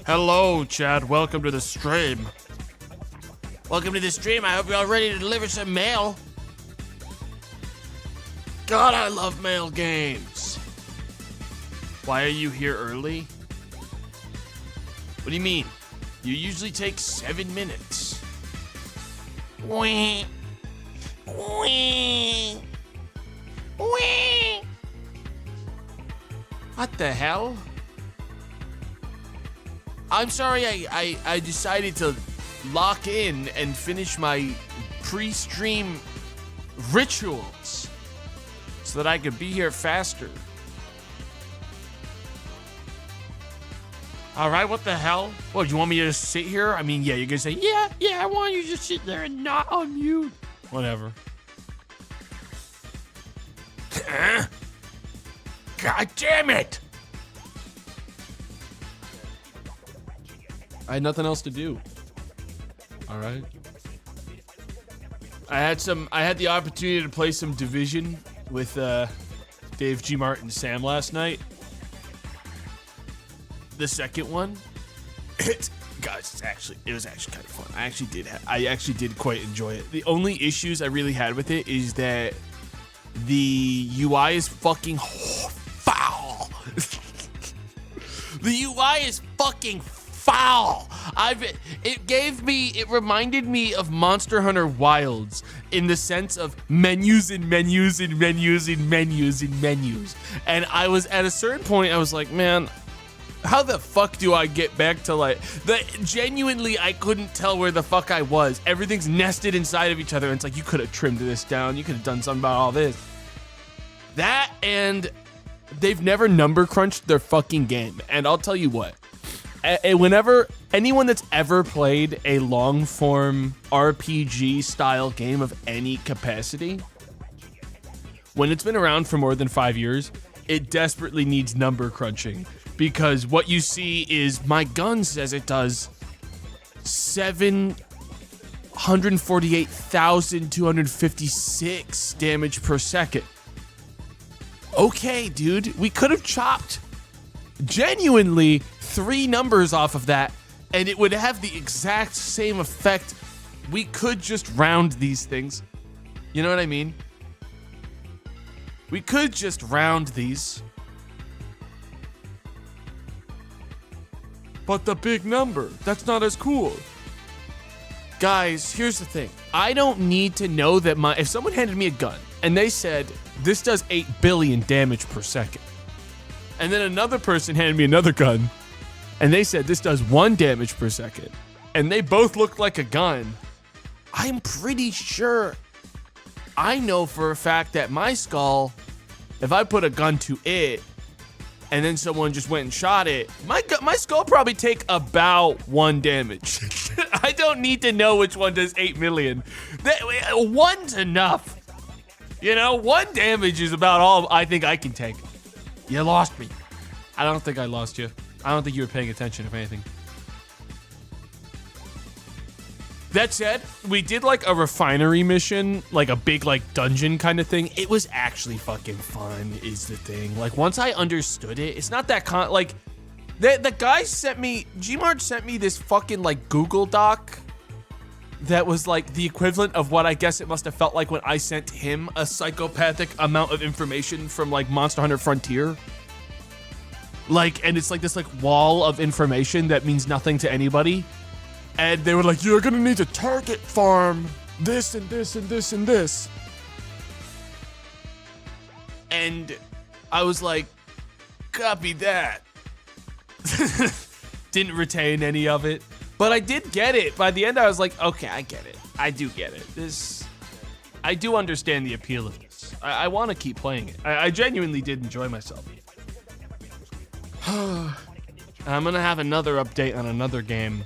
Hello, Chad. Welcome to the stream. Welcome to the stream. I hope you're all ready to deliver some mail. God, I love mail games. Why are you here early? What do you mean? You usually take 7 minutes. Wee. Wee. Wee. What the hell? I'm sorry I decided to lock in and finish my pre-stream rituals so that I could be here faster. All right, what the hell? What, you want me to just sit here? I mean, yeah, you're gonna say, yeah, I want you to just sit there and not unmute. Whatever. God damn it! I had nothing else to do. All right. I had the opportunity to play some Division with Dave G. Martin and Sam last night. The second one, it was actually kind of fun. I actually did quite enjoy it. The only issues I really had with it is that the UI is fucking foul. The UI is fucking foul. It reminded me of Monster Hunter Wilds in the sense of menus and menus and menus and menus and menus. And I was at a certain point, I was like, man, how the fuck do I get back to genuinely I couldn't tell where the fuck I was. Everything's nested inside of each other. And it's like, you could have trimmed this down. You could have done something about all this. That, and they've never number crunched their fucking game. And I'll tell you what, whenever anyone that's ever played a long form RPG style game of any capacity, when it's been around for more than 5 years, it desperately needs number crunching. Because what you see is, my gun says it does 748,256 damage per second. Okay, dude, we could have chopped genuinely 3 numbers off of that, and it would have the exact same effect. We could just round these things. You know what I mean? We could just round these. But the big number, that's not as cool. Guys, here's the thing. I don't need to know that if someone handed me a gun and they said, this does 8 billion damage per second. And then another person handed me another gun and they said, this does 1 damage per second. And they both looked like a gun. I'm pretty sure I know for a fact that my skull, if I put a gun to it, and then someone just went and shot it, my skull probably take about 1 damage. I don't need to know which one does 8 million. One's enough. You know, 1 damage is about all I think I can take. You lost me. I don't think I lost you. I don't think you were paying attention, if anything. That said, we did like a refinery mission, like a big like dungeon kind of thing. It was actually fucking fun is the thing. Like once I understood it, it's not that the guy sent me, Gmart sent me this fucking like Google Doc that was like the equivalent of what I guess it must have felt like when I sent him a psychopathic amount of information from like Monster Hunter Frontier. Like, and it's like this like wall of information that means nothing to anybody. And they were like, you're gonna need to target farm this and this and this and this. And I was like, copy that. Didn't retain any of it. But I did get it. By the end, I was like, okay, I get it. I do get it. I do understand the appeal of this. I want to keep playing it. I genuinely did enjoy myself. I'm gonna have another update on another game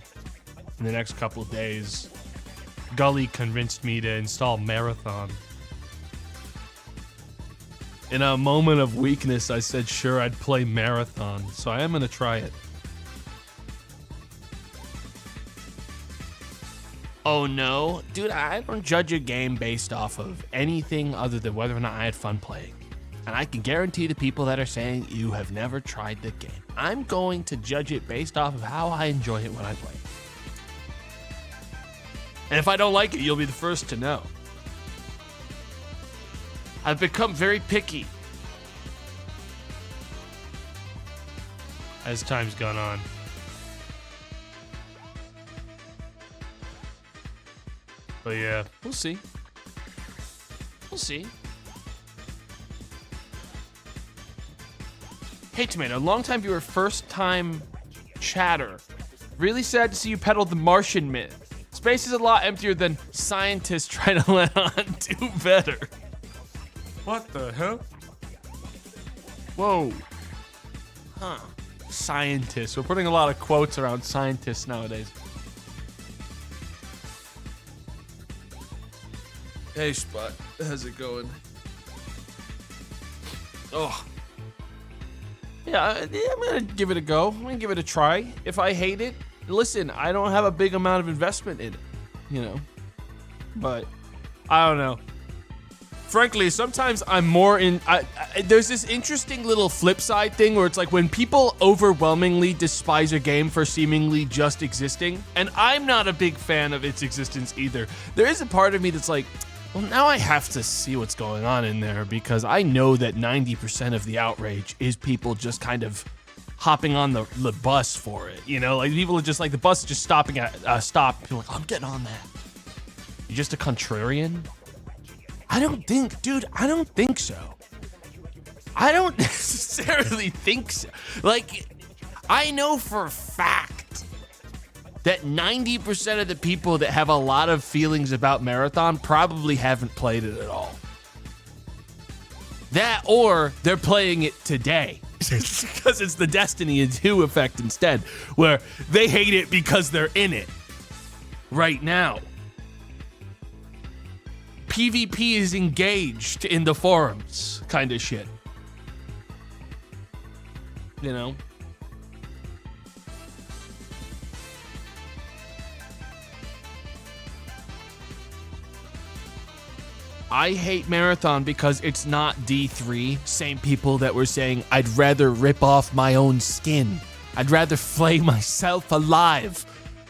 in the next couple of days. Gully convinced me to install Marathon. In a moment of weakness, I said sure I'd play Marathon, so I am gonna try it. Oh no, dude, I don't judge a game based off of anything other than whether or not I had fun playing. And I can guarantee the people that are saying you have never tried the game. I'm going to judge it based off of how I enjoy it when I play it. And if I don't like it, you'll be the first to know. I've become very picky as time's gone on. But yeah, we'll see. We'll see. Hey, Tomato, long-time viewer, first-time chatter. Really sad to see you peddle the Martian myth. Space is a lot emptier than scientists try to let on do better. what the hell? Whoa. Huh. Scientists. We're putting a lot of quotes around scientists nowadays. Hey, Spot. How's it going? Oh. Yeah, I'm gonna give it a go. I'm gonna give it a try. If I hate it, listen, I don't have a big amount of investment in it, you know? But, I don't know. Frankly, sometimes I'm more in... there's this interesting little flip side thing where it's like when people overwhelmingly despise a game for seemingly just existing, and I'm not a big fan of its existence either, there is a part of me that's like, well, now I have to see what's going on in there because I know that 90% of the outrage is people just kind of hopping on the bus for it, you know? Like, people are just like, the bus is just stopping at stop. People are like, I'm getting on that. You're just a contrarian? I don't think so. I don't necessarily think so. Like, I know for a fact that 90% of the people that have a lot of feelings about Marathon probably haven't played it at all. That, or they're playing it today. Because it's the Destiny 2 effect instead, where they hate it because they're in it right now. PvP is engaged in the forums, kind of shit. You know? I hate Marathon because it's not D3. Same people that were saying, I'd rather rip off my own skin. I'd rather flay myself alive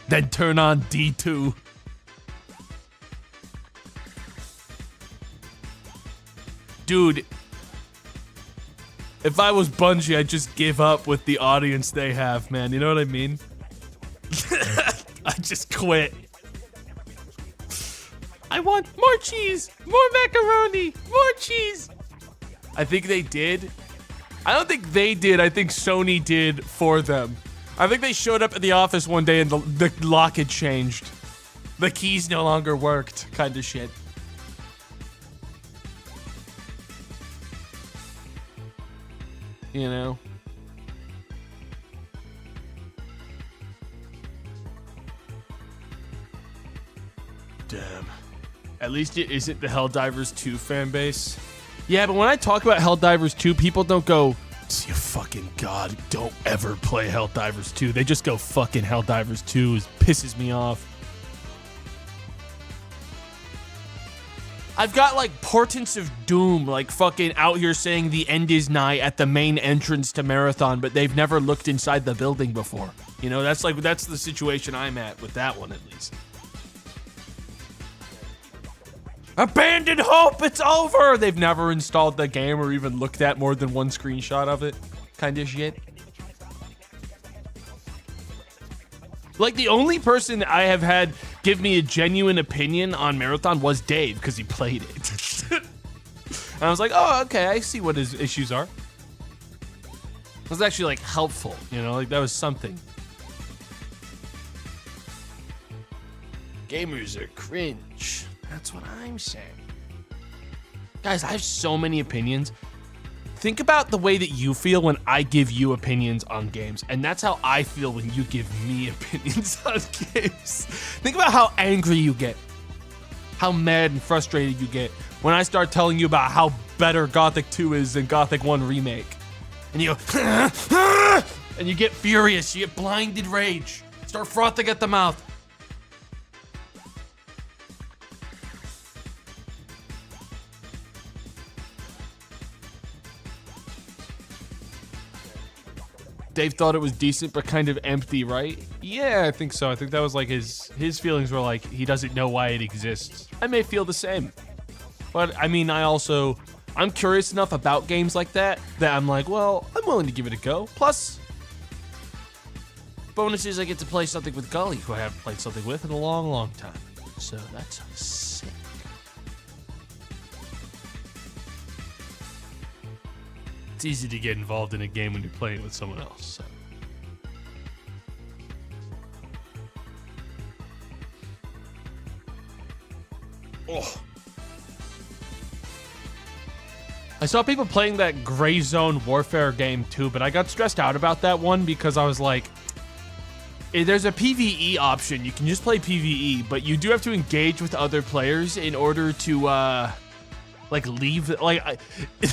than turn on D2. Dude, if I was Bungie, I'd just give up with the audience they have, man. You know what I mean? I'd just quit. I want more cheese, more macaroni, more cheese. I think they did. I don't think they did. I think Sony did for them. I think they showed up at the office one day and the lock had changed. The keys no longer worked, kind of shit. You know? Damn. At least it isn't the Helldivers 2 fan base. Yeah, but when I talk about Helldivers 2, people don't go, you fucking god, don't ever play Helldivers 2. They just go, fucking Helldivers 2 pisses me off. I've got like Portents of Doom like fucking out here saying the end is nigh at the main entrance to Marathon, but they've never looked inside the building before. You know, that's the situation I'm at with that one at least. Abandoned hope, it's over! They've never installed the game or even looked at more than one screenshot of it. Kind of shit. Like, the only person that I have had give me a genuine opinion on Marathon was Dave, because he played it. And I was like, oh, okay, I see what his issues are. It was actually, like, helpful, you know? Like, that was something. Gamers are cringe. That's what I'm saying. Guys, I have so many opinions. Think about the way that you feel when I give you opinions on games, and that's how I feel when you give me opinions on games. Think about how angry you get, how mad and frustrated you get when I start telling you about how better Gothic 2 is than Gothic 1 Remake. And you go, and you get furious, you get blinded rage, start frothing at the mouth. Dave thought it was decent, but kind of empty, right? Yeah, I think so. I think that was like his feelings were like he doesn't know why it exists. I may feel the same. But I mean, I'm curious enough about games like that I'm like, well, I'm willing to give it a go. Plus, bonus is I get to play something with Gully, who I haven't played something with in a long, long time. So that's sick. It's easy to get involved in a game when you're playing with someone else. So. Oh. I saw people playing that Gray Zone Warfare game too, but I got stressed out about that one because I was like, there's a PvE option. You can just play PvE, but you do have to engage with other players in order to like leave. Like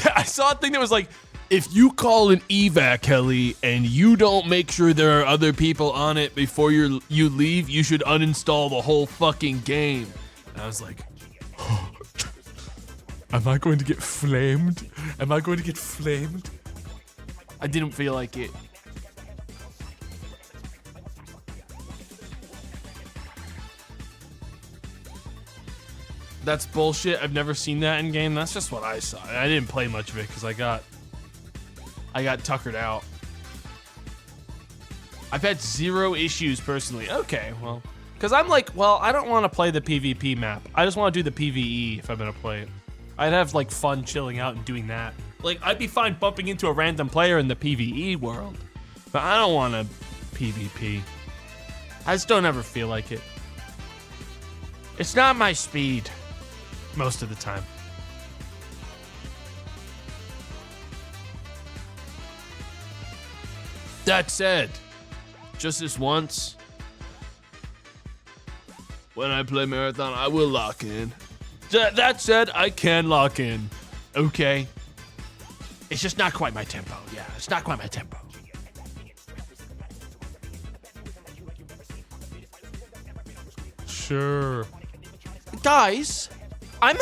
I saw a thing that was like, if you call an evac heli and you don't make sure there are other people on it before you leave, you should uninstall the whole fucking game. And I was like, am I going to get flamed? Am I going to get flamed? I didn't feel like it. That's bullshit. I've never seen that in game. That's just what I saw. I didn't play much of it because I got tuckered out. I've had 0 issues personally. Okay, well, because I'm like, well, I don't want to play the PvP map. I just want to do the PvE if I'm gonna play it. I'd have like fun chilling out and doing that. Like I'd be fine bumping into a random player in the PvE world, but I don't want to PvP. I just don't ever feel like it. It's not my speed most of the time. That said, just this once, when I play Marathon, I will lock in. That said, I can lock in. Okay. It's just not quite my tempo. Yeah, it's not quite my tempo. Sure. Guys, I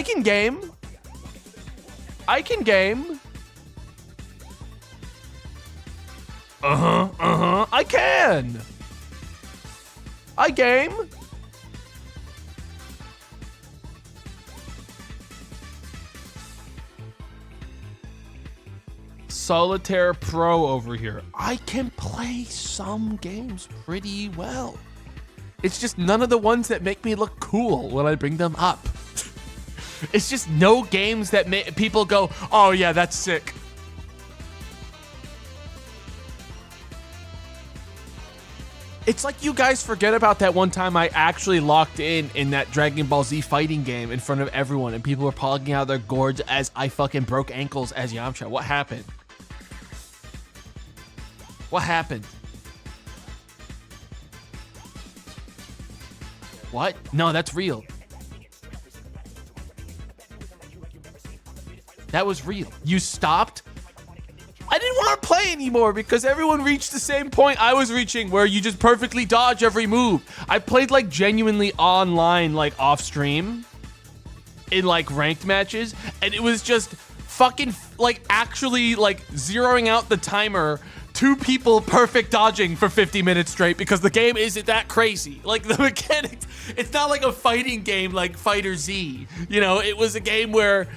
can game. I can game. I can. I game. Solitaire Pro over here. I can play some games pretty well. It's just none of the ones that make me look cool when I bring them up. It's just no games that people go, oh yeah, that's sick. It's like you guys forget about that one time I actually locked in that Dragon Ball Z fighting game in front of everyone and people were pogging out their gourds as I fucking broke ankles as Yamcha. What happened? What happened? What? No, that's real. That was real. You stopped? I didn't want to play anymore because everyone reached the same point I was reaching where you just perfectly dodge every move. I played like genuinely online, like off stream in like ranked matches, and it was just fucking like actually like zeroing out the timer, 2 people perfect dodging for 50 minutes straight because the game isn't that crazy. Like the mechanics, it's not like a fighting game like Fighter Z. You know, it was a game where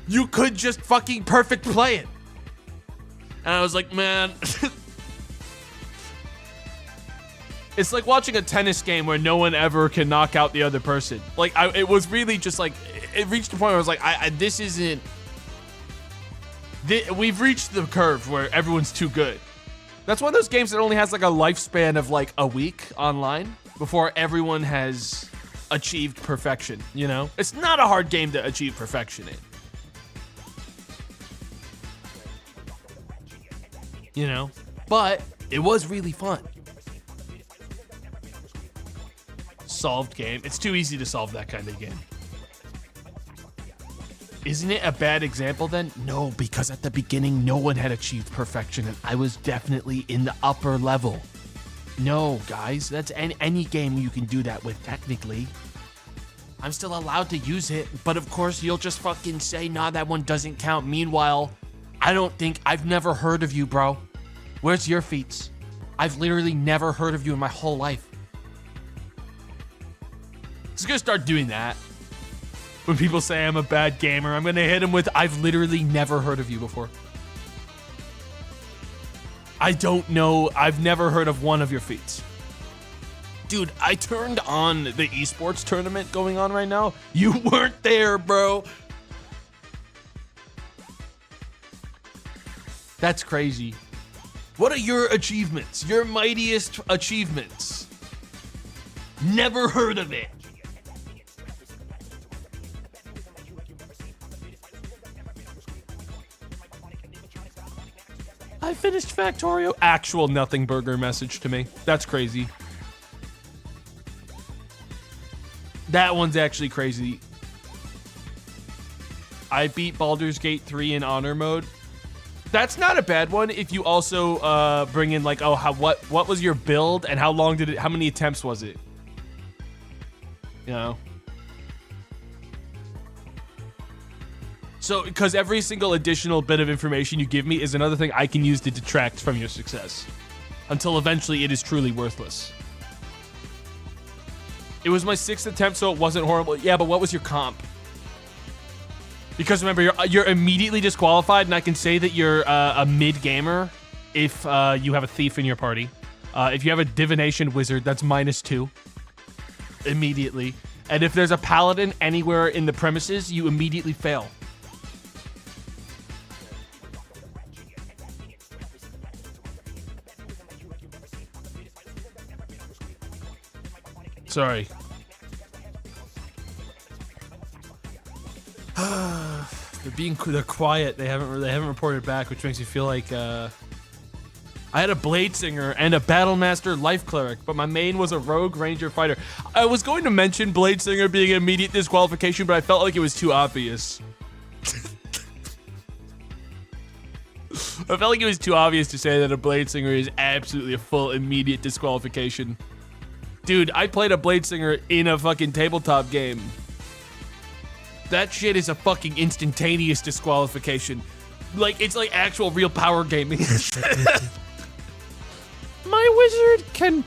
you could just fucking perfect play it. And I was like, man, it's like watching a tennis game where no one ever can knock out the other person. Like, it was really just like, it reached a point where I was like, this isn't, we've reached the curve where everyone's too good. That's one of those games that only has like a lifespan of like a week online before everyone has achieved perfection, you know? It's not a hard game to achieve perfection in. You know, but it was really fun. Solved game. It's too easy to solve that kind of game. Isn't it a bad example then? No, because at the beginning, no one had achieved perfection and I was definitely in the upper level. No, guys, that's any game you can do that with technically. I'm still allowed to use it, but of course you'll just fucking say, nah, that one doesn't count. Meanwhile, I've never heard of you, bro. Where's your feats? I've literally never heard of you in my whole life. Just gonna start doing that. When people say I'm a bad gamer, I'm gonna hit them with, I've literally never heard of you before. I don't know, I've never heard of one of your feats. Dude, I turned on the esports tournament going on right now. You weren't there, bro. That's crazy. What are your achievements? Your mightiest achievements? Never heard of it. I finished Factorio. Actual nothing burger message to me. That's crazy. That one's actually crazy. I beat Baldur's Gate 3 in honor mode. That's not a bad one if you also bring in like, oh, what was your build and how long did it, how many attempts was it? You know? So, because every single additional bit of information you give me is another thing I can use to detract from your success. Until eventually it is truly worthless. It was my 6th attempt, so it wasn't horrible. Yeah, but what was your comp? Because remember, you're immediately disqualified, and I can say that you're a mid gamer if you have a thief in your party. If you have a divination wizard, that's -2 immediately. And if there's a paladin anywhere in the premises, you immediately fail. Sorry. They're quiet. They haven't reported back, which makes me feel like I had a blade singer and a battlemaster life cleric, but my main was a rogue ranger fighter. I was going to mention blade singer being an immediate disqualification, but I felt like it was too obvious. I felt like it was too obvious to say that a blade singer is absolutely a full immediate disqualification. Dude, I played a blade singer in a fucking tabletop game. That shit is a fucking instantaneous disqualification. Like, it's like actual real power gaming. My wizard can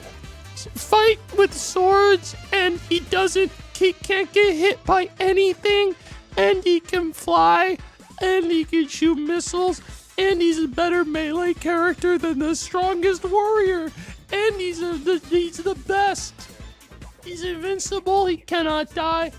fight with swords, and he can't get hit by anything, and he can fly, and he can shoot missiles, and he's a better melee character than the strongest warrior, and he's the best. He's invincible, he cannot die.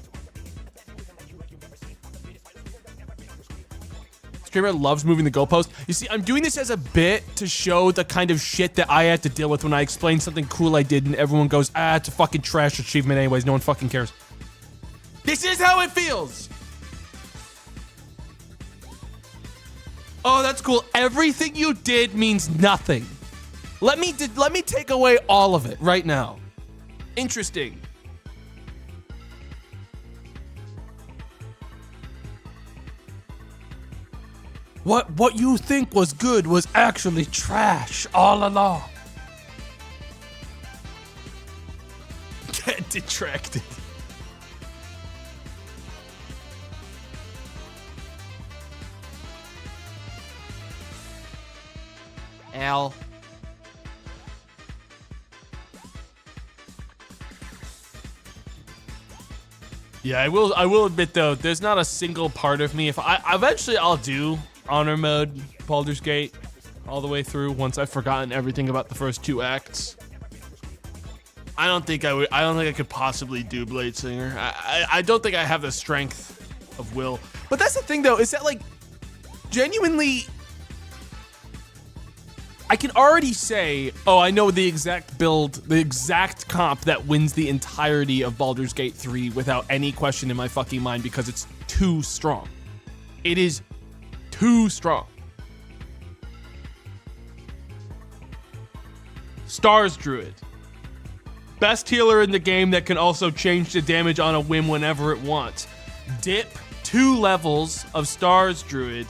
Streamer loves moving the goalpost. You see, I'm doing this as a bit to show the kind of shit that I have to deal with when I explain something cool I did and everyone goes, ah, it's a fucking trash achievement anyways, no one fucking cares. This is how it feels. Oh, that's cool. Everything you did means nothing. Let me take away all of it right now. Interesting. What you think was good was actually trash all along. Get detracted. Al. Yeah, I will admit though, there's not a single part of me. If eventually I'll do honor mode Baldur's Gate all the way through once I've forgotten everything about the first 2 acts. I don't think I could possibly do Blade Singer. I don't think I have the strength of will. But that's the thing though, is that like genuinely I can already say, oh, I know the exact build, the exact comp that wins the entirety of Baldur's Gate 3 without any question in my fucking mind because it's too strong. It is too strong. Stars Druid. Best healer in the game that can also change the damage on a whim whenever it wants. Dip 2 levels of Stars Druid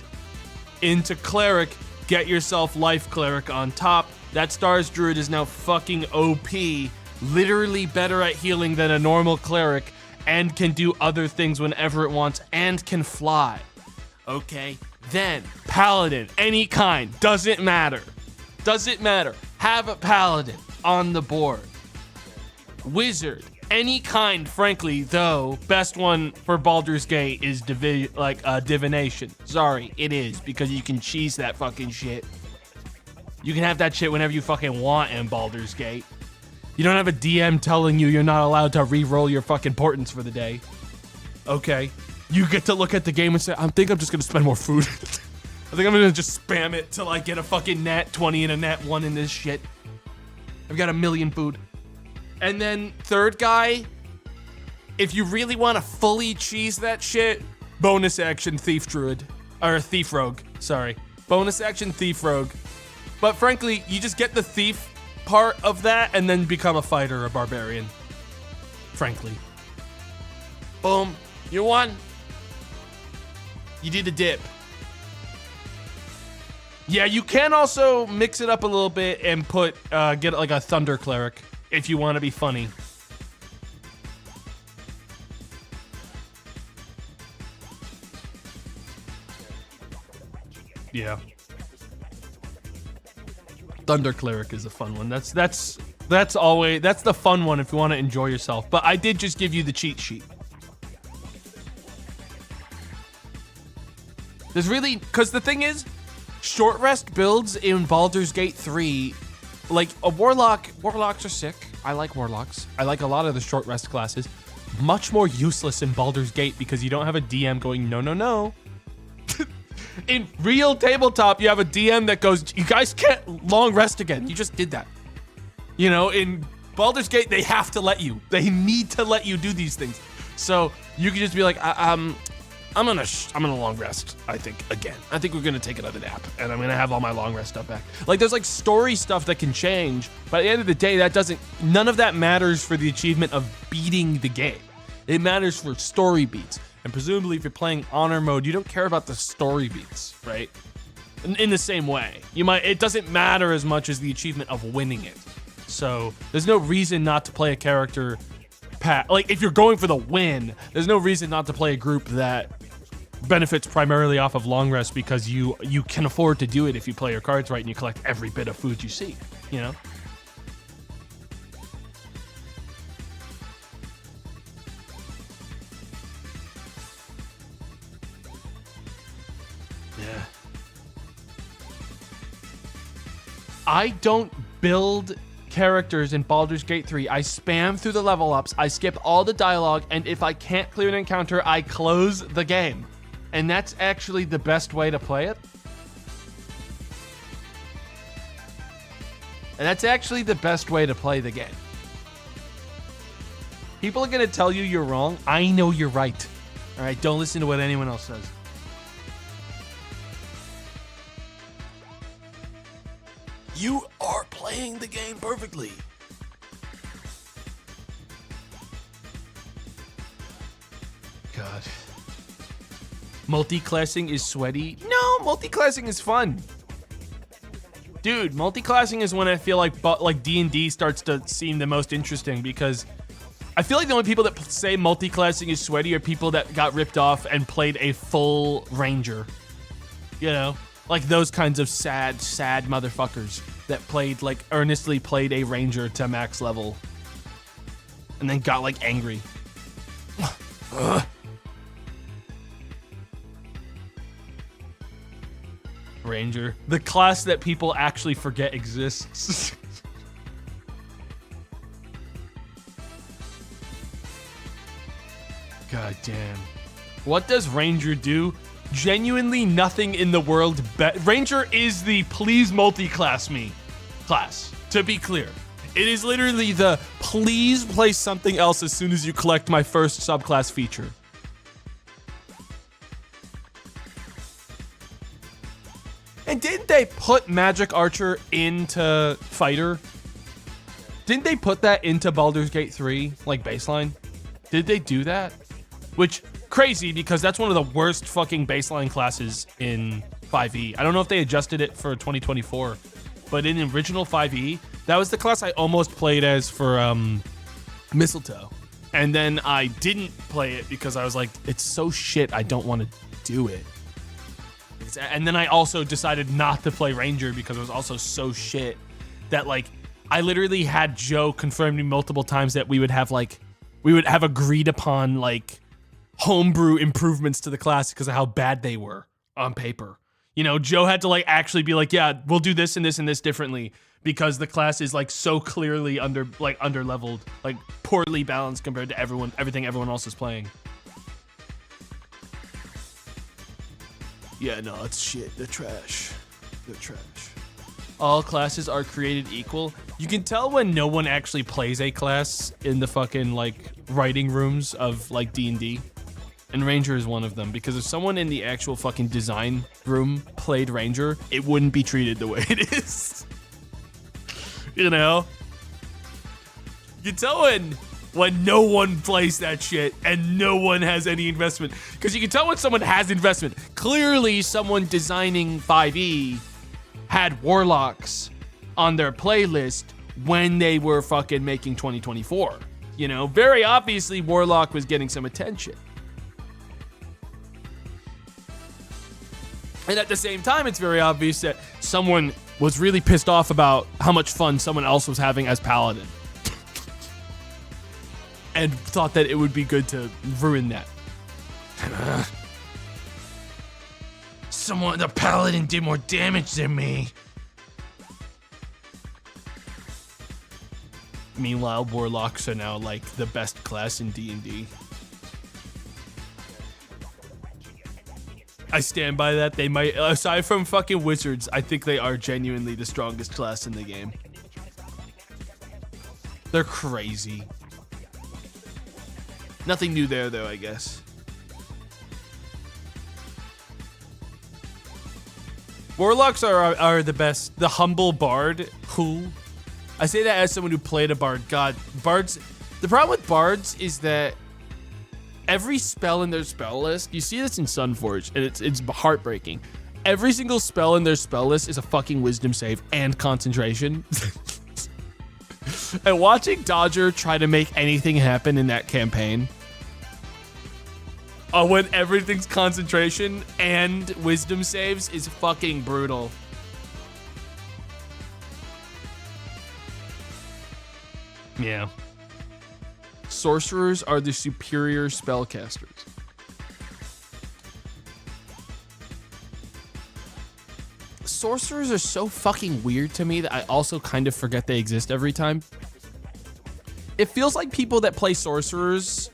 into Cleric. Get yourself Life Cleric on top. That Stars Druid is now fucking OP. Literally better at healing than a normal Cleric and can do other things whenever it wants and can fly. Okay? Then, Paladin, any kind, doesn't matter. Doesn't matter. Have a paladin on the board. Wizard, any kind, frankly, though, best one for Baldur's Gate is divination. Sorry, it is, because you can cheese that fucking shit. You can have that shit whenever you fucking want in Baldur's Gate. You don't have a DM telling you you're not allowed to re-roll your fucking portents for the day. Okay. You get to look at the game and say, I think I'm just gonna spend more food. I think I'm gonna just spam it till I get a fucking nat 20 and a nat 1 in this shit. I've got 1 million food. And then third guy, if you really want to fully cheese that shit, bonus action Thief Druid. Or Thief Rogue, sorry. Bonus action Thief Rogue. But frankly, you just get the Thief part of that and then become a fighter or a barbarian. Frankly. Boom. You won. You did a dip. Yeah, you can also mix it up a little bit and put, get like a Thunder Cleric if you want to be funny. Yeah. Thunder Cleric is a fun one. That's the fun one if you want to enjoy yourself. But I did just give you the cheat sheet. There's really, because the thing is, short rest builds in Baldur's Gate 3, like a warlocks are sick. I like warlocks. I like a lot of the short rest classes. Much more useless in Baldur's Gate because you don't have a DM going, no, no, no. In real tabletop, you have a DM that goes, you guys can't long rest again. You just did that. You know, in Baldur's Gate, they have to let you. They need to let you do these things. So you can just be like, I'm gonna long rest, I think, again. I think we're gonna take another nap, and I'm gonna have all my long rest stuff back. Like, there's like story stuff that can change, but at the end of the day, none of that matters for the achievement of beating the game. It matters for story beats. And presumably, if you're playing honor mode, you don't care about the story beats, right? In the same way, it doesn't matter as much as the achievement of winning it. So there's no reason not to play a character. Like, if you're going for the win, there's no reason not to play a group that benefits primarily off of long rest because you can afford to do it if you play your cards right and you collect every bit of food you see, you know? Yeah. I don't build characters in Baldur's Gate 3. I spam through the level ups, I skip all the dialogue, and if I can't clear an encounter, I close the game. And that's actually the best way to play it. And that's actually the best way to play the game. People are gonna tell you you're wrong. I know you're right. All right, don't listen to what anyone else says. You are playing the game perfectly. God. Multi-classing is sweaty? No, multi-classing is fun. Dude, multi-classing is when I feel like D&D starts to seem the most interesting because I feel like the only people that say multi-classing is sweaty are people that got ripped off and played a full ranger. You know? Like those kinds of sad motherfuckers that earnestly played a ranger to max level and then got like angry. Ranger, the class that people actually forget exists. God damn. What does Ranger do? Genuinely nothing in the world. Ranger is the please multi-class me class, to be clear. It is literally the please play something else as soon as you collect my first subclass feature. And didn't they put Magic Archer into Fighter? Didn't they put that into Baldur's Gate 3, like baseline? Did they do that? Which, crazy, because that's one of the worst fucking baseline classes in 5e. I don't know if they adjusted it for 2024, but in the original 5e, that was the class I almost played as for Mistletoe. And then I didn't play it because I was like, it's so shit, I don't want to do it. And then I also decided not to play Ranger because it was also so shit that like I literally had Joe confirm me multiple times that we would have agreed upon like homebrew improvements to the class because of how bad they were on paper. You know, Joe had to like actually be like, yeah, we'll do this and this and this differently because the class is like so clearly under leveled, like poorly balanced compared to everything everyone else is playing. Yeah, no, it's shit. They're trash. They're trash. All classes are created equal. You can tell when no one actually plays a class in the fucking like writing rooms of like D&D. And Ranger is one of them because if someone in the actual fucking design room played Ranger, it wouldn't be treated the way it is. You know? You can tell when no one plays that shit and no one has any investment. Because you can tell when someone has investment. Clearly someone designing 5e had warlocks on their playlist when they were fucking making 2024. You know, very obviously warlock was getting some attention. And at the same time, it's very obvious that someone was really pissed off about how much fun someone else was having as Paladin. And thought that it would be good to ruin that. The Paladin did more damage than me. Meanwhile, Warlocks are now like the best class in D&D. I stand by that. They might, aside from fucking wizards, I think they are genuinely the strongest class in the game. They're crazy. Nothing new there, though, I guess. Warlocks are the best. The humble bard, who... I say that as someone who played a bard. God, bards... The problem with bards is that every spell in their spell list, you see this in Sunforge, and it's heartbreaking. Every single spell in their spell list is a fucking wisdom save and concentration. And watching Dodger try to make anything happen in that campaign, when everything's concentration and wisdom saves, is fucking brutal. Yeah. Sorcerers are the superior spellcasters. Sorcerers are so fucking weird to me that I also kind of forget they exist every time. It feels like people that play sorcerers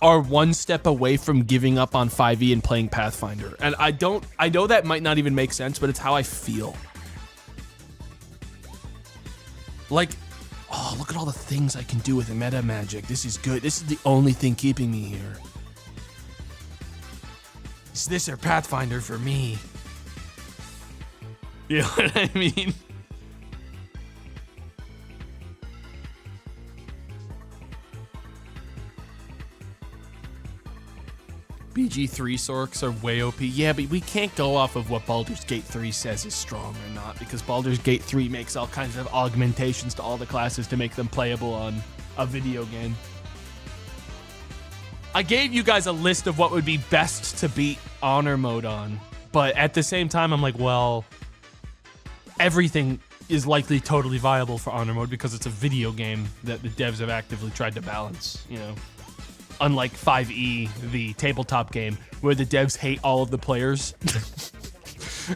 are one step away from giving up on 5e and playing Pathfinder. And I know that might not even make sense, but it's how I feel. Like, oh, look at all the things I can do with meta magic. This is good. This is the only thing keeping me here. Is this or Pathfinder for me? You know what I mean? BG3 Sorks are way OP. Yeah, but we can't go off of what Baldur's Gate 3 says is strong or not, because Baldur's Gate 3 makes all kinds of augmentations to all the classes to make them playable on a video game. I gave you guys a list of what would be best to beat Honor Mode on, but at the same time, I'm like, well, everything is likely totally viable for Honor Mode because it's a video game that the devs have actively tried to balance, you know? Unlike 5e, the tabletop game, where the devs hate all of the players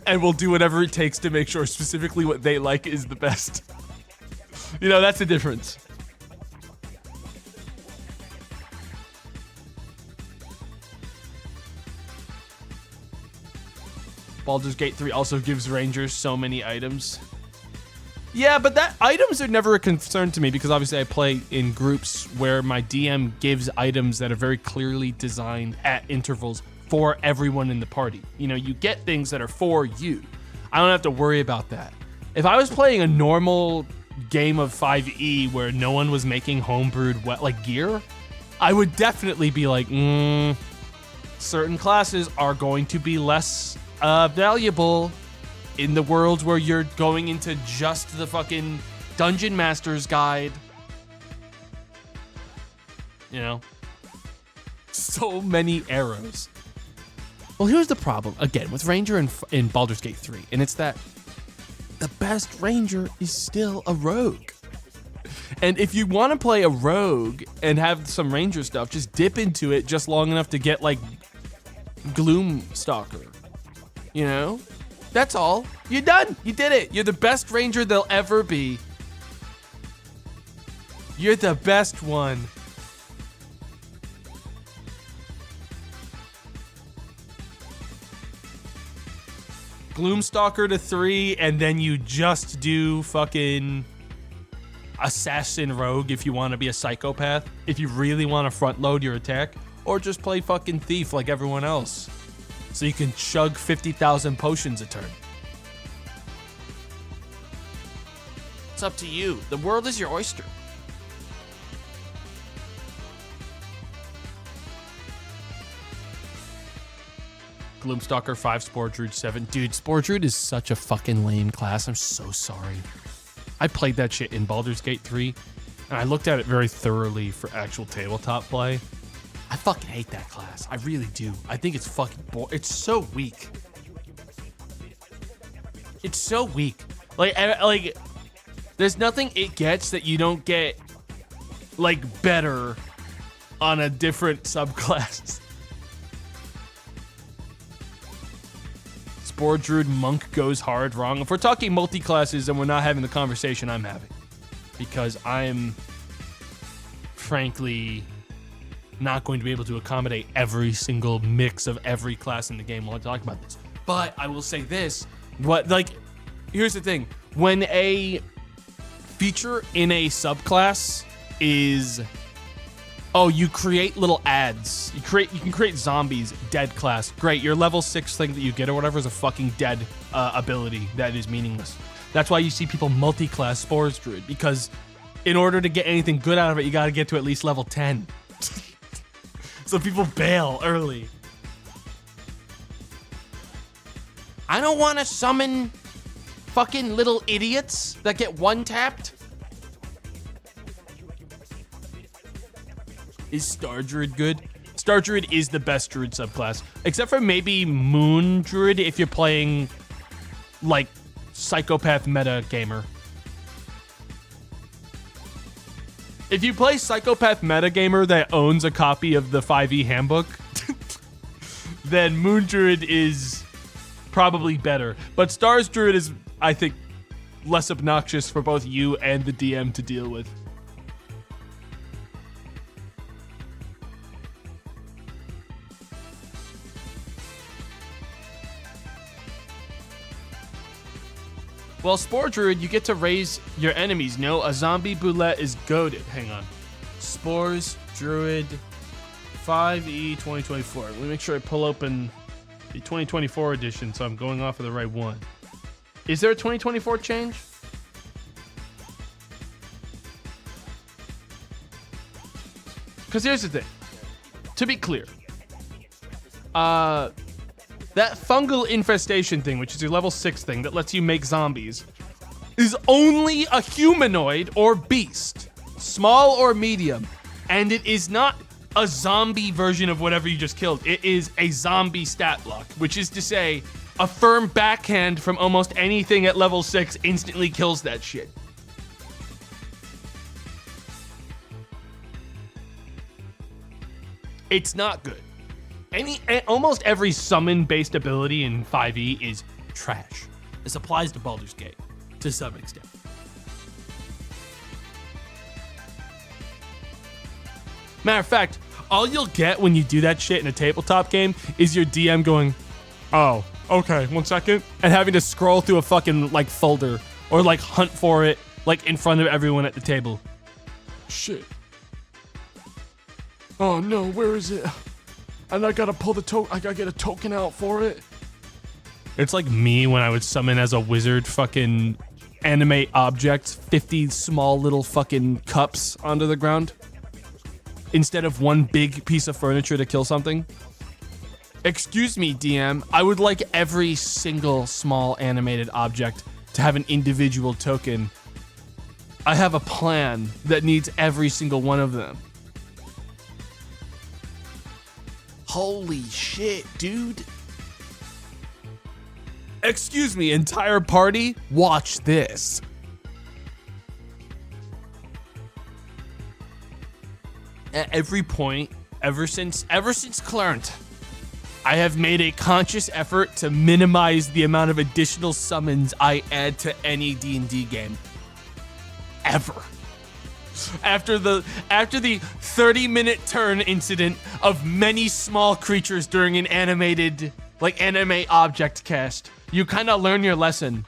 and will do whatever it takes to make sure specifically what they like is the best. You know, that's the difference. Baldur's Gate 3 also gives Rangers so many items. Yeah, but that items are never a concern to me because obviously I play in groups where my DM gives items that are very clearly designed at intervals for everyone in the party. You know, you get things that are for you. I don't have to worry about that. If I was playing a normal game of 5e where no one was making homebrewed like gear, I would definitely be like, certain classes are going to be less valuable in the world where you're going into just the fucking Dungeon Master's Guide. You know? So many arrows. Well, here's the problem, again, with Ranger in Baldur's Gate 3, and it's that the best Ranger is still a rogue. And if you want to play a rogue and have some Ranger stuff, just dip into it just long enough to get, like, Gloomstalker. You know? That's all. You're done. You did it. You're the best Ranger there'll ever be. You're the best one. Gloomstalker to 3, and then you just do fucking Assassin Rogue if you want to be a psychopath. If you really want to front load your attack. Or just play fucking Thief like everyone else. So you can chug 50,000 potions a turn. It's up to you. The world is your oyster. Gloomstalker 5, Spore Druid 7. Dude, Spore Druid is such a fucking lame class. I'm so sorry. I played that shit in Baldur's Gate 3, and I looked at it very thoroughly for actual tabletop play. I fucking hate that class. I really do. I think it's fucking it's so weak. It's so weak. Like, there's nothing it gets that you don't get, like, better on a different subclass. Spore Druid Monk goes hard wrong. If we're talking multi-classes, then we're not having the conversation I'm having. Because I'm, frankly, not going to be able to accommodate every single mix of every class in the game while I talk about this. But I will say this. Here's the thing. When a feature in a subclass is... Oh, you create little ads. You can create zombies, dead class. Great, your level 6 thing that you get or whatever is a fucking dead ability that is meaningless. That's why you see people multi-class Spores Druid, because in order to get anything good out of it, you gotta get to at least level 10. So people bail early. I don't want to summon fucking little idiots that get one-tapped. Is Star Druid good? Star Druid is the best Druid subclass. Except for maybe Moon Druid if you're playing, like, Psychopath meta gamer. If you play Psychopath meta gamer that owns a copy of the 5e handbook, then Moon Druid is probably better. But Stars Druid is, I think, less obnoxious for both you and the DM to deal with. Well, Spore Druid, you get to raise your enemies. No, a zombie boulette is goated. Hang on. Spores Druid 5e 2024. Let me make sure I pull open the 2024 edition so I'm going off of the right one. Is there a 2024 change? Because here's the thing. To be clear, that fungal infestation thing, which is your level 6 thing that lets you make zombies, is only a humanoid or beast, small or medium, and it is not a zombie version of whatever you just killed. It is a zombie stat block, which is to say, a firm backhand from almost anything at level 6 instantly kills that shit. It's not good. Almost every summon-based ability in 5e is trash. This applies to Baldur's Gate to some extent. Matter of fact, all you'll get when you do that shit in a tabletop game is your DM going, "Oh, okay, 1 second," and having to scroll through a fucking like folder or like hunt for it like in front of everyone at the table. Shit. Oh no, where is it? And I gotta pull the token. I gotta get a token out for it. It's like me when I would summon as a wizard fucking animate objects, 50 small little fucking cups onto the ground instead of one big piece of furniture to kill something. Excuse me, DM. I would like every single small animated object to have an individual token. I have a plan that needs every single one of them. Holy shit, dude. Excuse me, entire party, watch this. At every point, ever since Clarent, I have made a conscious effort to minimize the amount of additional summons I add to any D&D game. Ever. After the 30-minute turn incident of many small creatures during an animated, like anime object cast, you kind of learn your lesson.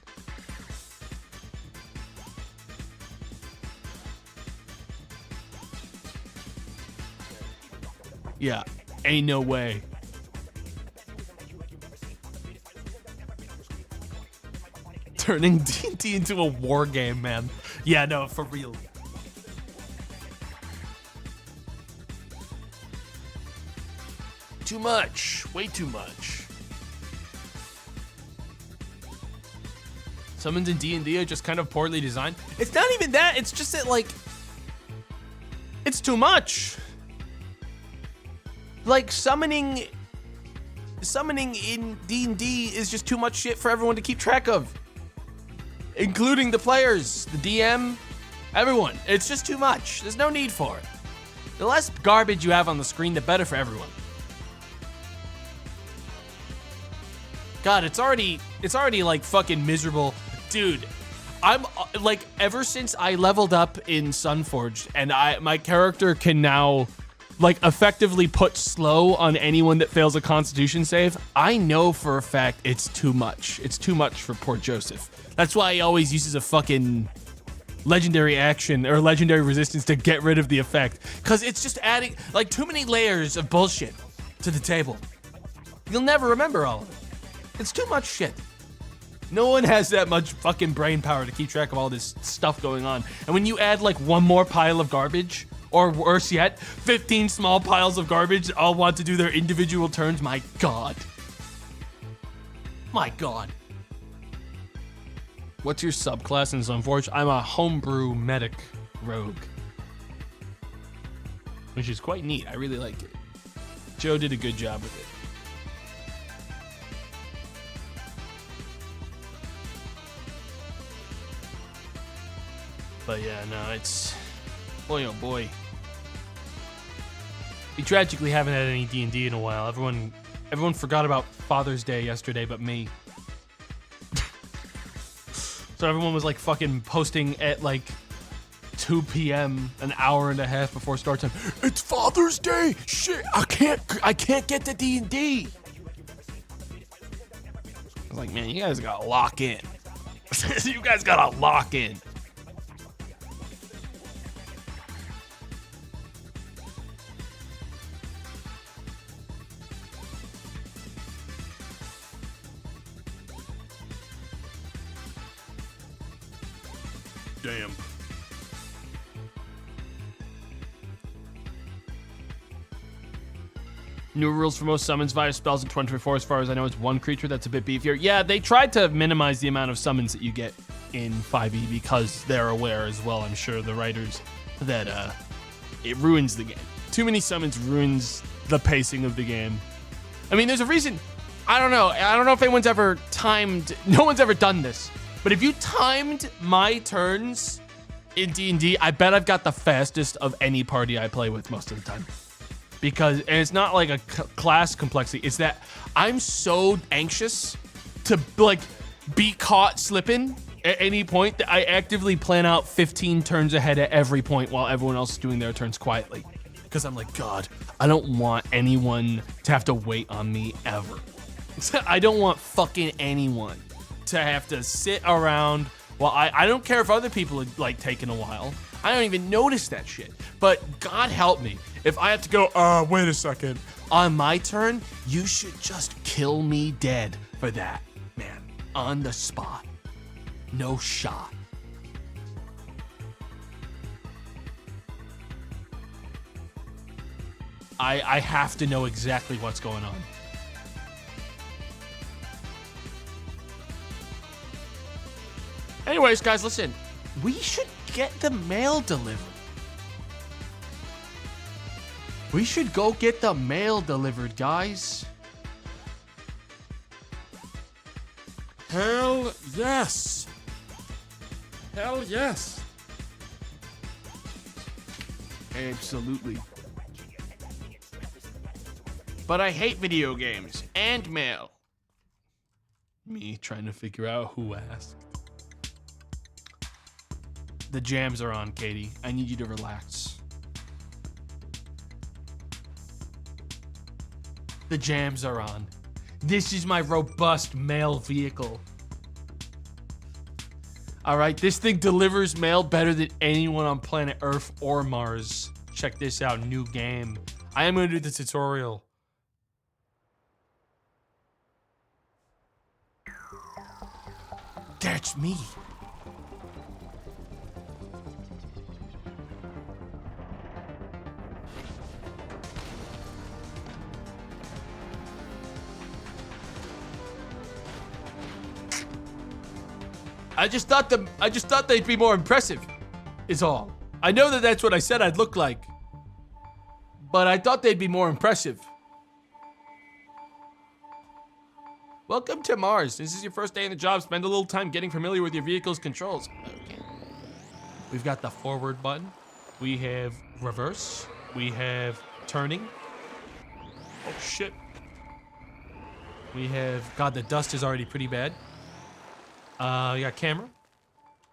Yeah, ain't no way. Turning D&D into a war game, man. Yeah, no, for real. Too much. Way too much. Summons in D&D are just kind of poorly designed. It's not even that. It's just that, like, it's too much. Like, summoning in D&D is just too much shit for everyone to keep track of. Including the players, the DM, everyone. It's just too much. There's no need for it. The less garbage you have on the screen, the better for everyone. God, it's already like fucking miserable. Dude, I'm like, ever since I leveled up in Sunforged and my character can now like effectively put slow on anyone that fails a Constitution save, I know for a fact it's too much. It's too much for poor Joseph. That's why he always uses a fucking legendary action or legendary resistance to get rid of the effect. Cause it's just adding like too many layers of bullshit to the table. You'll never remember all of it. It's too much shit. No one has that much fucking brain power to keep track of all this stuff going on. And when you add like one more pile of garbage, or worse yet, 15 small piles of garbage that all want to do their individual turns, my God. My God. What's your subclass in Sunforged? I'm a homebrew medic rogue. Which is quite neat. I really like it. Joe did a good job with it. But yeah, no, it's... Boy, oh boy. We tragically haven't had any D&D in a while. Everyone forgot about Father's Day yesterday but me. So everyone was like fucking posting at like 2 p.m. an hour and a half before start time. It's Father's Day! Shit, I can't get to D&D! I was like, man, you guys gotta lock in. You guys gotta lock in. Damn. New rules for most summons via spells in 2024. As far as I know, it's one creature that's a bit beefier. Yeah, they tried to minimize the amount of summons that you get in 5e because they're aware as well, I'm sure, the writers, that it ruins the game. Too many summons ruins the pacing of the game. I mean, there's a reason. I don't know if anyone's ever timed. No one's ever done this. But if you timed my turns in D&D, I bet I've got the fastest of any party I play with most of the time. Because, and it's not like a class complexity, it's that I'm so anxious to like be caught slipping at any point that I actively plan out 15 turns ahead at every point while everyone else is doing their turns quietly. Because I'm like, God, I don't want anyone to have to wait on me ever. I don't want fucking anyone to have to sit around while I don't care if other people are like taking a while. I don't even notice that shit. But God help me if I have to go, wait a second. On my turn, you should just kill me dead for that, man. On the spot. No shot. I have to know exactly what's going on. Anyways, guys, listen. We should get the mail delivered. We should go get the mail delivered, guys. Hell yes. Hell yes. Absolutely. But I hate video games and mail. Me trying to figure out who asked. The jams are on, Katie. I need you to relax. The jams are on. This is my robust mail vehicle. All right, this thing delivers mail better than anyone on planet Earth or Mars. Check this out, new game. I am gonna do the tutorial. That's me. I just thought they'd be more impressive, is all. I know that that's what I said I'd look like, but I thought they'd be more impressive. Welcome to Mars. This is your first day in the job. Spend a little time getting familiar with your vehicle's controls. Okay. We've got the forward button. We have reverse. We have turning. Oh shit. We have, God, the dust is already pretty bad. We got camera.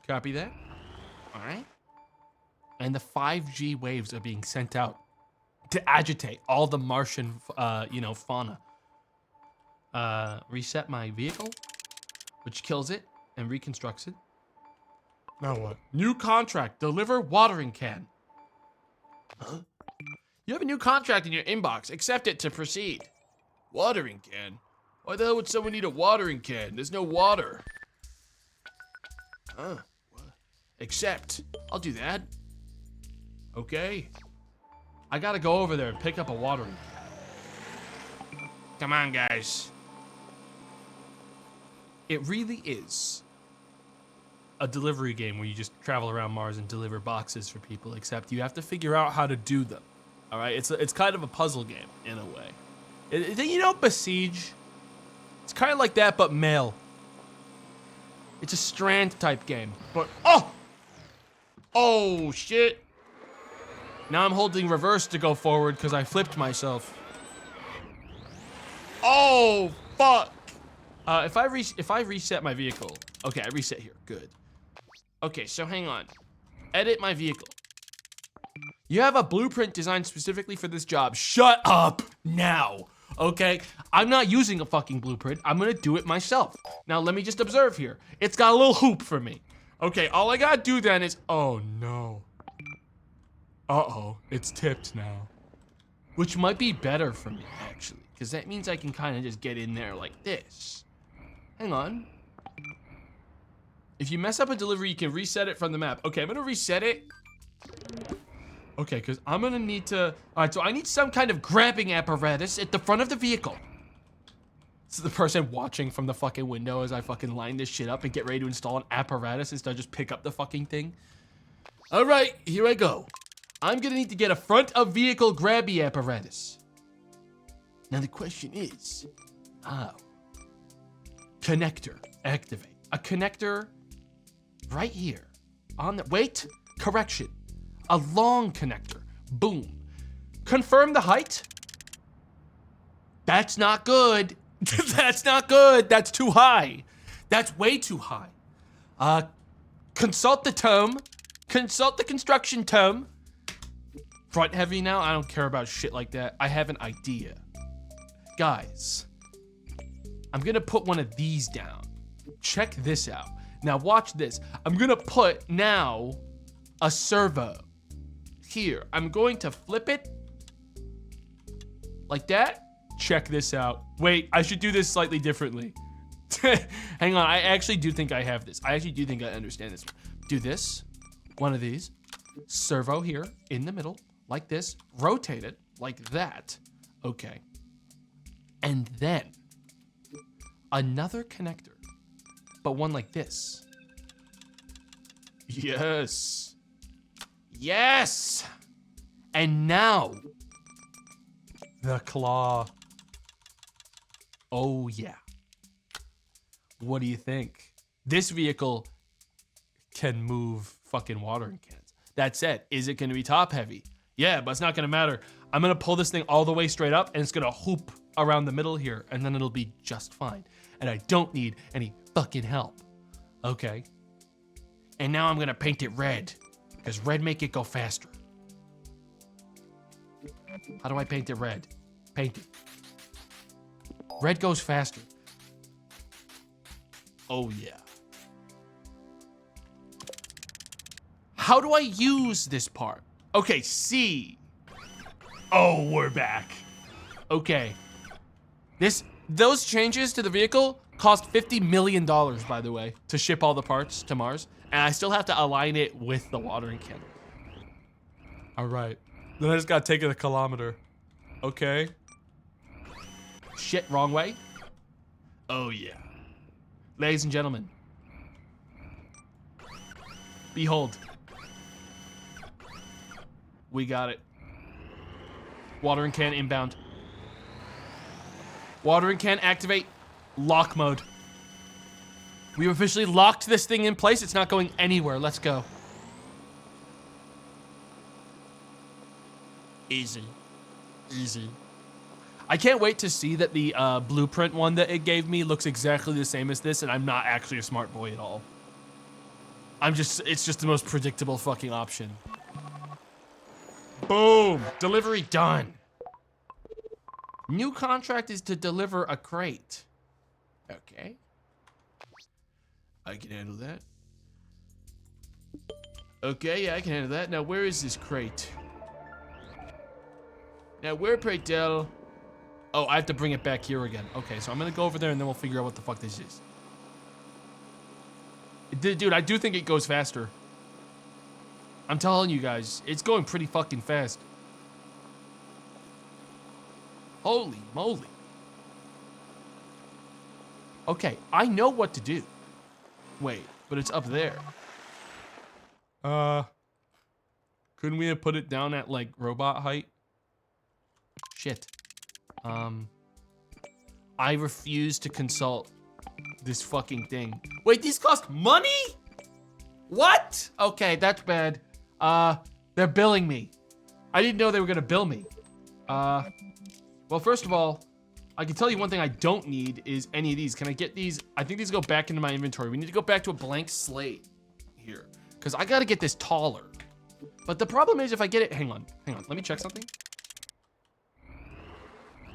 Copy that. All right. And the 5G waves are being sent out to agitate all the Martian, fauna. Reset my vehicle, which kills it and reconstructs it. Now what? New contract. Deliver watering can. Huh? You have a new contract in your inbox. Accept it to proceed. Watering can? Why the hell would someone need a watering can? There's no water. Huh? What? Accept. I'll do that. Okay. I gotta go over there and pick up a watering can. Come on, guys. It really is a delivery game where you just travel around Mars and deliver boxes for people, except you have to figure out how to do them. All right? It's kind of a puzzle game in a way. You know Besiege? It's kind of like that, but mail. It's a Strand type game, but oh shit! Now I'm holding reverse to go forward because I flipped myself. Oh fuck! If I reset my vehicle, okay, I reset here. Good. Okay, so hang on. Edit my vehicle. You have a blueprint designed specifically for this job. Shut up now. Okay, I'm not using a fucking blueprint. I'm gonna do it myself. Now let me just observe here. It's got a little hoop for me. Okay, all I gotta do then is, oh no. Uh-oh, it's tipped now. Which might be better for me, actually, because that means I can kind of just get in there like this. Hang on. If you mess up a delivery, you can reset it from the map. Okay, I'm gonna reset it. Okay, because I'm gonna need to, all right, so I need some kind of grabbing apparatus at the front of the vehicle. This is the person watching from the fucking window as I fucking line this shit up and get ready to install an apparatus instead of just pick up the fucking thing. All right, here I go. I'm gonna need to get a front of vehicle grabby apparatus. Now the question is, how? Connector, activate. A connector right here on the, wait, correction. A long connector, boom. Confirm the height. That's not good. That's not good. That's too high. That's way too high. Consult the tome. Consult the construction tome. Front heavy now? I don't care about shit like that. I have an idea. Guys, I'm gonna put one of these down. Check this out. Now watch this. I'm gonna put now a servo here. I'm going to flip it like that. Check this out. Wait, I should do this slightly differently. Hang on, I actually do think I have this. I actually do think I understand this. Do this, one of these, servo here in the middle, like this, rotate it like that. Okay. And then another connector, but one like this. Yes. Yes. And now the claw. Oh yeah. What do you think? This vehicle can move fucking watering cans. That said, is it gonna be top heavy? Yeah, but it's not gonna matter. I'm gonna pull this thing all the way straight up and it's gonna hoop around the middle here and then it'll be just fine. And I don't need any fucking help. Okay. And now I'm gonna paint it red because red make it go faster. How do I paint it red? Paint it. Red goes faster. Oh yeah. How do I use this part? Okay, C. Oh, we're back. Okay. Those changes to the vehicle cost $50 million, by the way, to ship all the parts to Mars. And I still have to align it with the watering can. All right. Then I just gotta take it a kilometer. Okay. Shit, wrong way. Oh yeah. Ladies and gentlemen. Behold. We got it. Watering can inbound. Watering can activate. Lock mode. We've officially locked this thing in place. It's not going anywhere. Let's go. Easy. Easy. I can't wait to see that the blueprint one that it gave me looks exactly the same as this, and I'm not actually a smart boy at all. It's just the most predictable fucking option. Boom! Delivery done. New contract is to deliver a crate. Okay. I can handle that. Okay, yeah, I can handle that. Now, where is this crate? Now, where, pray tell? Oh, I have to bring it back here again. Okay, so I'm gonna go over there and then we'll figure out what the fuck this is. Dude, I do think it goes faster. I'm telling you guys, it's going pretty fucking fast. Holy moly. Okay, I know what to do. Wait, but it's up there. Couldn't we have put it down at like robot height? Shit. I refuse to consult this fucking thing. Wait, these cost money? What? Okay, that's bad. They're billing me. I didn't know they were gonna bill me. Well, first of all, I can tell you one thing I don't need is any of these. Can I get these? I think these go back into my inventory. We need to go back to a blank slate here because I gotta get this taller. But the problem is if I get it, hang on, let me check something.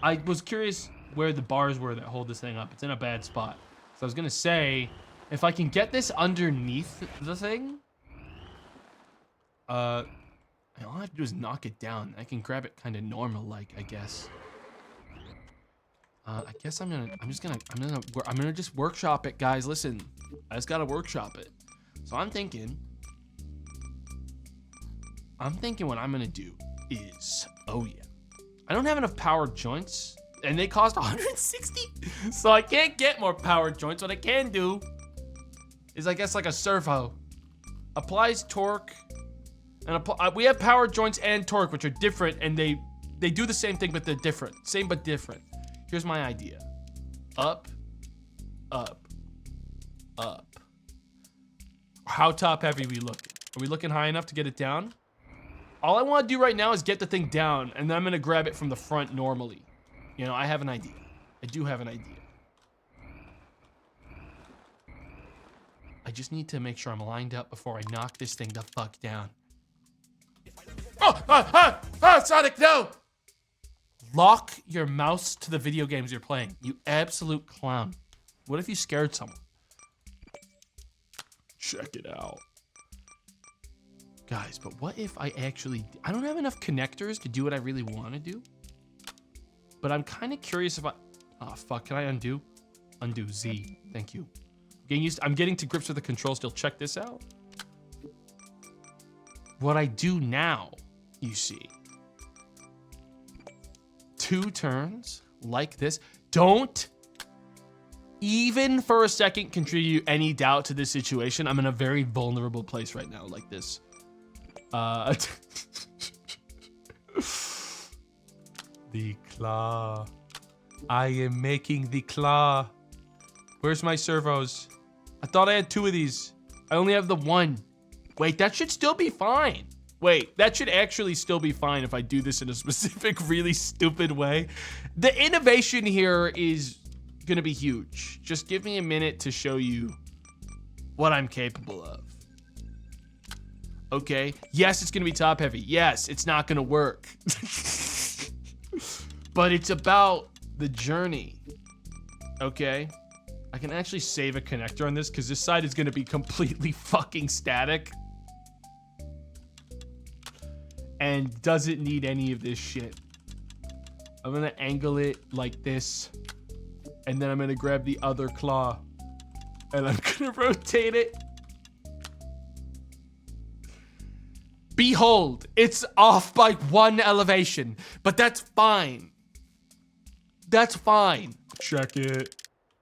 I was curious where the bars were that hold this thing up. It's in a bad spot. So I was gonna say, if I can get this underneath the thing, all I have to do is knock it down. I can grab it kind of normal-like, I guess. I guess I'm gonna just workshop it, guys. Listen, I just gotta workshop it. So I'm thinking what I'm gonna do is, oh yeah. I don't have enough powered joints, and they cost 160, so I can't get more powered joints. What I can do is, I guess, like a servo. Applies torque, and we have powered joints and torque, which are different, and they do the same thing, but they're different. Same but different. Here's my idea. Up, up, up. How top heavy are we looking? Are we looking high enough to get it down? All I want to do right now is get the thing down, and then I'm gonna grab it from the front normally. You know, I have an idea. I do have an idea. I just need to make sure I'm lined up before I knock this thing the fuck down. Oh, Sonic, no! Lock your mouse to the video games you're playing, you absolute clown. What if you scared someone? Check it out. Guys, but what if I I don't have enough connectors to do what I really want to do. But I'm kind of curious if oh fuck, can I undo? Undo Z, thank you. I'm getting to grips with the control still. Check this out. What I do now, you see. 2 turns like this. Don't even for a second contribute any doubt to this situation. I'm in a very vulnerable place right now, like this. The claw. I am making the claw. Where's my servos? I thought I had 2 of these. I only have the 1. Wait, that should still be fine. Wait, that should actually still be fine if I do this in a specific, really stupid way. The innovation here is gonna be huge. Just give me a minute to show you what I'm capable of. Okay, yes, it's gonna be top heavy. Yes, it's not gonna work. But it's about the journey, okay? I can actually save a connector on this because this side is gonna be completely fucking static. And doesn't need any of this shit. I'm gonna angle it like this. And then I'm gonna grab the other claw. And I'm gonna rotate it. Behold, it's off by 1 elevation, but that's fine. That's fine. Check it.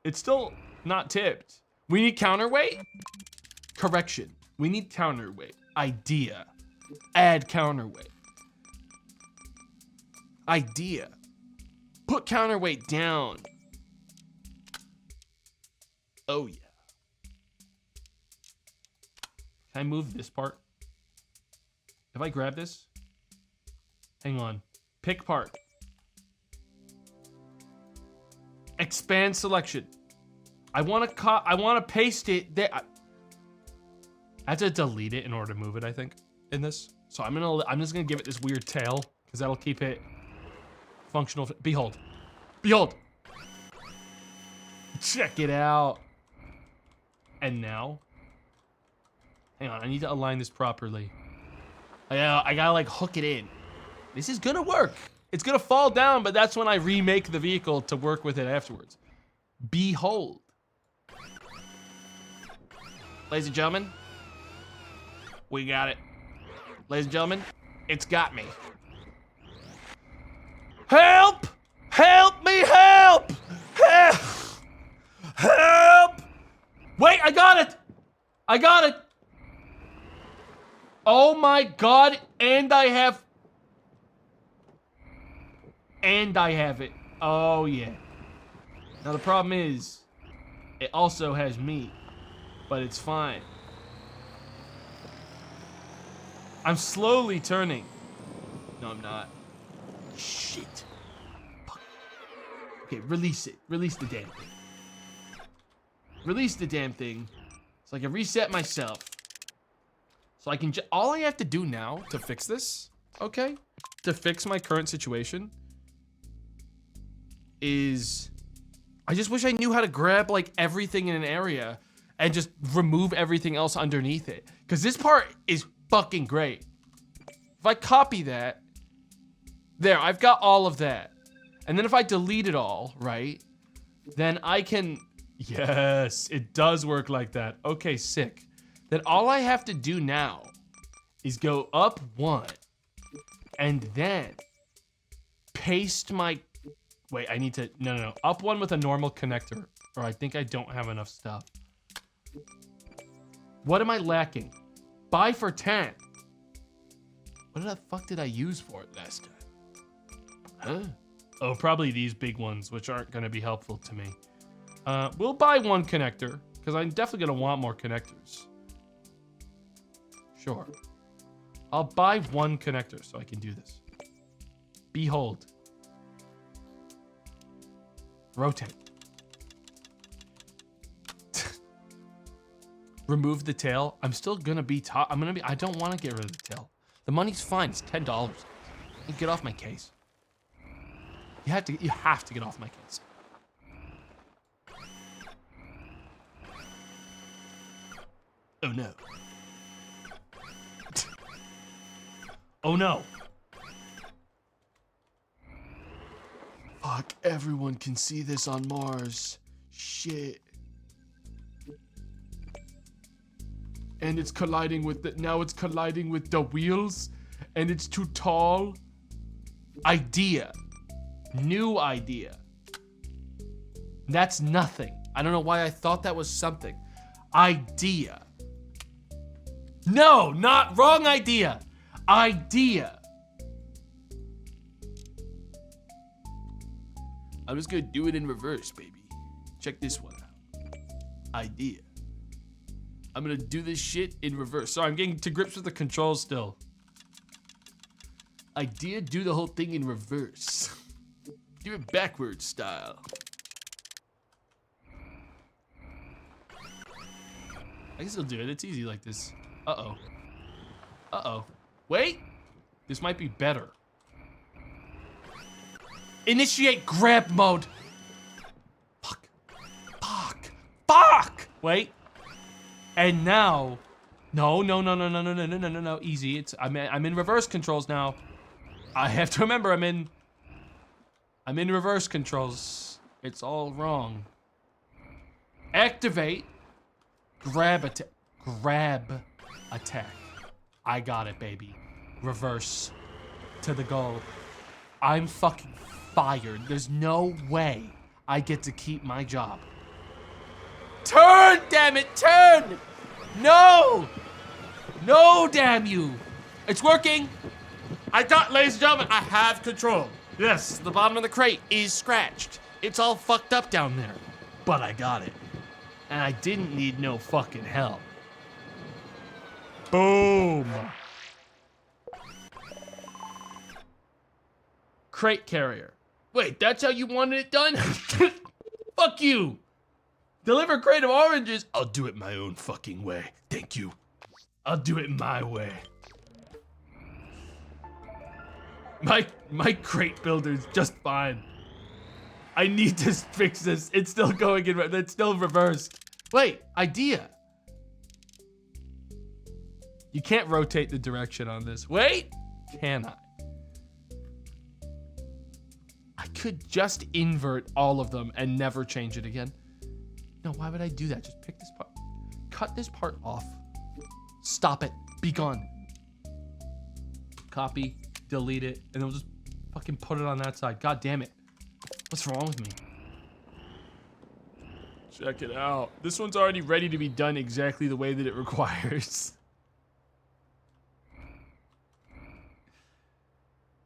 It's still not tipped. We need counterweight? Correction. We need counterweight. Idea. Add counterweight. Idea. Put counterweight down. Oh, yeah. Can I move this part? If I grab this? Hang on. Pick part. Expand selection. I want to paste it there. I have to delete it in order to move it, I think, in this. So I'm just gonna give it this weird tail because that'll keep it functional. Behold. Behold. Check it out. And now, hang on, I need to align this properly. I gotta like hook it in. This is gonna work. It's gonna fall down, but that's when I remake the vehicle to work with it afterwards. Behold. Ladies and gentlemen, we got it. Ladies and gentlemen, it's got me. Help! Help me, help! Help! Help! Wait, I got it! I got it! Oh my god, and I have it. Oh yeah. Now the problem is, it also has me, but it's fine. I'm slowly turning. No, I'm not. Shit. Okay, release it. Release the damn thing. Release the damn thing so I can reset myself. So I can all I have to do now to fix this, okay? To fix my current situation is I just wish I knew how to grab like everything in an area and just remove everything else underneath it. Cause this part is fucking great. If I copy that, there, I've got all of that. And then if I delete it all, right? Then I can, yes, it does work like that. okay, sick. Then all I have to do now is go up 1 and then paste my, wait, I need to, no. Up 1 with a normal connector, or I think I don't have enough stuff. What am I lacking? Buy for 10. What the fuck did I use for it last time? Huh? Oh, probably these big ones, which aren't gonna be helpful to me. We'll buy 1 connector, because I'm definitely gonna want more connectors. Sure. I'll buy 1 connector so I can do this. Behold. Rotate. Remove the tail. I'm still gonna be top. I don't want to get rid of the tail. The money's fine. It's $10. You get off my case. You have to get off my case. Oh no. Oh no. Fuck, everyone can see this on Mars. Shit. And it's colliding with now it's colliding with the wheels and it's too tall. Idea. New idea. That's nothing. I don't know why I thought that was something. Idea. No, not wrong idea. Idea. I'm just gonna do it in reverse, baby. Check this one out. Idea. I'm gonna do this shit in reverse. Sorry, I'm getting to grips with the controls still. Idea, do the whole thing in reverse. Do it backwards style. I can still do it. It's easy like this. Uh-oh. Uh-oh. Wait. This might be better. Initiate grab mode. Fuck. Fuck. Fuck. Wait. And now. No. Easy. I'm in reverse controls now. I have to remember I'm in reverse controls. It's all wrong. Activate. Grab attack. I got it, baby. Reverse to the goal. I'm fucking fired. There's no way I get to keep my job. Turn, damn it, turn! No! No, damn you! It's working. ladies and gentlemen, I have control. Yes, the bottom of the crate is scratched. It's all fucked up down there. But I got it. And I didn't need no fucking help. Boom. Crate carrier. Wait, that's how you wanted it done? Fuck you. Deliver crate of oranges. I'll do it my own fucking way. Thank you. I'll do it my way. My crate builder's just fine. I need to fix this. It's still going in, it's still reversed. Wait, idea. You can't rotate the direction on this. Wait, can I? I could just invert all of them and never change it again. No, why would I do that? Just pick this part. Cut this part off. Stop it. Be gone. Copy, delete it, and then we'll just fucking put it on that side. God damn it. What's wrong with me? Check it out. This one's already ready to be done exactly the way that it requires.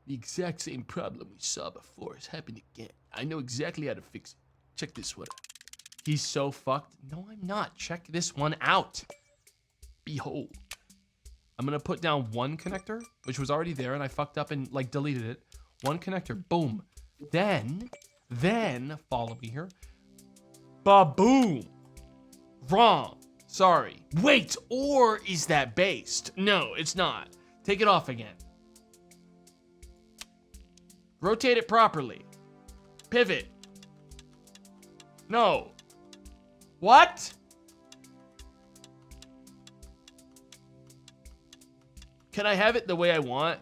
The exact same problem we saw before is happening again. I know exactly how to fix it. Check this one out. He's so fucked. No, I'm not. Check this one out. Behold. I'm gonna put down one connector, which was already there, and I fucked up and like deleted it. One connector, boom. Then, follow me here. Ba-boom. Wrong. Sorry. Wait, or is that based? No, it's not. Take it off again. Rotate it properly. Pivot. No. What? Can I have it the way I want?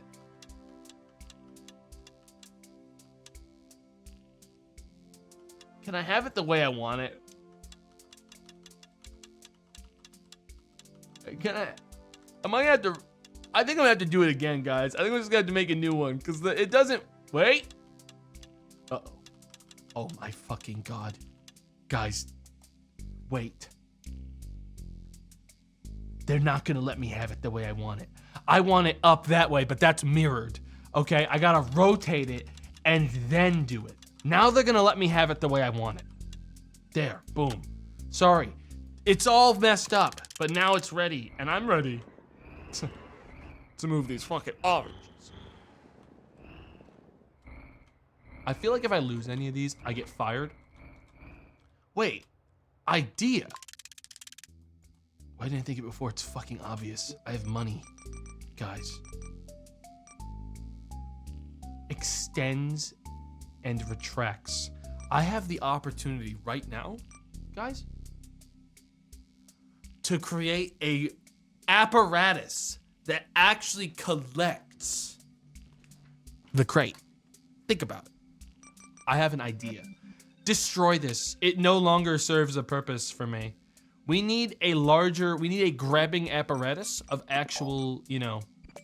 Can I have it the way I want it? Can I? Am I gonna have to? I think I'm gonna have to do it again, guys. I think I'm just gonna have to make a new one because it doesn't. Wait. Uh-oh. Oh my fucking God. Guys, wait. They're not gonna let me have it the way I want it. I want it up that way, but that's mirrored. Okay, I gotta rotate it and then do it. Now they're gonna let me have it the way I want it. There, boom. Sorry, it's all messed up, but now it's ready, and I'm ready to move these fucking oranges. I feel like if I lose any of these, I get fired. Wait, idea. Why didn't I think it before? It's fucking obvious. I have money, guys. Extends and retracts. I have the opportunity right now, guys, to create a apparatus that actually collects the crate. Think about it. I have an idea. Destroy this. It no longer serves a purpose for me. We need a grabbing apparatus of actual,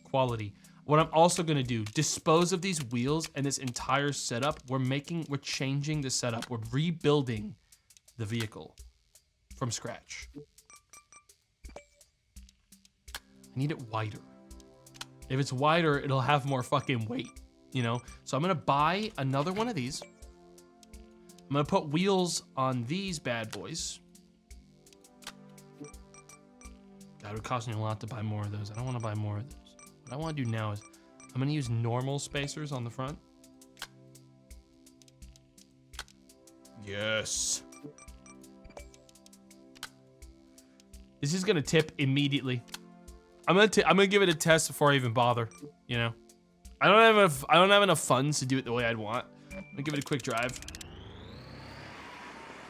quality. What I'm also gonna do, dispose of these wheels and this entire setup. We're changing the setup. We're rebuilding the vehicle from scratch. I need it wider. If it's wider, it'll have more fucking weight, So I'm gonna buy another one of these. I'm gonna put wheels on these bad boys. That would cost me a lot to buy more of those. I don't want to buy more of those. What I want to do now is I'm going to use normal spacers on the front. Yes. This is going to tip immediately. I'm gonna give it a test before I even bother, you know? I don't have enough funds to do it the way I'd want. I'm gonna give it a quick drive.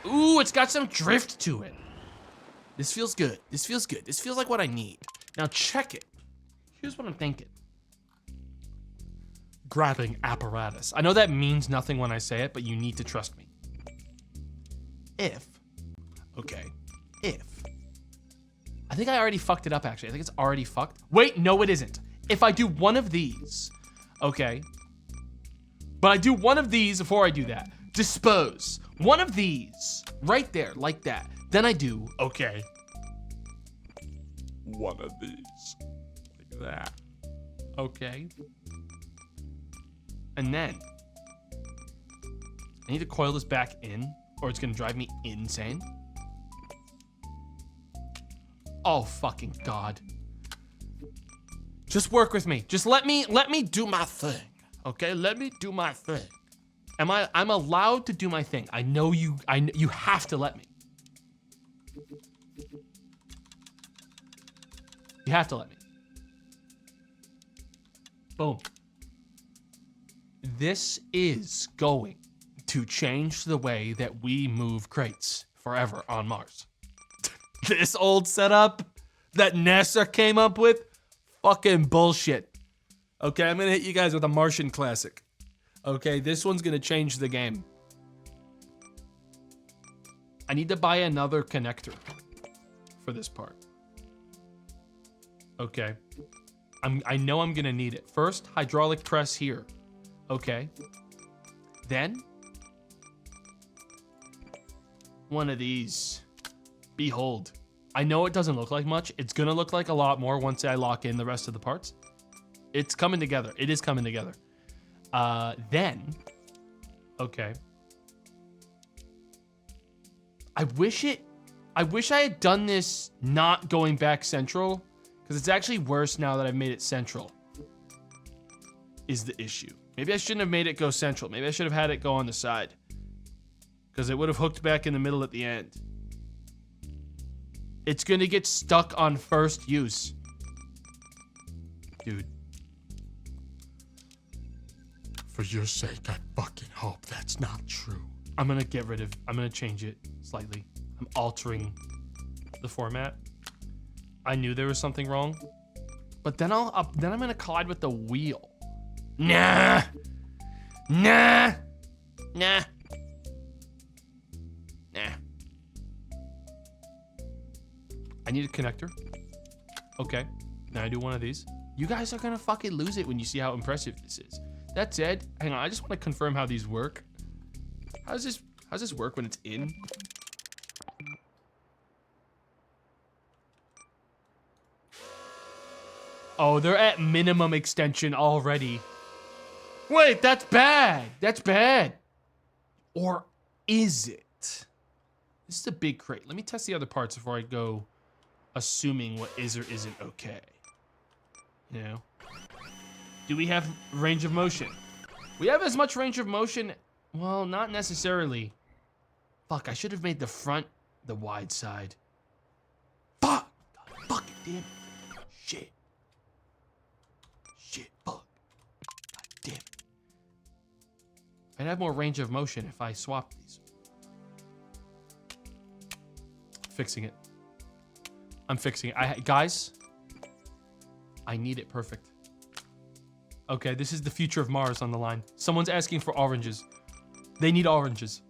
Ooh, it's got some drift to it. This feels good. This feels good. This feels like what I need. Now check it. Here's what I'm thinking. Grabbing apparatus. I know that means nothing when I say it, but you need to trust me. If I think I already fucked it up, actually. I think it's already fucked. Wait, no, it isn't. If I do one of these, okay. But I do one of these before I do that. Dispose. One of these, right there, like that. Then I do, okay. One of these, like that. Okay. And then, I need to coil this back in, or it's gonna drive me insane. Oh, fucking God. Just work with me. Just let me do my thing. Okay? Let me do my thing. I'm allowed to do my thing. I know you have to let me. You have to let me. Boom. This is going to change the way that we move crates forever on Mars. This old setup that NASA came up with, fucking bullshit. Okay, I'm gonna hit you guys with a Martian classic. Okay, this one's gonna change the game. I need to buy another connector for this part. Okay, I know I'm gonna need it. First, hydraulic press here. Okay, then one of these. Behold. I know it doesn't look like much. It's gonna look like a lot more once I lock in the rest of the parts. It's coming together. It is coming together. Then, okay. I wish I had done this not going back central, because it's actually worse now that I've made it central, is the issue. Maybe I shouldn't have made it go central. Maybe I should have had it go on the side, because it would have hooked back in the middle at the end. It's gonna get stuck on first use. Dude. For your sake, I fucking hope that's not true. I'm gonna change it slightly. I'm altering the format. I knew there was something wrong, but then I'm gonna collide with the wheel. Nah. I need a connector. Okay, now I do one of these. You guys are gonna fucking lose it when you see how impressive this is. That said, hang on, I just want to confirm how these work. How's this work when it's in? Oh, they're at minimum extension already. Wait, that's bad. That's bad. Or is it? This is a big crate. Let me test the other parts before I go assuming what is or isn't okay. You know? Do we have range of motion? We have as much range of motion. Well, not necessarily. Fuck, I should have made the front the wide side. Fuck! God, fuck it, damn it. Shit. Shit, fuck. God damn it. I'd have more range of motion if I swapped these. Fixing it. I'm fixing it. Guys, I need it perfect. Okay, this is the future of Mars on the line. Someone's asking for oranges. They need oranges.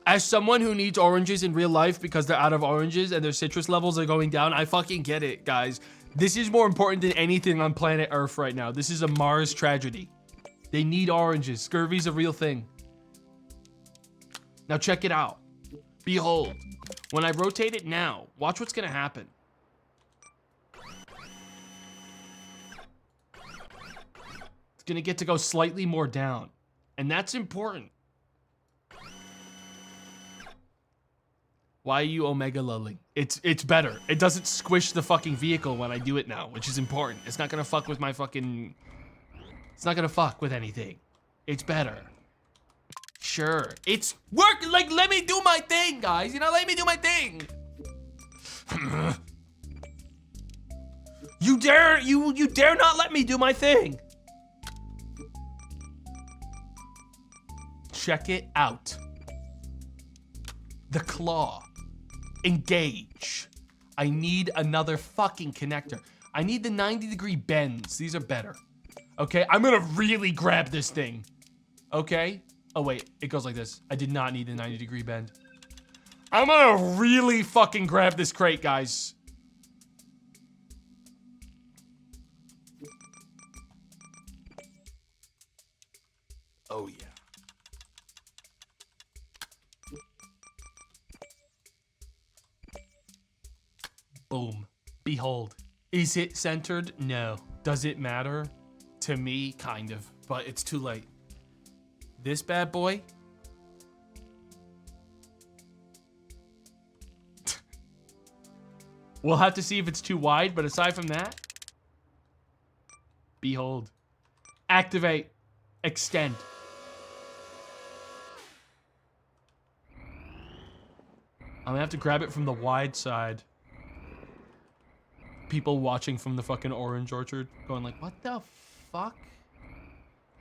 As someone who needs oranges in real life because they're out of oranges and their citrus levels are going down, I fucking get it, guys. This is more important than anything on planet Earth right now. This is a Mars tragedy. They need oranges. Scurvy's a real thing. Now check it out. Behold. When I rotate it now, watch what's gonna happen. It's gonna get to go slightly more down. And that's important. Why are you omega lulling? It's better. It doesn't squish the fucking vehicle when I do it now, which is important. It's not gonna fuck with my fucking... It's not gonna fuck with anything. It's better. Sure. It's working. Like, let me do my thing, guys. You know, let me do my thing. You dare not let me do my thing. Check it out. The claw. Engage. I need another fucking connector. I need the 90-degree bends. These are better. Okay, I'm gonna really grab this thing. Okay? Oh wait, it goes like this. I did not need the 90-degree bend. I'm gonna really fucking grab this crate, guys. Oh yeah. Boom. Behold. Is it centered? No. Does it matter? To me, kind of, but it's too late. This bad boy. We'll have to see if it's too wide, but aside from that, behold. Activate. Extend. I'm gonna have to grab it from the wide side. People watching from the fucking orange orchard going like, what the fuck?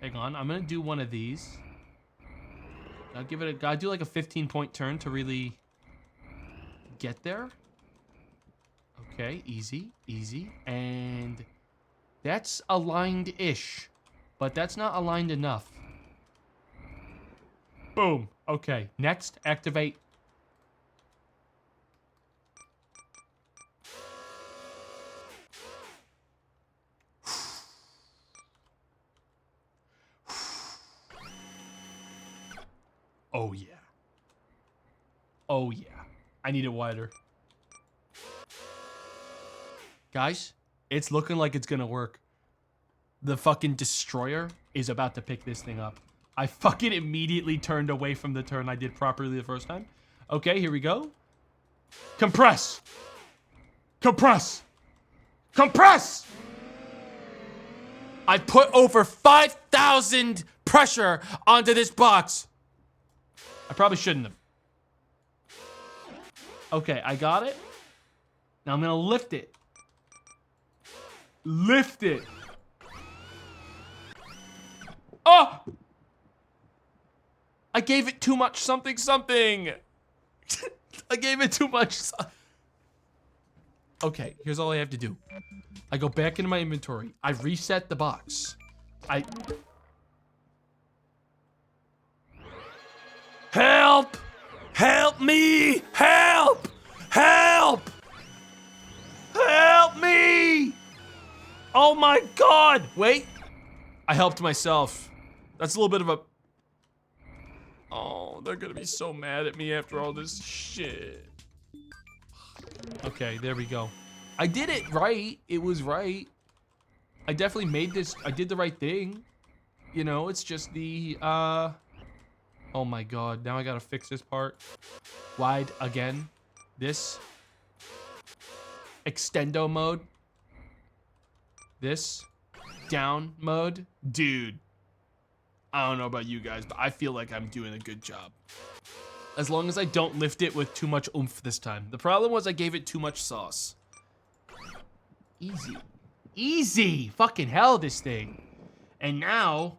Hang on, I'm gonna do one of these. I'll give it a, gotta do like a 15-point turn to really get there. Okay, easy, easy. And that's aligned-ish, but that's not aligned enough. Boom. Okay, next, activate. Oh yeah. Oh yeah. I need it wider. Guys, it's looking like it's gonna work. The fucking destroyer is about to pick this thing up. I fucking immediately turned away from the turn I did properly the first time. Okay, here we go. Compress. Compress. Compress! I put over 5,000 pressure onto this box. I probably shouldn't have. Okay, I got it. Now I'm gonna lift it. Lift it. Oh! I gave it too much something something. I gave it too much. Okay, here's all I have to do. I go back into my inventory. I reset the box. Help! Help me! Help! Help! Help me! Oh my god! Wait. I helped myself. That's a little bit of a... Oh, they're gonna be so mad at me after all this shit. Okay, there we go. I did it right. It was right. I definitely made this. I did the right thing. You know, it's just the, oh my god, now I gotta fix this part. Wide again. This. Extendo mode. This. Down mode. Dude. I don't know about you guys, but I feel like I'm doing a good job. As long as I don't lift it with too much oomph this time. The problem was I gave it too much sauce. Easy. Easy! Fucking hell, this thing. And now,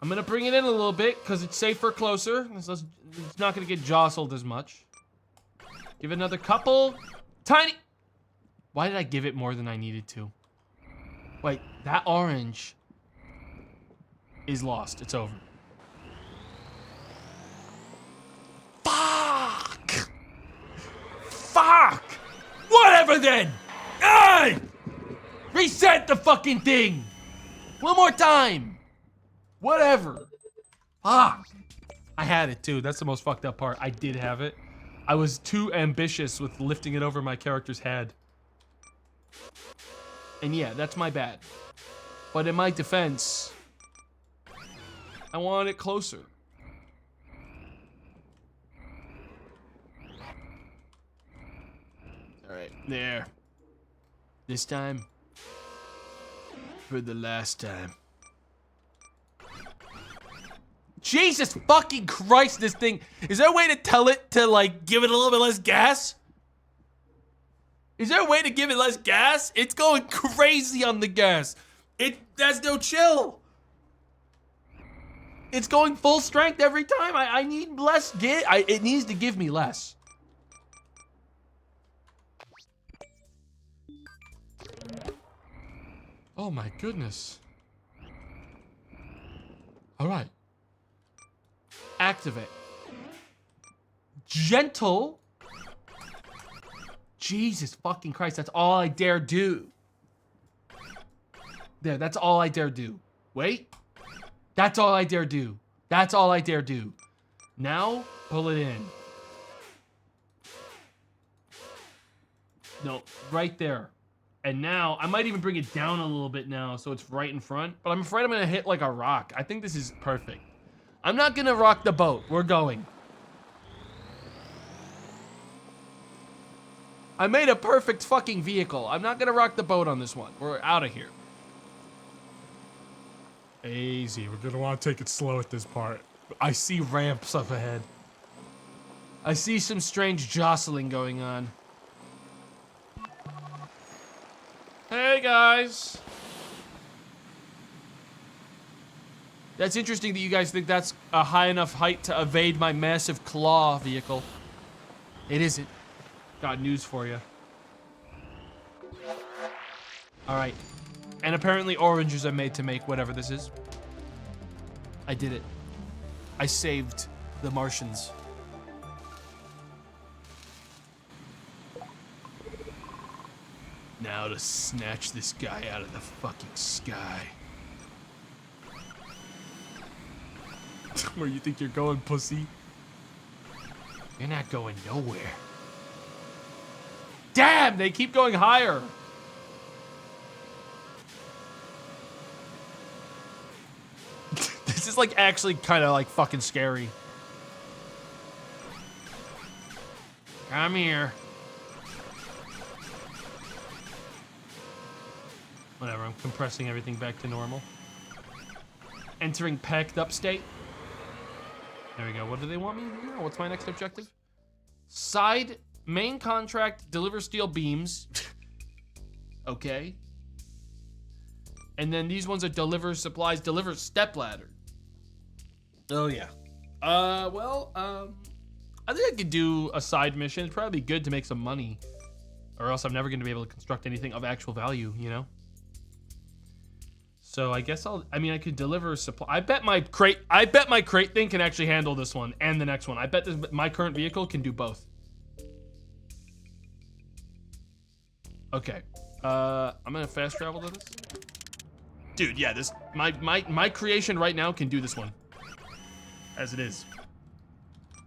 I'm gonna bring it in a little bit, because it's safer closer. It's not gonna get jostled as much. Give it another couple. Tiny! Why did I give it more than I needed to? Wait, that orange is lost. It's over. Fuck! Fuck! Whatever then! Hey! Reset the fucking thing! One more time! Whatever. Fuck! I had it too. That's the most fucked up part. I did have it. I was too ambitious with lifting it over my character's head. And yeah, that's my bad. But in my defense, I wanted it closer. All right, there. This time, for the last time. Jesus fucking Christ, this thing. Is there a way to tell it to, like, give it a little bit less gas? Is there a way to give it less gas? It's going crazy on the gas. There's no chill. It's going full strength every time. I need less. It needs to give me less. Oh my goodness. All right. Activate. Gentle. Jesus fucking Christ, that's all I dare do. There, that's all I dare do. Wait. That's all I dare do. That's all I dare do. Now, pull it in. No, right there. And now, I might even bring it down a little bit now so it's right in front. But I'm afraid I'm gonna hit like a rock. I think this is perfect. I'm not gonna rock the boat. We're going. I made a perfect fucking vehicle. I'm not gonna rock the boat on this one. We're out of here. Easy. We're gonna want to take it slow at this part. I see ramps up ahead. I see some strange jostling going on. Hey guys. That's interesting that you guys think that's a high enough height to evade my massive claw vehicle. It isn't. Got news for you. All right. And apparently oranges are made to make whatever this is. I did it. I saved the Martians. Now to snatch this guy out of the fucking sky. Where you think you're going, pussy? You're not going nowhere. Damn, they keep going higher. This is like actually kind of like fucking scary. Come here. Whatever, I'm compressing everything back to normal. Entering packed up state. There we go. What do they want me to do? What's my next objective? Side main contract, deliver steel beams. Okay. And then these ones are deliver supplies, deliver step ladder. Oh yeah. I think I could do a side mission. It's probably good to make some money. Or else I'm never gonna be able to construct anything of actual value, you know? So I guess I could deliver supply. I bet my crate thing can actually handle this one and the next one. I bet my current vehicle can do both. Okay. I'm gonna fast travel to this. Dude, yeah, my creation right now can do this one. As it is.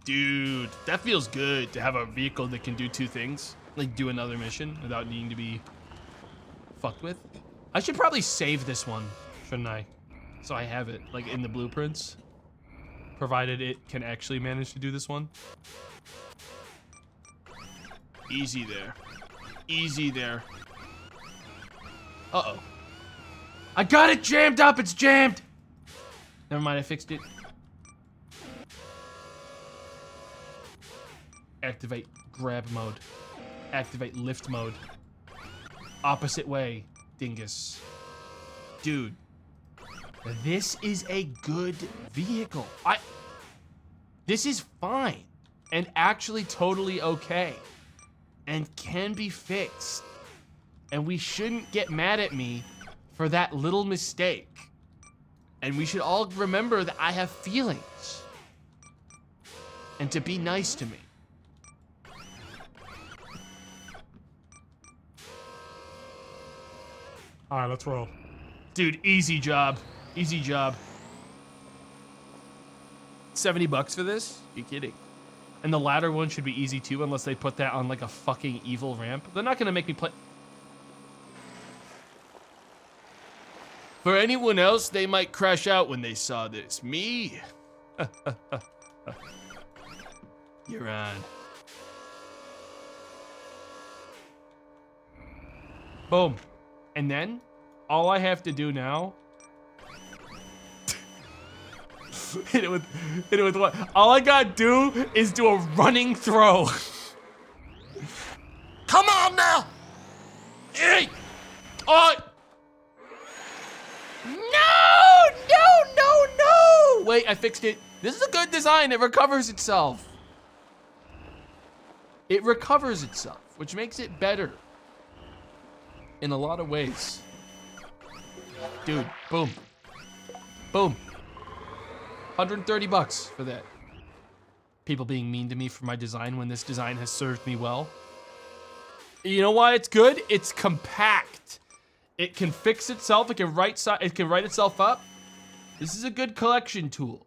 Dude, that feels good to have a vehicle that can do two things. Like do another mission without needing to be fucked with. I should probably save this one, shouldn't I? So I have it, like, in the blueprints. Provided it can actually manage to do this one. Easy there. Easy there. Uh-oh. I got it jammed up! It's jammed! Never mind, I fixed it. Activate grab mode. Activate lift mode. Opposite way. Dingus. Dude, this is a good vehicle. This is fine and actually totally okay and can be fixed. And we shouldn't get mad at me for that little mistake. And we should all remember that I have feelings and to be nice to me. All right, let's roll. Dude, easy job. Easy job. $70 for this? You kidding? And the ladder one should be easy too, unless they put that on like a fucking evil ramp. They're not gonna make me play. For anyone else, they might crash out when they saw this. Me? You're on. Boom. And then all I have to do now hit it with what? All I gotta do is do a running throw. Come on now! Hey! Oh! No! Wait, I fixed it. This is a good design. It recovers itself. It recovers itself, which makes it better in a lot of ways. Dude, boom. Boom. 130 bucks for that. People being mean to me for my design when this design has served me well. You know why it's good? It's compact. It can fix itself. It can write itself up. This is a good collection tool.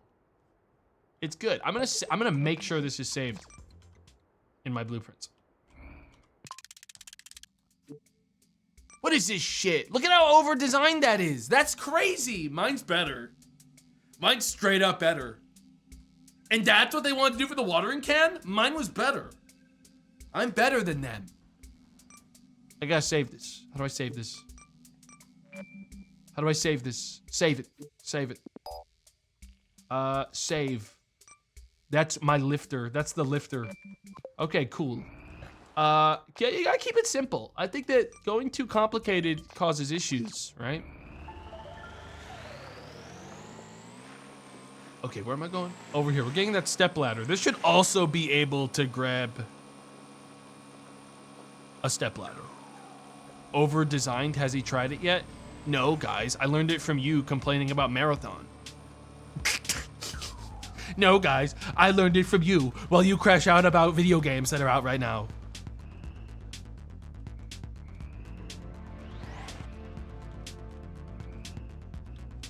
It's good. I'm gonna make sure this is saved in my blueprints. What is this shit? Look at how over-designed that is. That's crazy. Mine's better. Mine's straight up better. And that's what they wanted to do for the watering can? Mine was better. I'm better than them. I gotta save this. How do I save this? How do I save this? Save it. Save it. Save. That's my lifter. That's the lifter. Okay, cool. Yeah, you gotta keep it simple. I think that going too complicated causes issues, right? Okay, where am I going? Over here. We're getting that step ladder. This should also be able to grab a step ladder. Over-designed. Has he tried it yet? No, guys. I learned it from you complaining about Marathon. No, guys. I learned it from you while you crash out about video games that are out right now.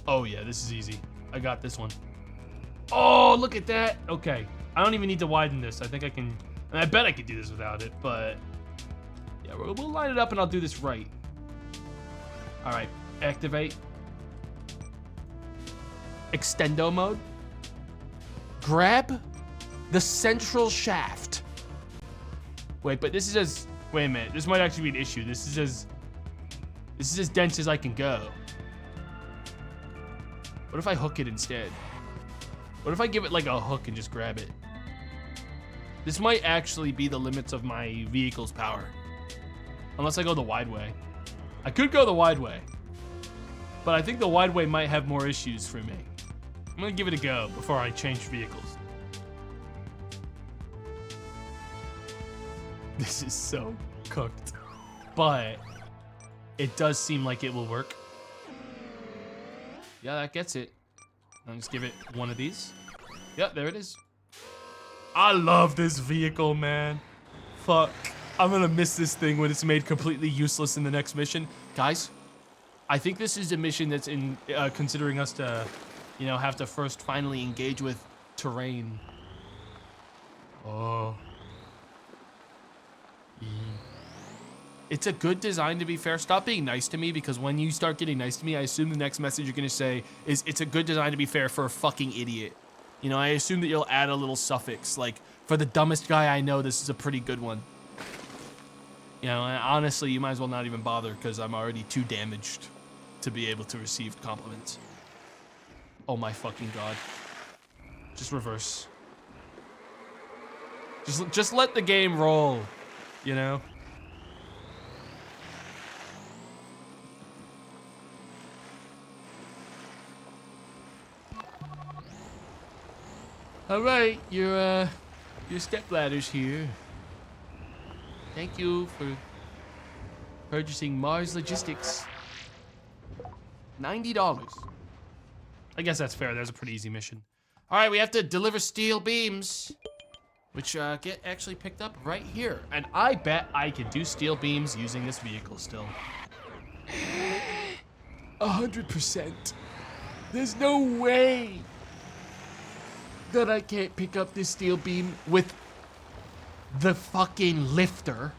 Oh, yeah. This is easy. I got this one. Oh, look at that. Okay. I don't even need to widen this. I think I can... And I bet I could do this without it, but... Yeah, we'll line it up and I'll do this right. All right. Activate. Extendo mode. Grab the central shaft. Wait, but this is as... Wait a minute. This might actually be an issue. This is as dense as I can go. What if I hook it instead? What if I give it like a hook and just grab it? This might actually be the limits of my vehicle's power. Unless I go the wide way. I could go the wide way. But I think the wide way might have more issues for me. I'm gonna give it a go before I change vehicles. This is so cooked. But it does seem like it will work. Yeah, that gets it. I'll just give it one of these. Yep, there it is. I love this vehicle, man. Fuck. I'm gonna miss this thing when it's made completely useless in the next mission. Guys, I think this is a mission that's in considering us to, you know, have to first finally engage with terrain. Oh. It's a good design, to be fair. Stop being nice to me, because when you start getting nice to me, I assume the next message you're gonna say is, it's a good design, to be fair, for a fucking idiot. You know, I assume that you'll add a little suffix, like, for the dumbest guy I know, this is a pretty good one. You know, and honestly, you might as well not even bother, because I'm already too damaged to be able to receive compliments. Oh my fucking god. Just reverse. Just let the game roll, you know? All right, your step ladder's here. Thank you for purchasing Mars Logistics. $90. I guess that's fair. That's a pretty easy mission. All right, we have to deliver steel beams, which get actually picked up right here. And I bet I can do steel beams using this vehicle still. 100%. There's no way that I can't pick up this steel beam with the fucking lifter.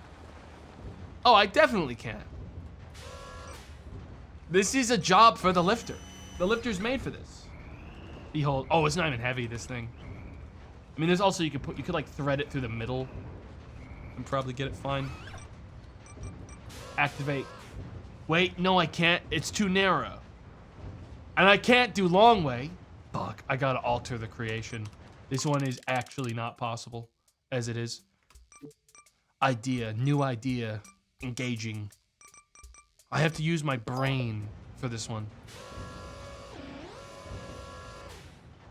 Oh, I definitely can. This is a job for the lifter. The lifter's made for this. Behold. Oh, it's not even heavy, this thing. I mean, there's also, you could like thread it through the middle and probably get it fine. Activate. Wait, no, I can't. It's too narrow. And I can't do long way. Fuck, I gotta alter the creation. This one is actually not possible, as it is. Idea, new idea, engaging. I have to use my brain for this one.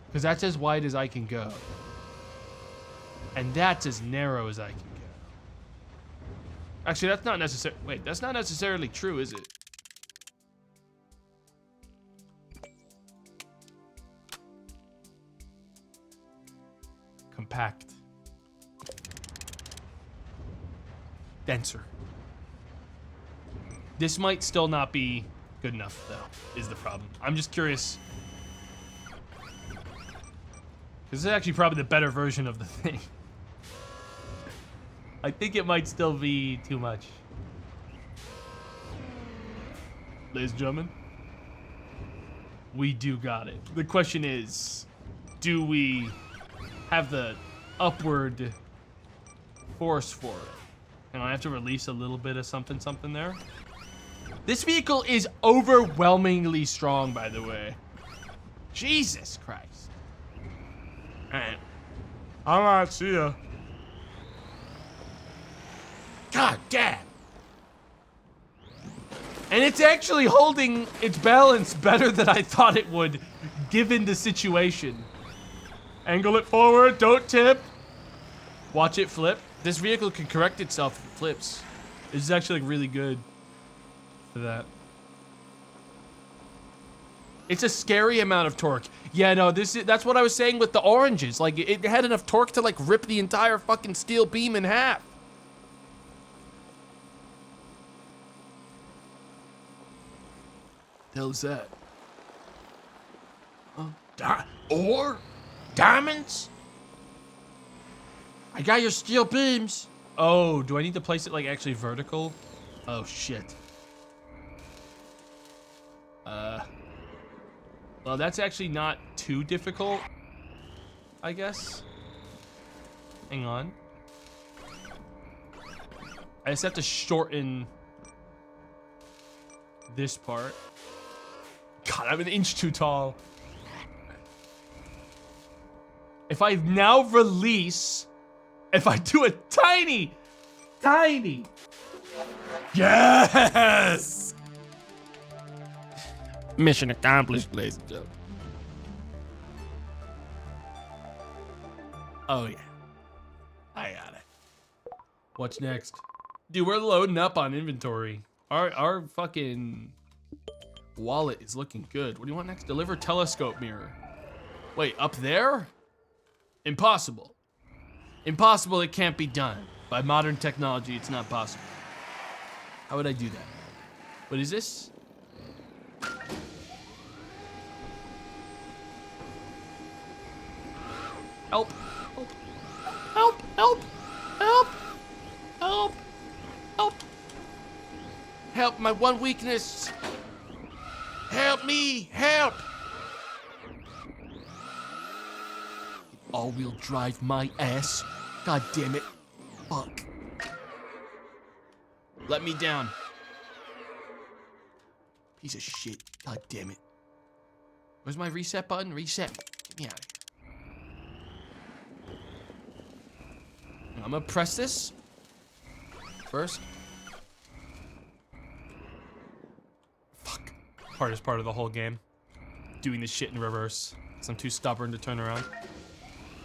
Because that's as wide as I can go. And that's as narrow as I can go. Actually, that's not necessary. Wait, that's not necessarily true, is it? Compact. Denser. This might still not be good enough, though, is the problem. I'm just curious. This is actually probably the better version of the thing. I think it might still be too much. Ladies and gentlemen, we do got it. The question is, do we have the upward force for it? And I have to release a little bit of something there. This vehicle is overwhelmingly strong, by the way. Jesus Christ. Alright. Alright, see ya. God damn. And it's actually holding its balance better than I thought it would, given the situation. Angle it forward, don't tip. Watch it flip. This vehicle can correct itself if it flips. This is actually like really good for that. It's a scary amount of torque. Yeah, no, that's what I was saying with the oranges. Like, it had enough torque to like rip the entire fucking steel beam in half. The hell's that? Ore? Diamonds? I got your steel beams. Oh, do I need to place it like actually vertical? Oh shit. Well, that's actually not too difficult, I guess. Hang on. I just have to shorten this part. God, I'm an inch too tall. If I now release, if I do a tiny. Yes! Mission accomplished, ladies and gentlemen. Oh yeah, I got it. What's next? Dude, we're loading up on inventory. Our fucking wallet is looking good. What do you want next? Deliver telescope mirror. Wait, up there? Impossible. Impossible, it can't be done. By modern technology, it's not possible. How would I do that? What is this? Help. Help. Help. Help. Help. Help. Help, my one weakness. Help me. Help. All-wheel drive my ass. God damn it. Fuck. Let me down. Piece of shit. God damn it. Where's my reset button? Reset. Get me out of here. I'm gonna press this first. Fuck. Hardest part of the whole game. Doing this shit in reverse. Because I'm too stubborn to turn around.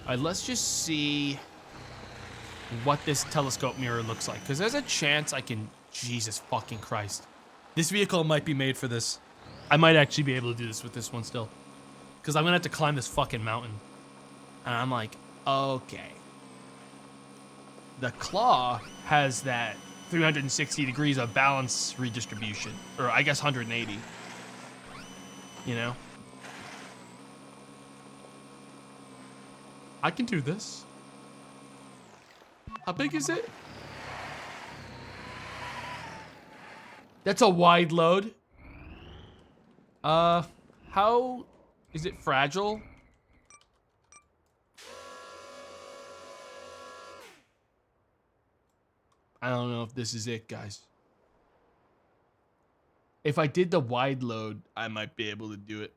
Alright, let's just see what this telescope mirror looks like. Because there's a chance I can... Jesus fucking Christ. This vehicle might be made for this. I might actually be able to do this with this one still. Because I'm gonna have to climb this fucking mountain. And I'm like, okay. The claw has that 360 degrees of balance redistribution. Or I guess 180. You know? I can do this. How big is it? That's a wide load. How is it fragile? I don't know if this is it, guys. If I did the wide load, I might be able to do it.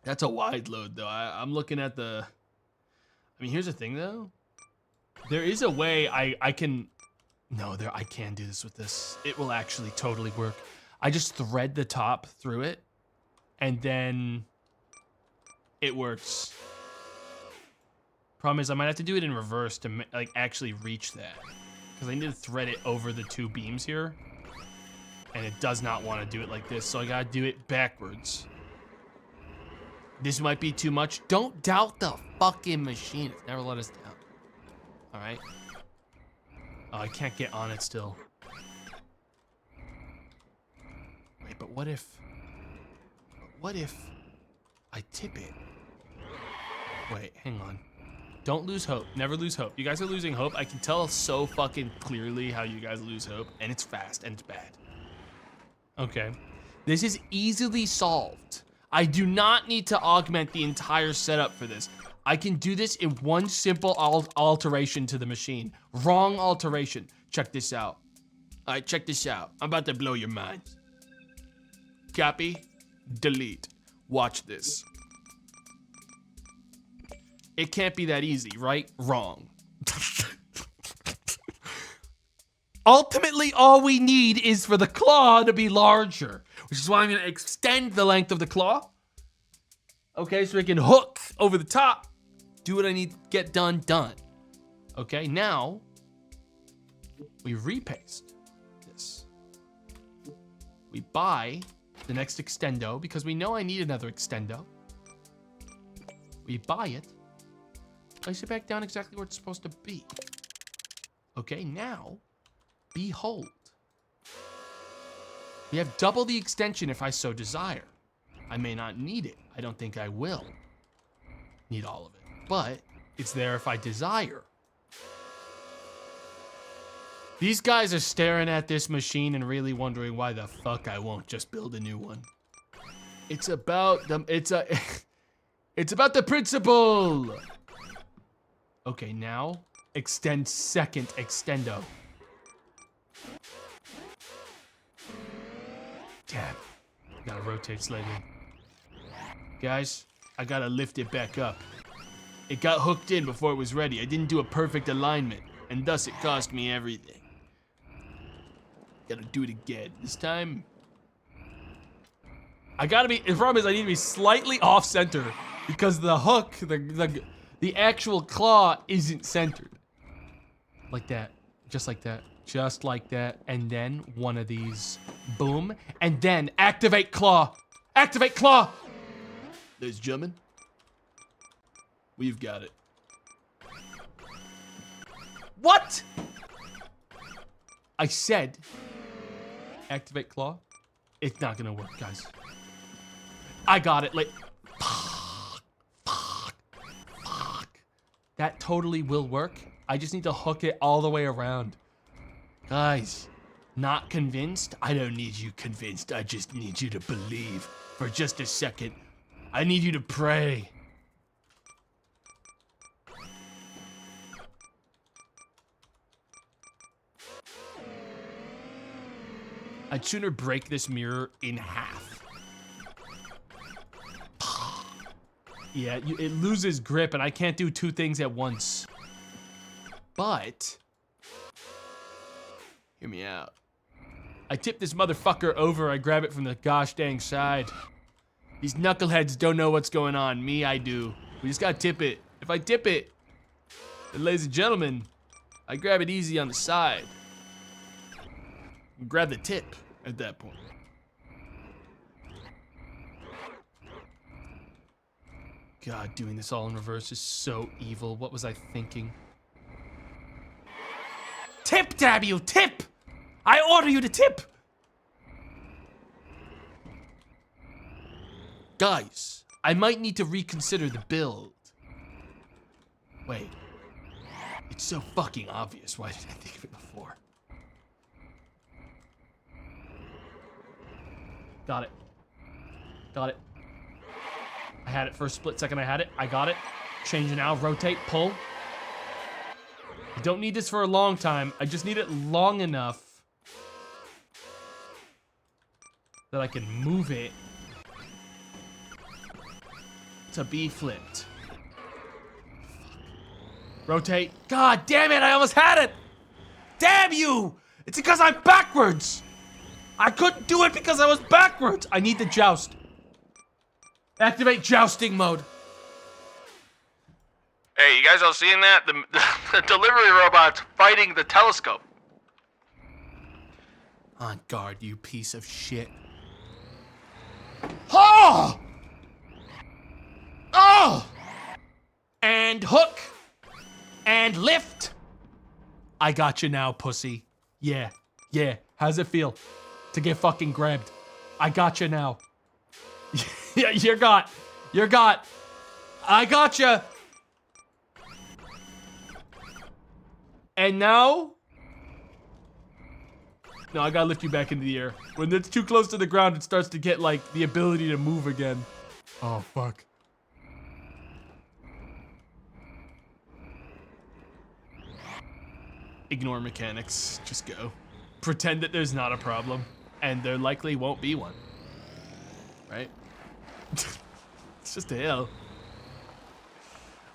That's a wide load, though. I'm looking at the... I mean, here's the thing, though. There is a way I can... No, I can do this with this. It will actually totally work. I just thread the top through it, and then it works. Problem is, I might have to do it in reverse to like actually reach that, because I need to thread it over the two beams here, and it does not want to do it like this, so I gotta do it backwards. This might be too much. Don't doubt the fucking machine. It's never let us down. All right. Oh, I can't get on it still. Wait, but what if I tip it? Wait, hang on. Don't lose hope. Never lose hope. You guys are losing hope. I can tell so fucking clearly how you guys lose hope, and it's fast and it's bad. Okay. This is easily solved. I do not need to augment the entire setup for this. I can do this in one simple alteration to the machine. Wrong alteration. Check this out. All right, check this out. I'm about to blow your mind. Copy, delete. Watch this. It can't be that easy, right? Wrong. Ultimately, all we need is for the claw to be larger, which is why I'm gonna extend the length of the claw. Okay, so we can hook over the top, do what I need to get done. Okay, now we repaste this. We buy the next extendo because we know I need another extendo. We buy it, place it back down exactly where it's supposed to be. Okay, now, behold. We have double the extension if I so desire. I may not need it. I don't think I will need all of it, but it's there if I desire. These guys are staring at this machine and really wondering why the fuck I won't just build a new one. It's about the, it's about the principle. Okay, now extend second extendo. Damn, gotta rotate slightly. Guys, I gotta lift it back up. It got hooked in before it was ready. I didn't do a perfect alignment, and thus it cost me everything. Gotta do it again. This time, I gotta be, the problem is I need to be slightly off center because the hook, the actual claw isn't centered. Like that, just like that, just like that. And then one of these, boom. And then activate claw, activate claw. Ladies and gentlemen, we've got it. What? I said, activate claw. It's not gonna work, guys. I got it. Like, fuck. That totally will work. I just need to hook it all the way around. Guys, not convinced? I don't need you convinced. I just need you to believe for just a second. I need you to pray. I'd sooner break this mirror in half. Yeah, it loses grip and I can't do two things at once. But, hear me out. I tip this motherfucker over, I grab it from the gosh dang side. These knuckleheads don't know what's going on. Me, I do. We just gotta tip it. If I tip it, then ladies and gentlemen, I grab it easy on the side. Grab the tip at that point. God, doing this all in reverse is so evil. What was I thinking? Tip, damn you, tip! I order you to tip! Guys, I might need to reconsider the build. Wait. It's so fucking obvious. Why didn't I think of it before? Got it. Got it. I had it for a split second. I had it. I got it. Change it now. Rotate. Pull. I don't need this for a long time. I just need it long enough that I can move it to be flipped. Rotate. God damn it, I almost had it! Damn you! It's because I'm backwards! I couldn't do it because I was backwards! I need to joust. Activate jousting mode. Hey, you guys all seeing that? The delivery robot's fighting the telescope. On guard, you piece of shit. Oh! Oh! And hook. And lift. I got you now, pussy. Yeah. How's it feel to get fucking grabbed? I got you now. Yeah, you're got. I got you. And now? No, I gotta lift you back into the air. When it's too close to the ground, it starts to get like the ability to move again. Oh, fuck. Ignore mechanics. Just go. Pretend that there's not a problem. And there likely won't be one. Right? It's just a hill.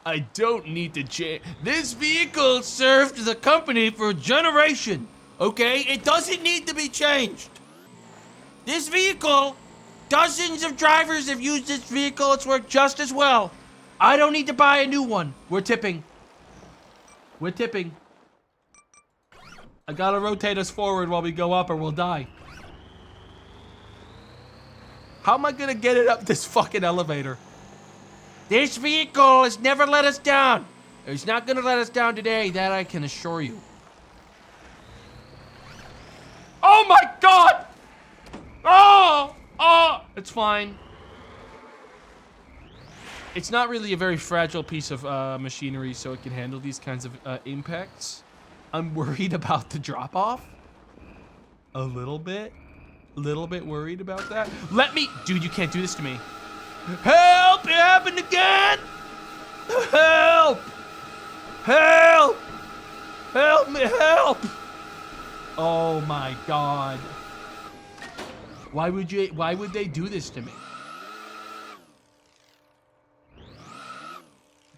I don't need to change. This vehicle served the company for a generation. Okay? It doesn't need to be changed. This vehicle, dozens of drivers have used this vehicle. It's worked just as well. I don't need to buy a new one. We're tipping. I gotta rotate us forward while we go up or we'll die. How am I gonna get it up this fucking elevator? This vehicle has never let us down. It's not gonna let us down today, that I can assure you. Oh my God! Oh, it's fine. It's not really a very fragile piece of machinery, so it can handle these kinds of impacts. I'm worried about the drop-off. A little bit worried about that. Dude, you can't do this to me. Help! It happened again! Help! Help me, help! Oh my God. Why would they do this to me?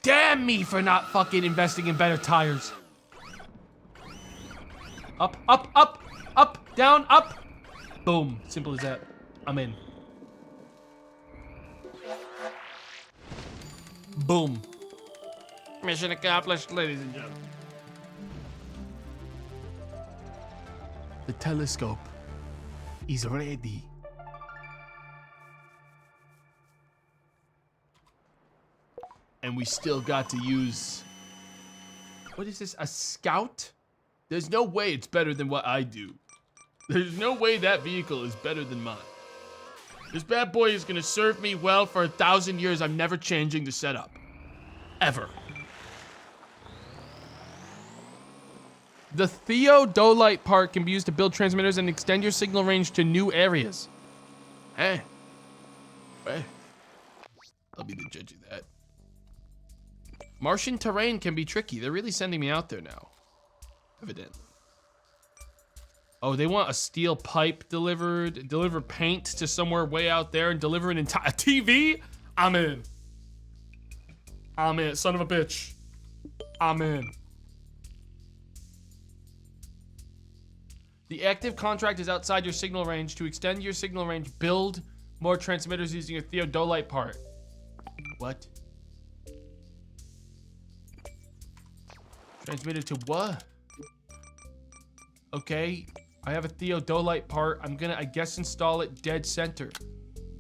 Damn me for not fucking investing in better tires. Up, down, up. Boom, simple as that. I'm in. Boom. Mission accomplished, ladies and gentlemen. The telescope is ready. And we still got to use... What is this, a scout? There's no way it's better than what I do. There's no way that vehicle is better than mine. This bad boy is gonna serve me well for 1,000 years. I'm never changing the setup. Ever. The theodolite part can be used to build transmitters and extend your signal range to new areas. Hey. I'll be the judge of that. Martian terrain can be tricky. They're really sending me out there now. Evidently. Oh, they want a steel pipe delivered, deliver paint to somewhere way out there, and deliver an entire TV? I'm in. Son of a bitch. I'm in. The active contract is outside your signal range. To extend your signal range, build more transmitters using a theodolite part. What? Transmitted to what? Okay, I have a theodolite part. I'm gonna, I guess, install it dead center.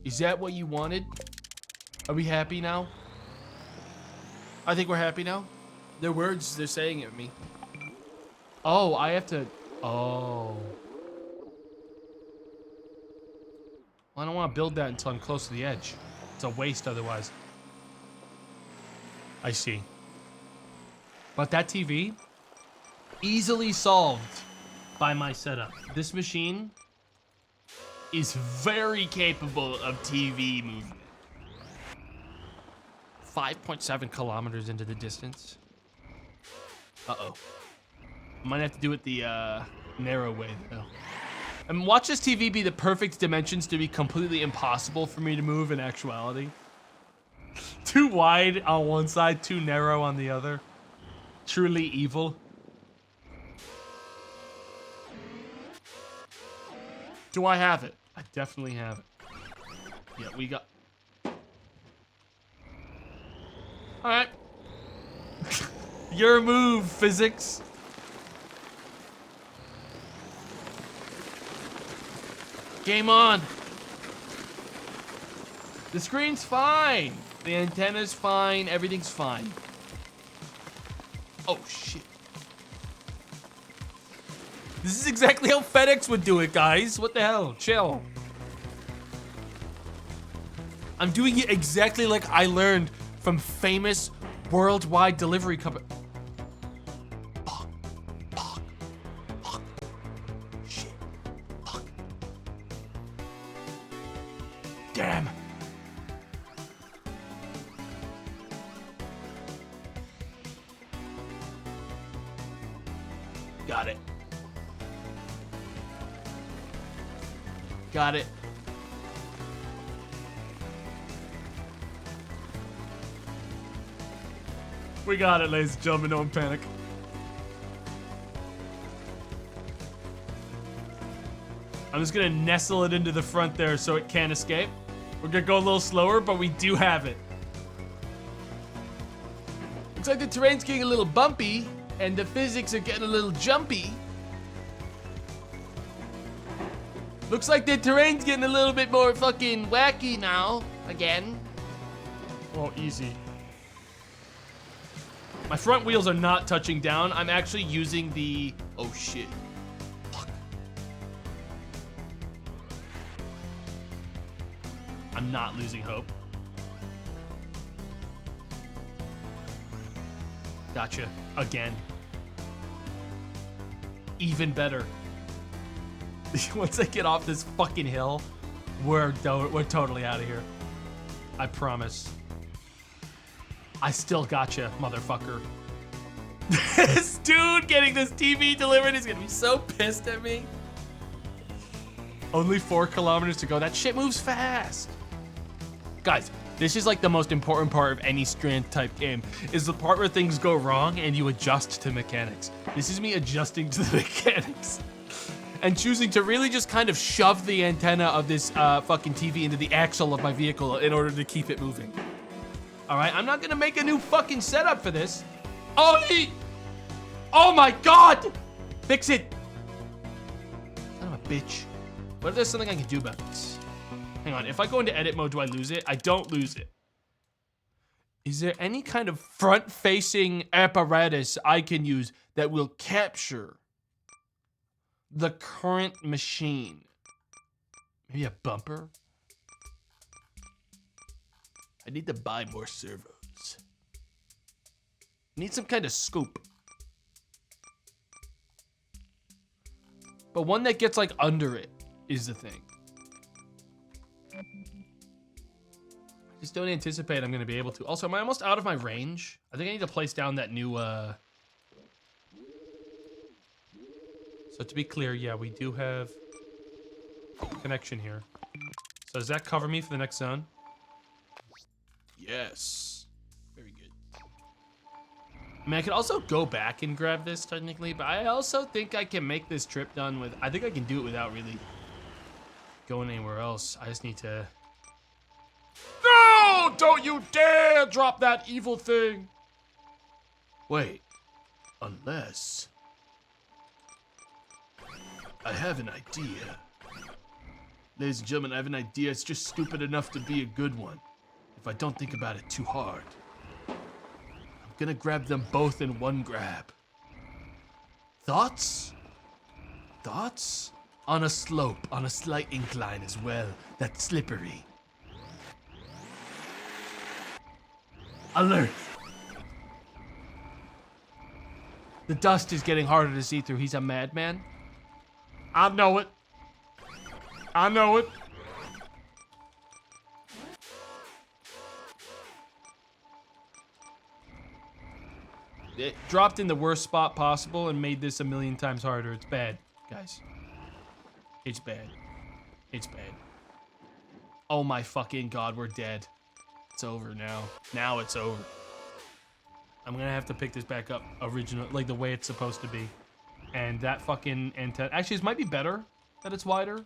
Is that what you wanted? Are we happy now? I think we're happy now. Their words, they're saying at me. Oh, I have to, oh. Well, I don't want to build that until I'm close to the edge. It's a waste otherwise. I see. But that TV, easily solved by my setup. This machine is very capable of TV movement. 5.7 kilometers into the distance. Uh-oh. Might have to do it the narrow way, though. And watch this TV be the perfect dimensions to be completely impossible for me to move in actuality. Too wide on one side, too narrow on the other. Truly evil. Do I have it? I definitely have it. Yeah, we got... Alright. Your move, physics. Game on. The screen's fine. The antenna's fine. Everything's fine. Oh, shit. This is exactly how FedEx would do it, guys. What the hell? Chill. I'm doing it exactly like I learned from famous worldwide delivery company. Fuck. Fuck. Fuck. Shit. Fuck. Damn. Got it. Got it. We got it, ladies and gentlemen. Don't panic. I'm just gonna nestle it into the front there so it can't escape. We're gonna go a little slower, but we do have it. Looks like the terrain's getting a little bumpy, and the physics are getting a little jumpy. Looks like the terrain's getting a little bit more fucking wacky now, again. Oh, easy. My front wheels are not touching down. I'm actually using the... Oh shit. Fuck. I'm not losing hope. Gotcha. Again. Even better. Once I get off this fucking hill, we're totally out of here. I promise. I still gotcha, motherfucker. This dude getting this TV delivered is gonna be so pissed at me. Only 4 kilometers to go. That shit moves fast. Guys, this is like the most important part of any strand type game, is the part where things go wrong and you adjust to mechanics. This is me adjusting to the mechanics. And choosing to really just kind of shove the antenna of this fucking TV into the axle of my vehicle in order to keep it moving. All right, I'm not gonna make a new fucking setup for this. Oh my God! Fix it! Son of a bitch. What if there's something I can do about this? Hang on, if I go into edit mode, do I lose it? I don't lose it. Is there any kind of front-facing apparatus I can use that will capture the current machine? Maybe a bumper? I need to buy more servos. Need some kind of scoop. But one that gets like under it is the thing. I just don't anticipate I'm gonna be able to. Also, am I almost out of my range? I think I need to place down that new, So to be clear, yeah, we do have connection here. So does that cover me for the next zone? Yes. Very good. I mean, I could also go back and grab this technically, but I also think I can make this trip done with... I think I can do it without really going anywhere else. I just need to... No! Don't you dare drop that evil thing! Wait. Unless... I have an idea. Ladies and gentlemen, I have an idea. It's just stupid enough to be a good one. If I don't think about it too hard. I'm gonna grab them both in one grab. Thoughts? Thoughts? On a slope, on a slight incline as well. That's slippery. Alert! The dust is getting harder to see through. He's a madman. I know it. I know it. It dropped in the worst spot possible and made this a million times harder. It's bad, guys. It's bad. It's bad. Oh my fucking god, we're dead. It's over now. Now it's over. I'm gonna have to pick this back up original, like the way it's supposed to be. And that fucking antenna, actually this might be better that it's wider.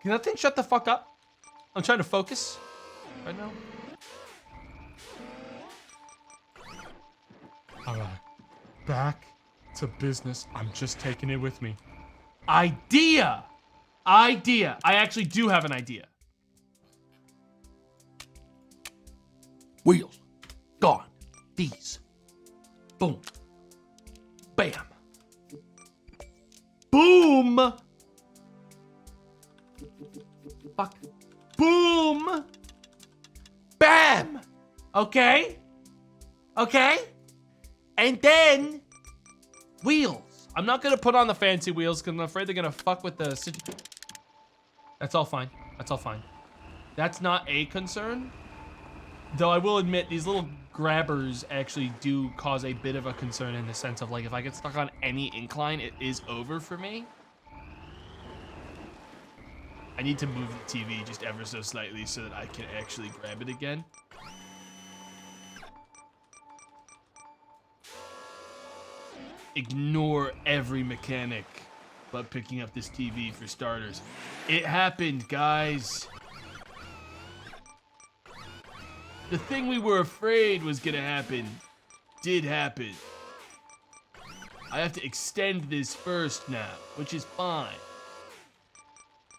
Can that thing shut the fuck up? I'm trying to focus right now. All right, back to business. I'm just taking it with me. Idea! Idea! I actually do have an idea. Wheels. Gone. These. Boom. Bam. Boom! Fuck. Boom! Bam! Okay? Okay? And then... wheels. I'm not gonna put on the fancy wheels because I'm afraid they're gonna fuck with the... That's all fine. That's all fine. That's not a concern. Though I will admit, these little grabbers actually do cause a bit of a concern in the sense of, like, if I get stuck on any incline, it is over for me. I need to move the TV just ever so slightly so that I can actually grab it again. Ignore every mechanic but picking up this TV for starters. It happened, guys. The thing we were afraid was gonna happen did happen. I have to extend this first now, which is fine.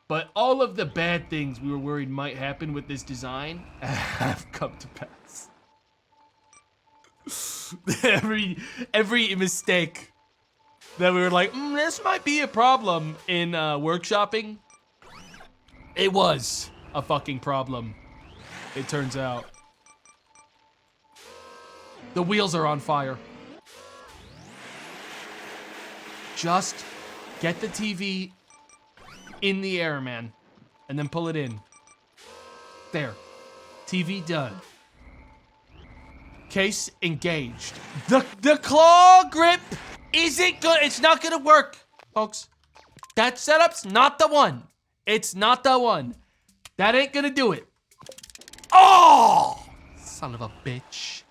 But all of the bad things we were worried might happen with this design have come to pass. every mistake that we were like, this might be a problem in workshopping, it was a fucking problem, it turns out. The wheels are on fire. Just get the TV in the air, man, and then pull it in. There. TV done. Case engaged. The claw grip isn't good. It's not gonna work, folks. That setup's not the one. It's not the one. That ain't gonna do it. Oh! Son of a bitch.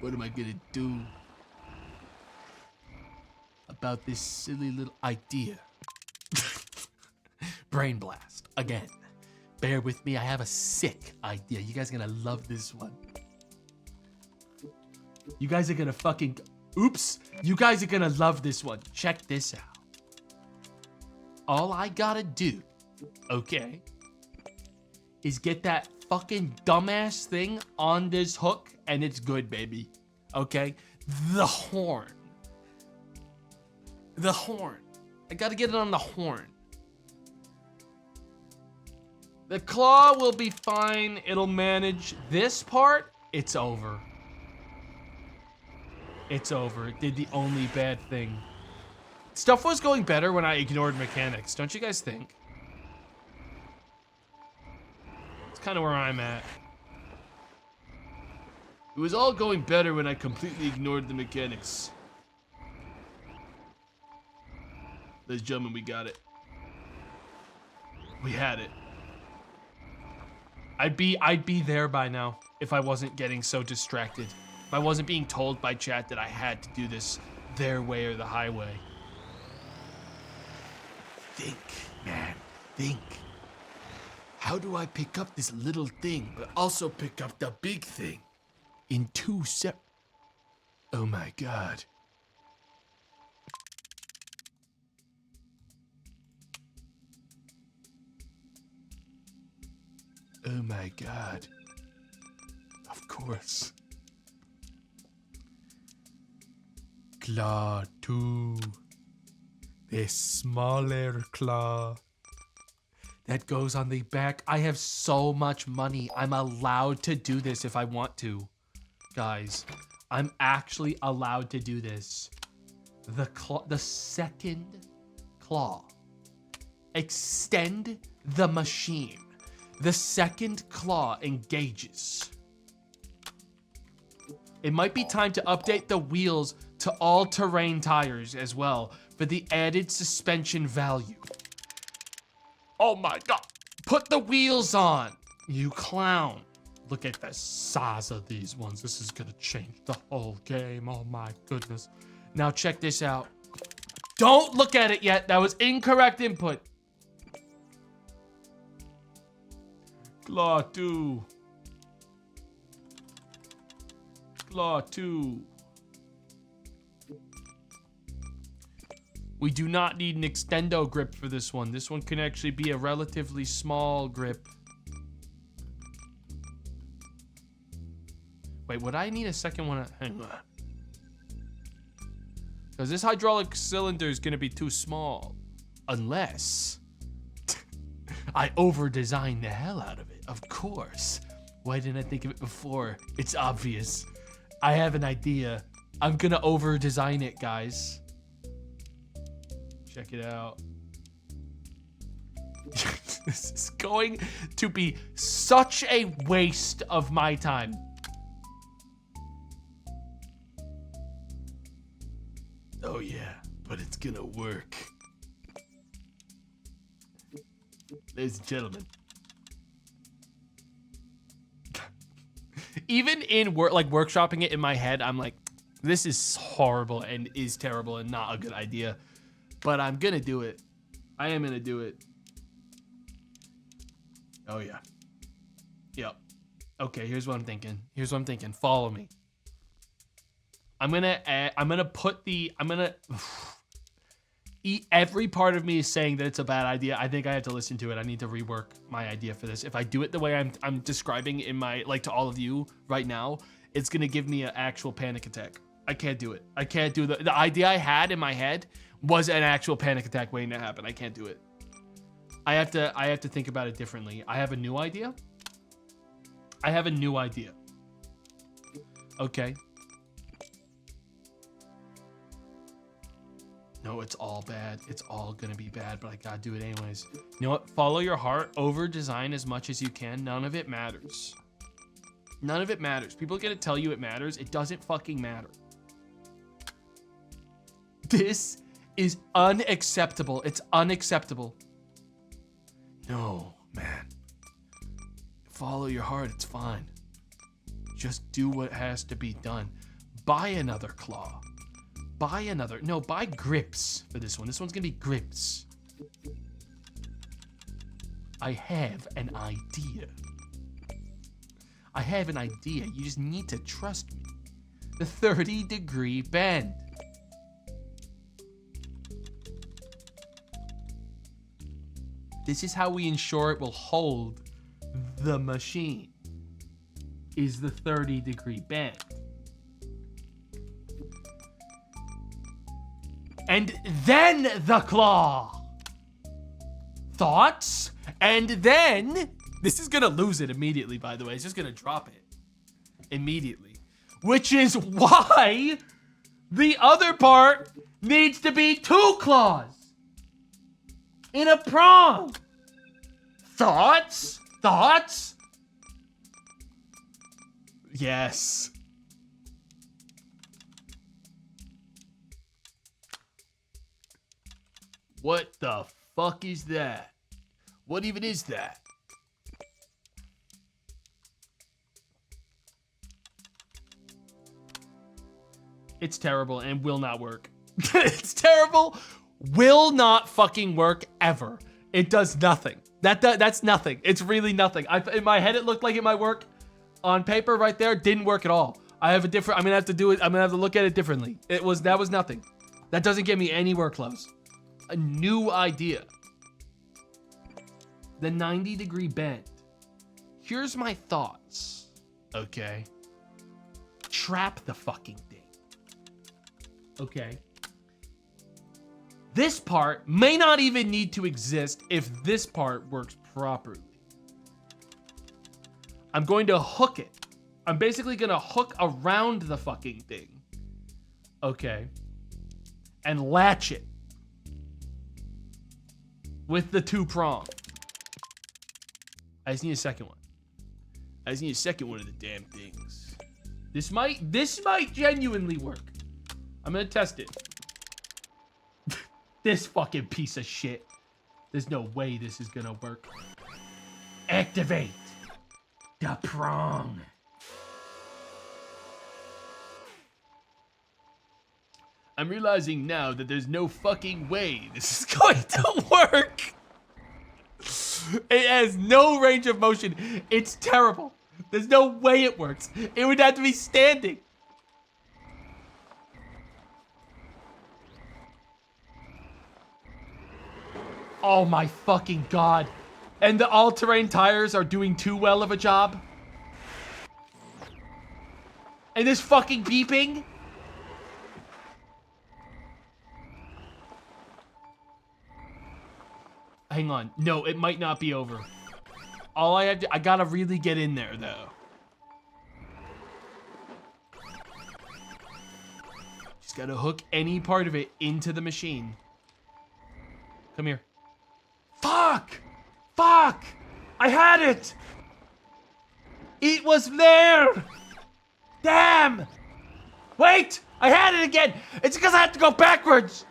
What am I gonna do about this silly little idea? Brain blast, again. Bear with me, I have a sick idea. You guys are gonna love this one. You guys are gonna fucking, oops. You guys are gonna love this one. Check this out. All I gotta do, okay, is get that fucking dumbass thing on this hook and it's good, baby. Okay? The horn. The horn. I gotta get it on the horn. The claw will be fine. It'll manage. This part, it's over. It's over. It did the only bad thing. Stuff was going better when I ignored mechanics, don't you guys think? It's kind of where I'm at. It was all going better when I completely ignored the mechanics. Ladies and gentlemen, we got it. We had it. I'd be there by now if I wasn't getting so distracted. If I wasn't being told by chat that I had to do this their way or the highway. Think, man, think. How do I pick up this little thing, but also pick up the big thing? In two sep... Oh my god. Oh my god. Of course. Claw 2. The smaller claw. That goes on the back. I have so much money. I'm allowed to do this if I want to. Guys, I'm actually allowed to do this. The second claw. Extend the machine. The second claw engages. It might be time to update the wheels to all-terrain tires as well for the added suspension value. Oh my God. Put the wheels on, you clown. Look at the size of these ones. This is gonna change the whole game. Oh my goodness. Now check this out. Don't look at it yet. That was incorrect input. Claw 2. Claw 2. We do not need an extendo grip for this one. This one can actually be a relatively small grip. Wait, would I need a second one? Hang on. Because this hydraulic cylinder is going to be too small. Unless I over-design the hell out of it. Of course. Why didn't I think of it before? It's obvious. I have an idea. I'm going to over-design it, guys. Check it out. This is going to be such a waste of my time. Oh yeah, but it's gonna work. Ladies and gentlemen. Even in workshopping it in my head, I'm like, this is horrible and is terrible and not a good idea. But I'm gonna do it. I am gonna do it. Oh yeah. Yep. Okay, here's what I'm thinking. Follow me. Every part of me is saying that it's a bad idea. I think I have to listen to it. I need to rework my idea for this. If I do it the way I'm describing in my, to all of you right now, it's gonna give me an actual panic attack. I can't do it. I can't do the idea I had in my head was an actual panic attack waiting to happen. I can't do it. I have to think about it differently. I have a new idea. Okay. No, it's all bad. It's all gonna be bad, but I gotta do it anyways. You know what? Follow your heart. Over design as much as you can. None of it matters. None of it matters. People are gonna tell you it matters. It doesn't fucking matter. This is unacceptable. It's unacceptable. No, man. Follow your heart. It's fine. Just do what has to be done. Buy another claw. Buy grips for this one. This one's gonna be grips. I have an idea. You just need to trust me. The 30-degree bend. This is how we ensure it will hold the machine. Is the 30-degree bend. And then the claw. Thoughts? And then, this is gonna lose it immediately, by the way. It's just gonna drop it immediately. Which is why the other part needs to be 2 claws in a prong. Thoughts? Thoughts? Yes. What the fuck is that? What even is that? It's terrible and will not work. It's terrible. Will not fucking work ever. It does nothing. That's nothing. It's really nothing. In my head, it looked like it might work. On paper, right there, didn't work at all. I'm gonna have to do it. I'm gonna have to look at it differently. That was nothing. That doesn't give me any workflows. A new idea. The 90-degree bend. Here's my thoughts. Okay. Trap the fucking thing. Okay. This part may not even need to exist if this part works properly. I'm going to hook it. I'm basically gonna hook around the fucking thing. Okay. And latch it. With the 2 prong. I just need a second one. I just need a second one of the damn things. This might genuinely work. I'm gonna test it. This fucking piece of shit. There's no way this is gonna work. Activate the prong. I'm realizing now that there's no fucking way this is going to work. It has no range of motion. It's terrible. There's no way it works. It would have to be standing. Oh my fucking god. And the all-terrain tires are doing too well of a job. And this fucking beeping. Hang on. No, it might not be over. All I have to, I gotta really get in there though. Just gotta hook any part of it into the machine. Come here. Fuck! Fuck! I had it! It was there! Damn! Wait! I had it again! It's because I have to go backwards!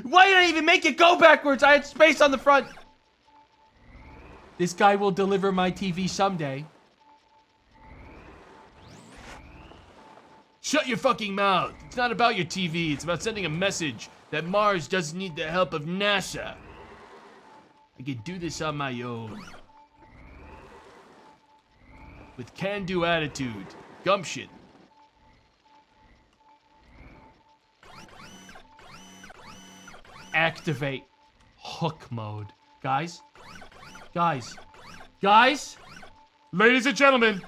Why did I even make it go backwards? I had space on the front. This guy will deliver my TV someday. Shut your fucking mouth. It's not about your TV. It's about sending a message that Mars doesn't need the help of NASA. I can do this on my own. With can-do attitude, gumption. Activate hook mode. Guys? Guys? Guys? Ladies and gentlemen.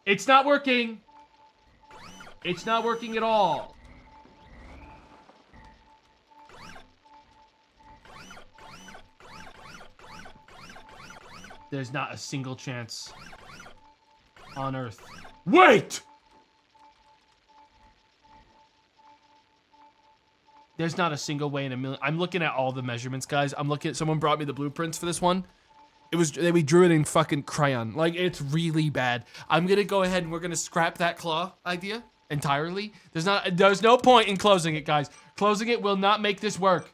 It's not working. It's not working at all. There's not a single chance on Earth. Wait! There's not a single way in a million. I'm looking at all the measurements, guys. I'm looking at, someone brought me the blueprints for this one. We drew it in fucking crayon. Like, it's really bad. I'm gonna go ahead and we're gonna scrap that claw idea entirely. There's no point in closing it, guys. Closing it will not make this work.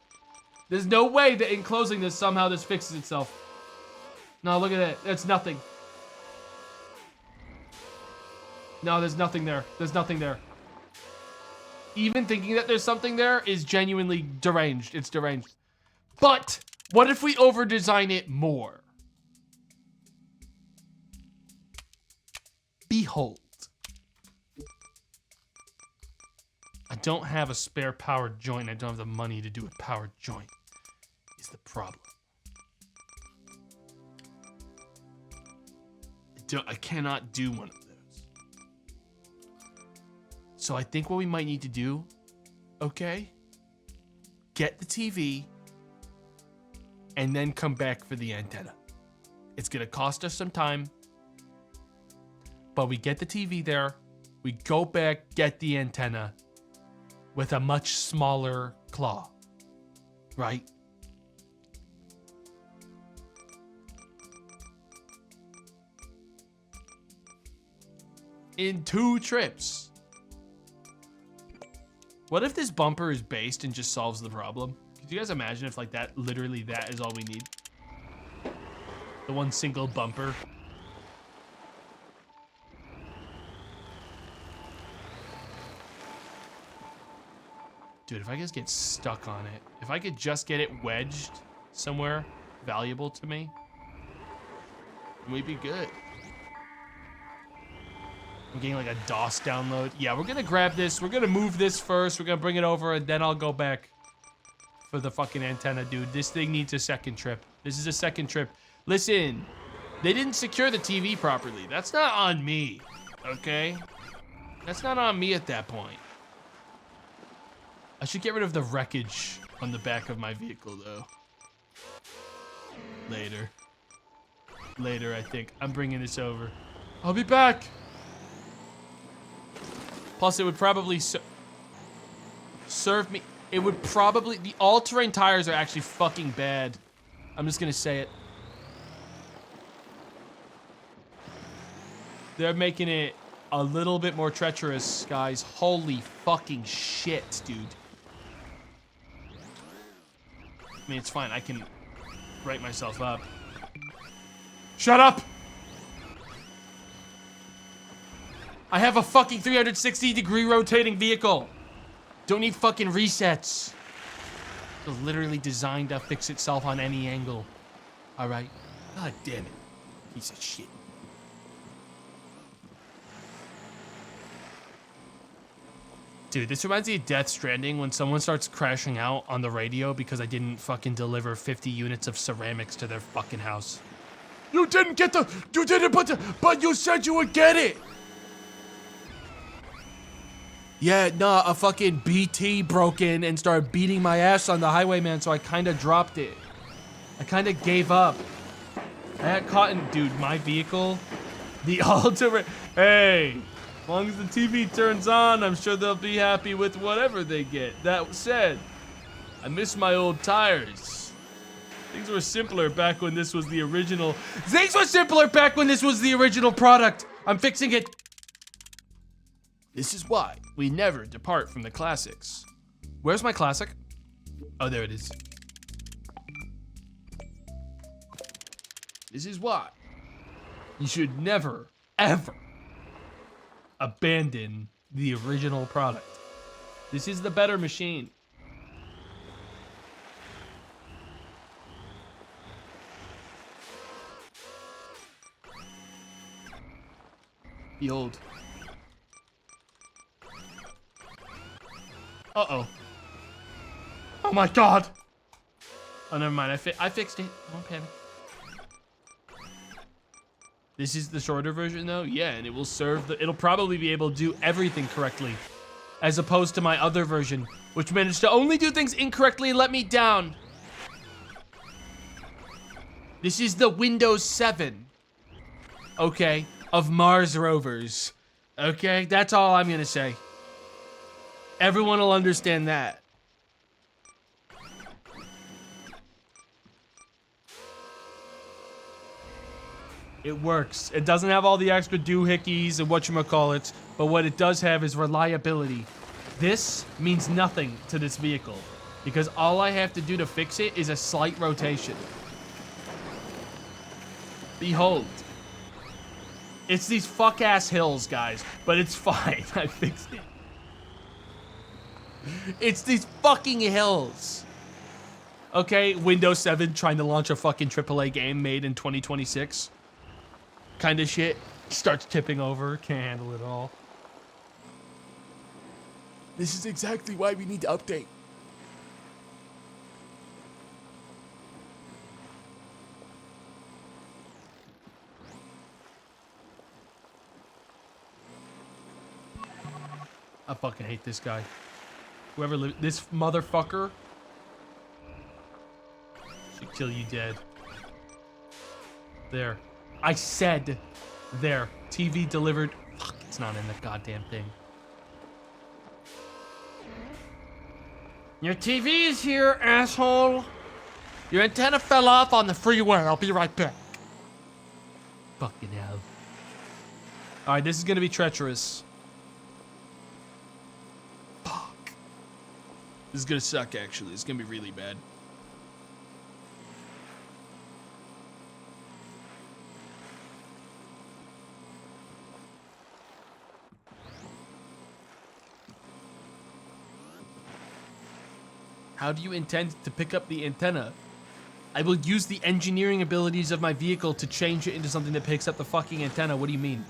There's no way that in closing this, somehow this fixes itself. No, look at it. It's nothing. No, there's nothing there. There's nothing there. Even thinking that there's something there is genuinely deranged. It's deranged. But what if we over-design it more? Behold. I don't have a spare powered joint. I don't have the money to do a powered joint. Is the problem. I cannot do one of those. So I think what we might need to do, okay, get the TV and then come back for the antenna. It's gonna cost us some time, but we get the TV there, we go back, get the antenna with a much smaller claw, right? In 2 trips. What if this bumper is based and just solves the problem? Could you guys imagine if like that, literally that is all we need? The one single bumper. Dude, if I just get stuck on it, if I could just get it wedged somewhere valuable to me, we'd be good. I'm getting like a DOS download. Yeah, we're gonna grab this. We're gonna move this first. We're gonna bring it over and then I'll go back for the fucking antenna, dude. This thing needs a second trip. This is a second trip. Listen, they didn't secure the TV properly. That's not on me, okay? That's not on me at that point. I should get rid of the wreckage on the back of my vehicle though. Later. Later, I think. I'm bringing this over. I'll be back. Plus, it would probably serve me. It would probably... The all-terrain tires are actually fucking bad. I'm just gonna say it. They're making it a little bit more treacherous, guys. Holy fucking shit, dude. I mean, it's fine. I can write myself up. Shut up! I have a fucking 360-degree rotating vehicle. Don't need fucking resets. It's literally designed to fix itself on any angle. All right? God damn it. Piece of shit. Dude, this reminds me of Death Stranding when someone starts crashing out on the radio because I didn't fucking deliver 50 units of ceramics to their fucking house. You didn't get the... You didn't put the... But you said you would get it! Yeah, nah, a fucking BT broke in and started beating my ass on the highwayman, so I kind of dropped it. I kind of gave up. I got caught in... Dude, my vehicle... The ultimate... Hey... As long as the TV turns on, I'm sure they'll be happy with whatever they get. That said, I miss my old tires. Things were simpler back when this was the original. Things were simpler back when this was the original product. I'm fixing it. This is why we never depart from the classics. Where's my classic? Oh, there it is. This is why you should never, ever abandon the original product. This is the better machine. Behold. Uh-oh. Oh my god! Oh, never mind. I fixed it. Don't panic. This is the shorter version though? Yeah, and it will serve the... It'll probably be able to do everything correctly. As opposed to my other version, which managed to only do things incorrectly and let me down. This is the Windows 7. Okay, of Mars rovers. Okay, that's all I'm gonna say. Everyone will understand that. It works. It doesn't have all the extra doohickeys and whatchamacallits, but what it does have is reliability. This means nothing to this vehicle, because all I have to do to fix it is a slight rotation. Behold. It's these fuck-ass hills, guys, but it's fine. I fixed it. It's these fucking hills. Okay, Windows 7 trying to launch a fucking AAA game made in 2026. Kind of shit. Starts tipping over. Can't handle it all. This is exactly why we need to update. I fucking hate this guy. Whoever lived, this motherfucker should kill you dead. There. I said there. TV delivered. Fuck, it's not in the goddamn thing. Your TV is here, asshole. Your antenna fell off on the freeway. I'll be right back. Fucking hell. Alright, this is gonna be treacherous. Fuck. This is gonna suck, actually. It's gonna be really bad. How do you intend to pick up the antenna? I will use the engineering abilities of my vehicle to change it into something that picks up the fucking antenna. What do you mean?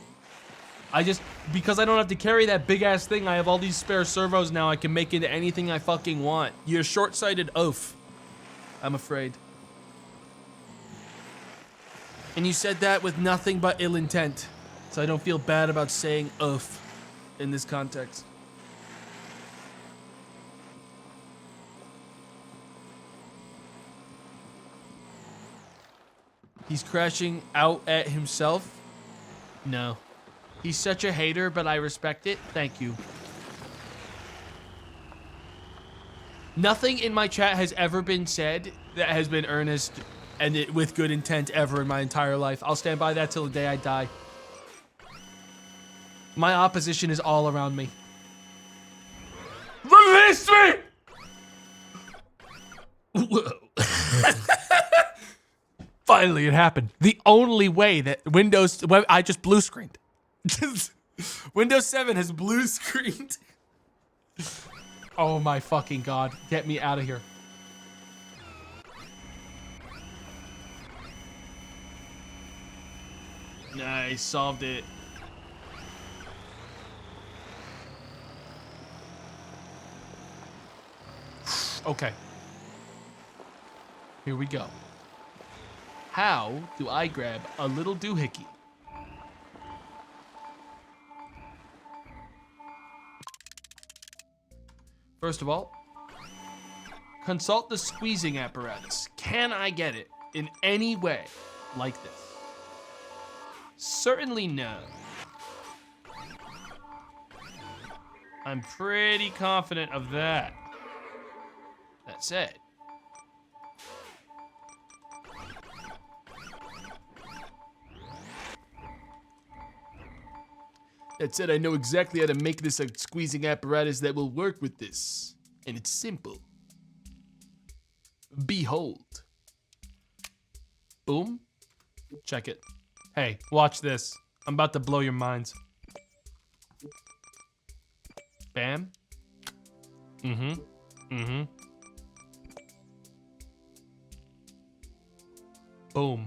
Because I don't have to carry that big ass thing, I have all these spare servos now. I can make it into anything I fucking want. You're short-sighted oaf. I'm afraid. And you said that with nothing but ill intent. So I don't feel bad about saying oaf in this context. He's crashing out at himself? No. He's such a hater, but I respect it. Thank you. Nothing in my chat has ever been said that has been earnest and with good intent ever in my entire life. I'll stand by that till the day I die. My opposition is all around me. Release me! Whoa. Finally, it happened. The only way that I just blue screened. Windows 7 has blue screened. Oh my fucking God. Get me out of here. Nice, solved it. Okay. Here we go. How do I grab a little doohickey? First of all, consult the squeezing apparatus. Can I get it in any way like this? Certainly no. I'm pretty confident of that. That said, I know exactly how to make this a squeezing apparatus that will work with this. And it's simple. Behold. Boom. Check it. Hey, watch this. I'm about to blow your minds. Bam. Mm-hmm. Mm-hmm. Boom.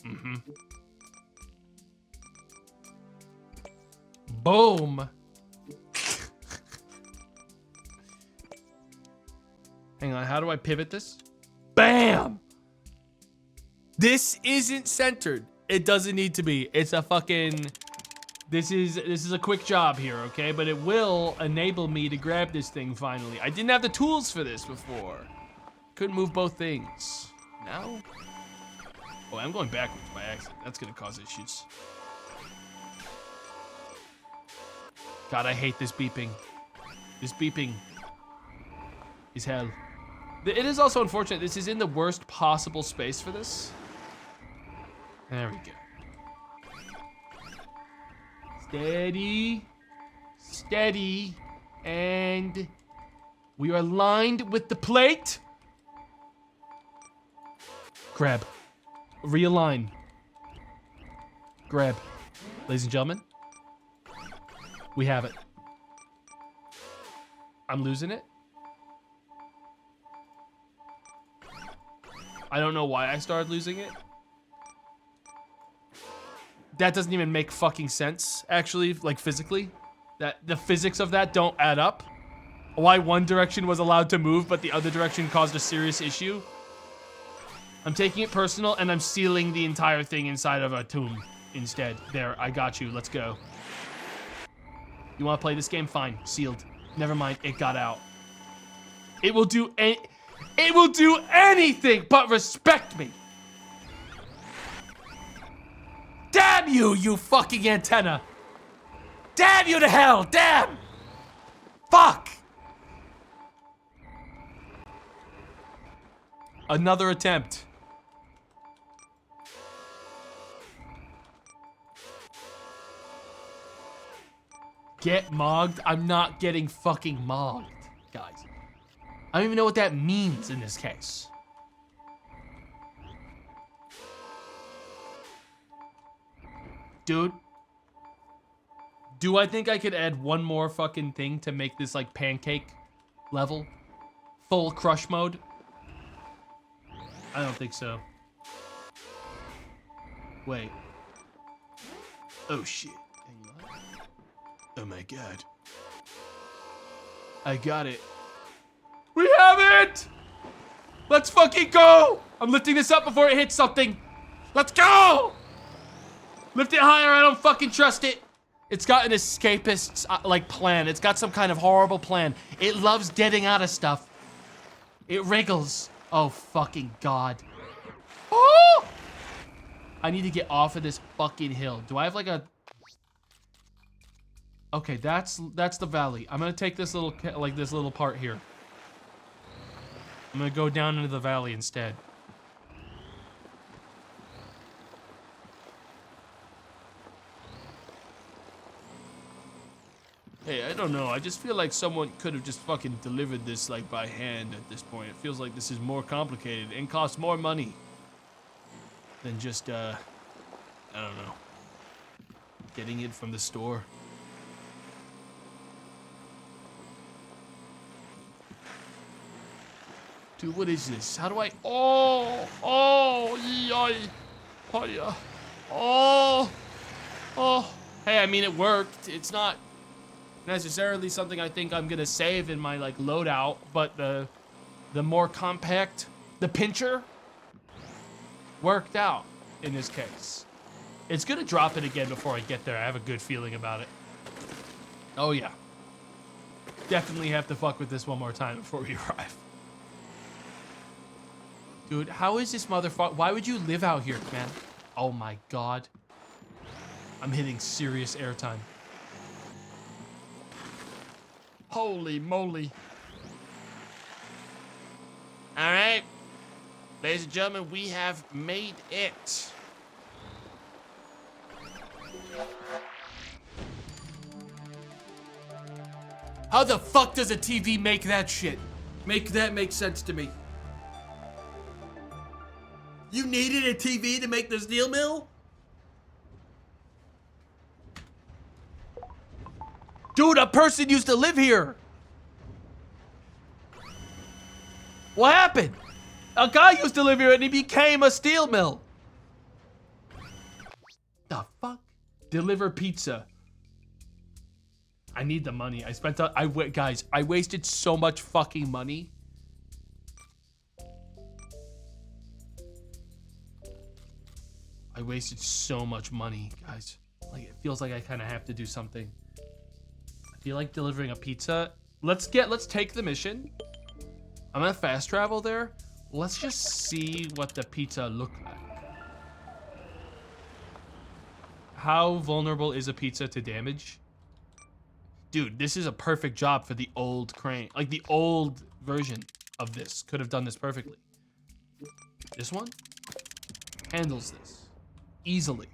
Mm-hmm. Boom. Hang on, how do I pivot this? Bam! This isn't centered. It doesn't need to be. It's a fucking... This is a quick job here, okay? But it will enable me to grab this thing finally. I didn't have the tools for this before. Couldn't move both things. Now? Oh, I'm going backwards by accident. That's gonna cause issues. God, I hate this beeping. This beeping is hell. It is also unfortunate. This is in the worst possible space for this. There we go. Steady. Steady. And we are lined with the plate. Grab. Realign. Grab. Ladies and gentlemen, we have it. I'm losing it. I don't know why I started losing it. That doesn't even make fucking sense, actually, like physically. That the physics of that don't add up. Why one direction was allowed to move, but the other direction caused a serious issue. I'm taking it personal, and I'm sealing the entire thing inside of a tomb instead. There, I got you. Let's go. You want to play this game? Fine. Sealed. Never mind. It got out. It will do anything but respect me. Damn you, you fucking antenna. Damn you to hell. Damn. Fuck. Another attempt. Get mogged? I'm not getting fucking mogged, guys. I don't even know what that means in this case. Dude. Do I think I could add one more fucking thing to make this like pancake level? Full crush mode? I don't think so. Wait. Oh shit. Hang on. Oh my god. I got it. We have it! Let's fucking go! I'm lifting this up before it hits something. Let's go! Lift it higher, I don't fucking trust it. It's got an escapist, like, plan. It's got some kind of horrible plan. It loves getting out of stuff. It wriggles. Oh, fucking God. Oh! I need to get off of this fucking hill. Do I have, like, a... Okay, that's the valley. I'm gonna take this little, like, this little part here. I'm gonna go down into the valley instead. don't know. I just feel like someone could have just fucking delivered this like by hand at this point. It feels like this is more complicated and costs more money than just I don't know, getting it from the store. Dude, what is this? How do I? Oh, yay, oh, yeah, oh. Hey, I mean, it worked. It's not necessarily something I think I'm gonna save in my like loadout, but the more compact, the pincher worked out in this case. It's gonna drop it again before I get there. I have a good feeling about it. Oh yeah. Definitely have to fuck with this one more time before we arrive. Dude, how is this motherfucker? Why would you live out here, man? Oh my God. I'm hitting serious airtime. Holy moly. All right. Ladies and gentlemen, we have made it. How the fuck does a TV make that shit? Make that make sense to me. You needed a TV to make the steel mill? Dude, a person used to live here. What happened? A guy used to live here and he became a steel mill. The fuck? Deliver pizza. I need the money. I spent guys, I wasted so much fucking money. I wasted so much money, guys. Like, it feels like I kind of have to do something. I feel like delivering a pizza. Let's take the mission. I'm gonna fast travel there. Let's just see what the pizza look like. How vulnerable is a pizza to damage? Dude, this is a perfect job for the old crane. Like, the old version of this could have done this perfectly. This one handles this easily.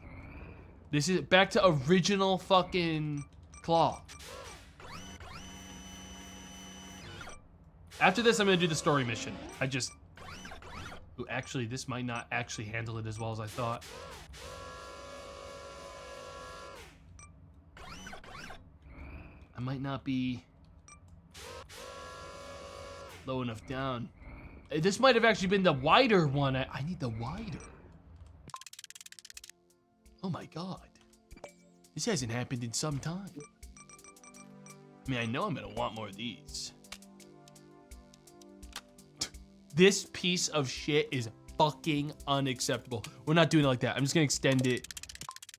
This is back to original fucking claw. After this, I'm gonna do the story mission. Ooh, actually, this might not actually handle it as well as I thought. I might not be low enough down. This might have actually been the wider one. I need the wider. Oh my God. This hasn't happened in some time. I mean, I know I'm gonna want more of these. This piece of shit is fucking unacceptable. We're not doing it like that. I'm just gonna extend it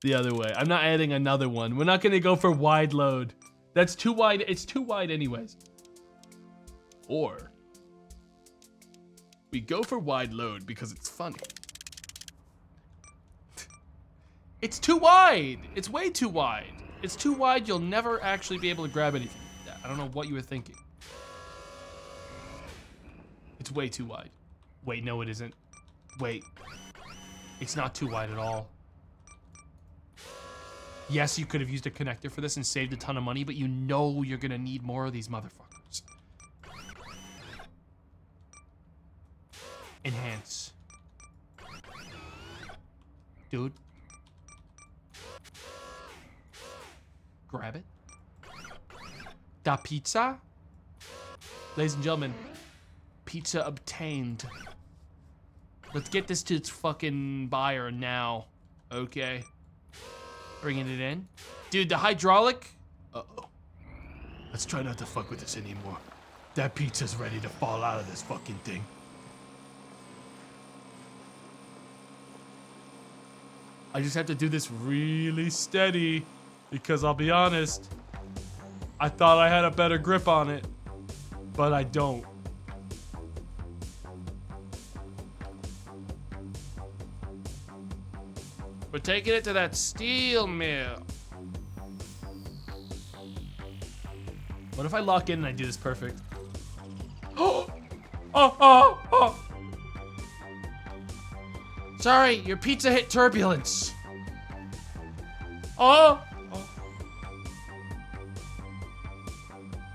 the other way. I'm not adding another one. We're not gonna go for wide load. That's too wide. It's too wide anyways. Or we go for wide load because it's funny. It's too wide. It's way too wide. It's too wide. You'll never actually be able to grab anything like that. I don't know what you were thinking. It's way too wide. Wait, no, it isn't. Wait. It's not too wide at all. Yes, you could have used a connector for this and saved a ton of money, but you know you're gonna need more of these motherfuckers. Enhance. Dude. Grab it. Da pizza? Ladies and gentlemen, pizza obtained. Let's get this to its fucking buyer now. Okay. Bringing it in. Dude, the hydraulic? Uh-oh. Let's try not to fuck with this anymore. That pizza's ready to fall out of this fucking thing. I just have to do this really steady because I'll be honest, I thought I had a better grip on it, but I don't. We're taking it to that steel mill. What if I lock in and I do this perfect? Oh. Sorry, your pizza hit turbulence. Oh.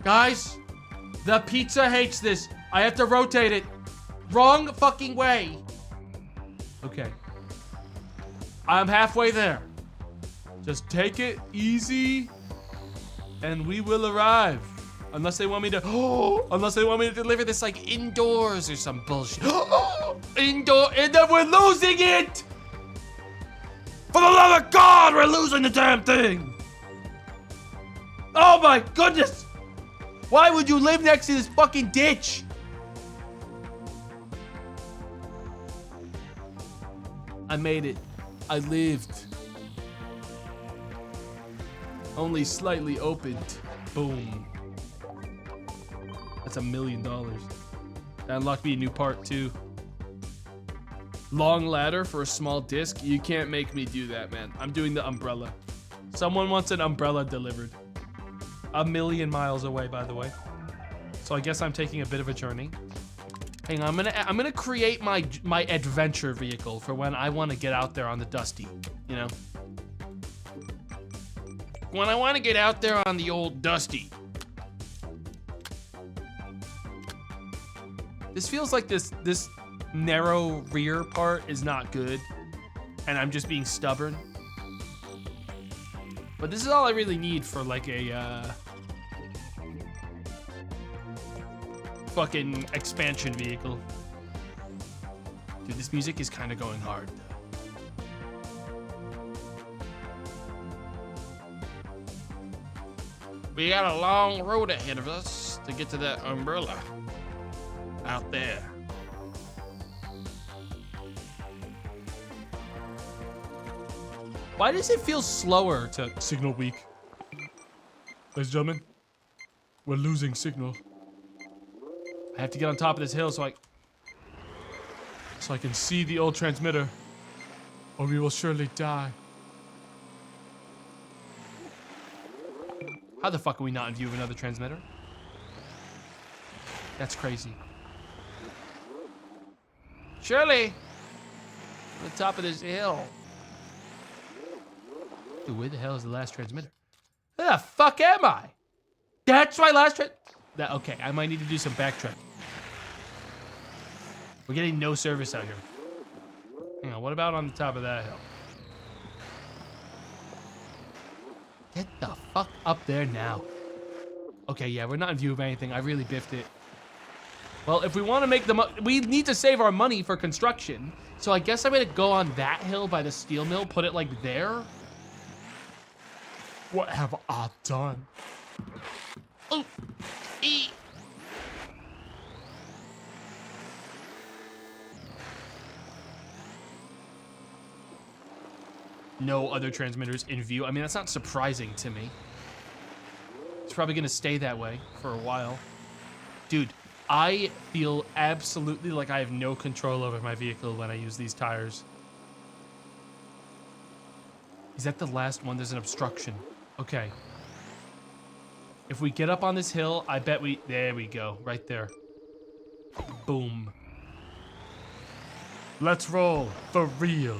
Guys, the pizza hates this. I have to rotate it. Wrong fucking way. Okay. I'm halfway there. Just take it easy and we will arrive. Unless they want me to, unless they want me to deliver this like indoors or some bullshit. Indoor, and then we're losing it! For the love of God, we're losing the damn thing! Oh my goodness! Why would you live next to this fucking ditch? I made it. I lived. Only slightly opened. Boom. That's $1 million. That unlocked me a new part too. Long ladder for a small disc. You can't make me do that, man. I'm doing the umbrella. Someone wants an umbrella delivered. 1,000,000 miles away, by the way. So I guess I'm taking a bit of a journey. Hang on, I'm gonna create my adventure vehicle for when I want to get out there on the dusty, you know? When I want to get out there on the old dusty. This feels like this narrow rear part is not good, and I'm just being stubborn. But this is all I really need for like a fucking expansion vehicle. Dude, this music is kind of going hard. We got a long road ahead of us to get to that umbrella out there. Why does it feel slower to signal weak? Ladies and gentlemen, we're losing signal. I have to get on top of this hill so I can see the old transmitter, or we will surely die. How the fuck are we not in view of another transmitter? That's crazy. Shirley! On the top of this hill. Dude, where the hell is the last transmitter? Where the fuck am I? That's my last okay, I might need to do some backtracking. We're getting no service out here. Hang on, what about on the top of that hill? Get the fuck up there now. Okay, yeah, we're not in view of anything. I really biffed it. Well, if we want to make we need to save our money for construction. So I guess I'm gonna go on that hill by the steel mill, put it like there. What have I done? Oh, No other transmitters in view. I mean, that's not surprising to me. It's probably gonna stay that way for a while. Dude, I feel absolutely like I have no control over my vehicle when I use these tires. Is that the last one? There's an obstruction. Okay. If we get up on this hill, I bet there we go, right there. Boom. Let's roll, for real.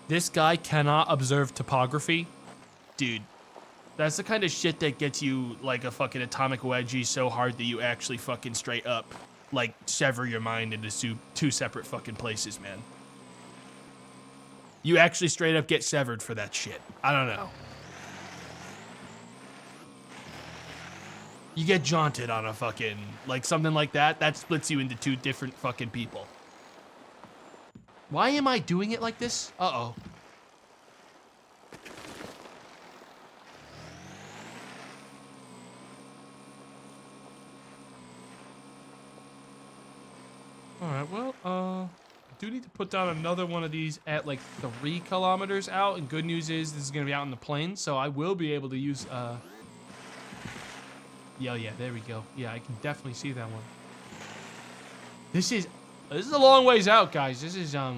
This guy cannot observe topography. Dude, that's the kind of shit that gets you like a fucking atomic wedgie so hard that you actually fucking straight up, like, sever your mind into two separate fucking places, man. You actually straight up get severed for that shit. I don't know. You get jaunted on a fucking, like something like that, that splits you into two different fucking people. Why am I doing it like this? Uh-oh. Alright, well, I do need to put down another one of these at like 3 kilometers out, and good news is this is gonna be out in the plains, so I will be able to use, yeah, there we go. Yeah, I can definitely see that one. This is a long ways out, guys. This is, hell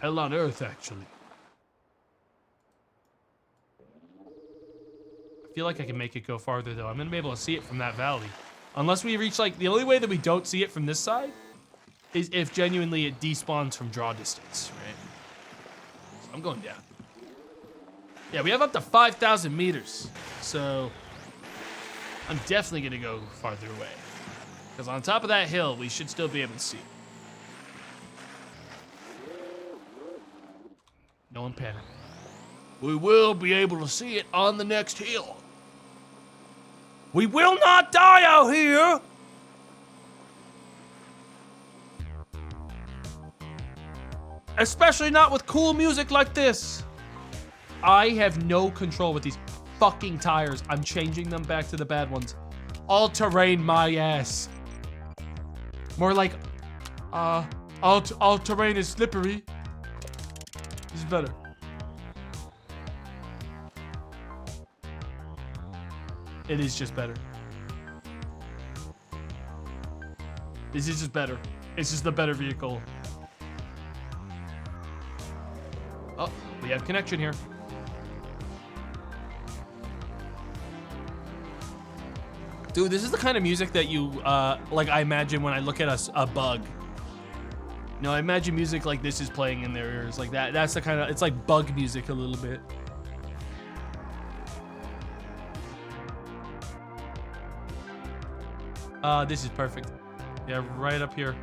on earth, actually. I feel like I can make it go farther, though. I'm gonna be able to see it from that valley. Unless we reach, like, the only way that we don't see it from this side is if genuinely it despawns from draw distance, right? So I'm I'm going down. Yeah, we have up to 5,000 meters. So I'm definitely gonna go farther away. Because on top of that hill, we should still be able to see. No one panic. We will be able to see it on the next hill. We will not die out here! Especially not with cool music like this. I have no control with these fucking tires. I'm changing them back to the bad ones. All terrain my ass. More like, all terrain is slippery. This is better. It is just better. This is just better. It's just the better vehicle. Oh, we have connection here. Dude, this is the kind of music that you, like I imagine when I look at a bug. No, I imagine music like this is playing in their ears. Like that. That's the kind of, it's like bug music a little bit. This is perfect. Yeah, right up here.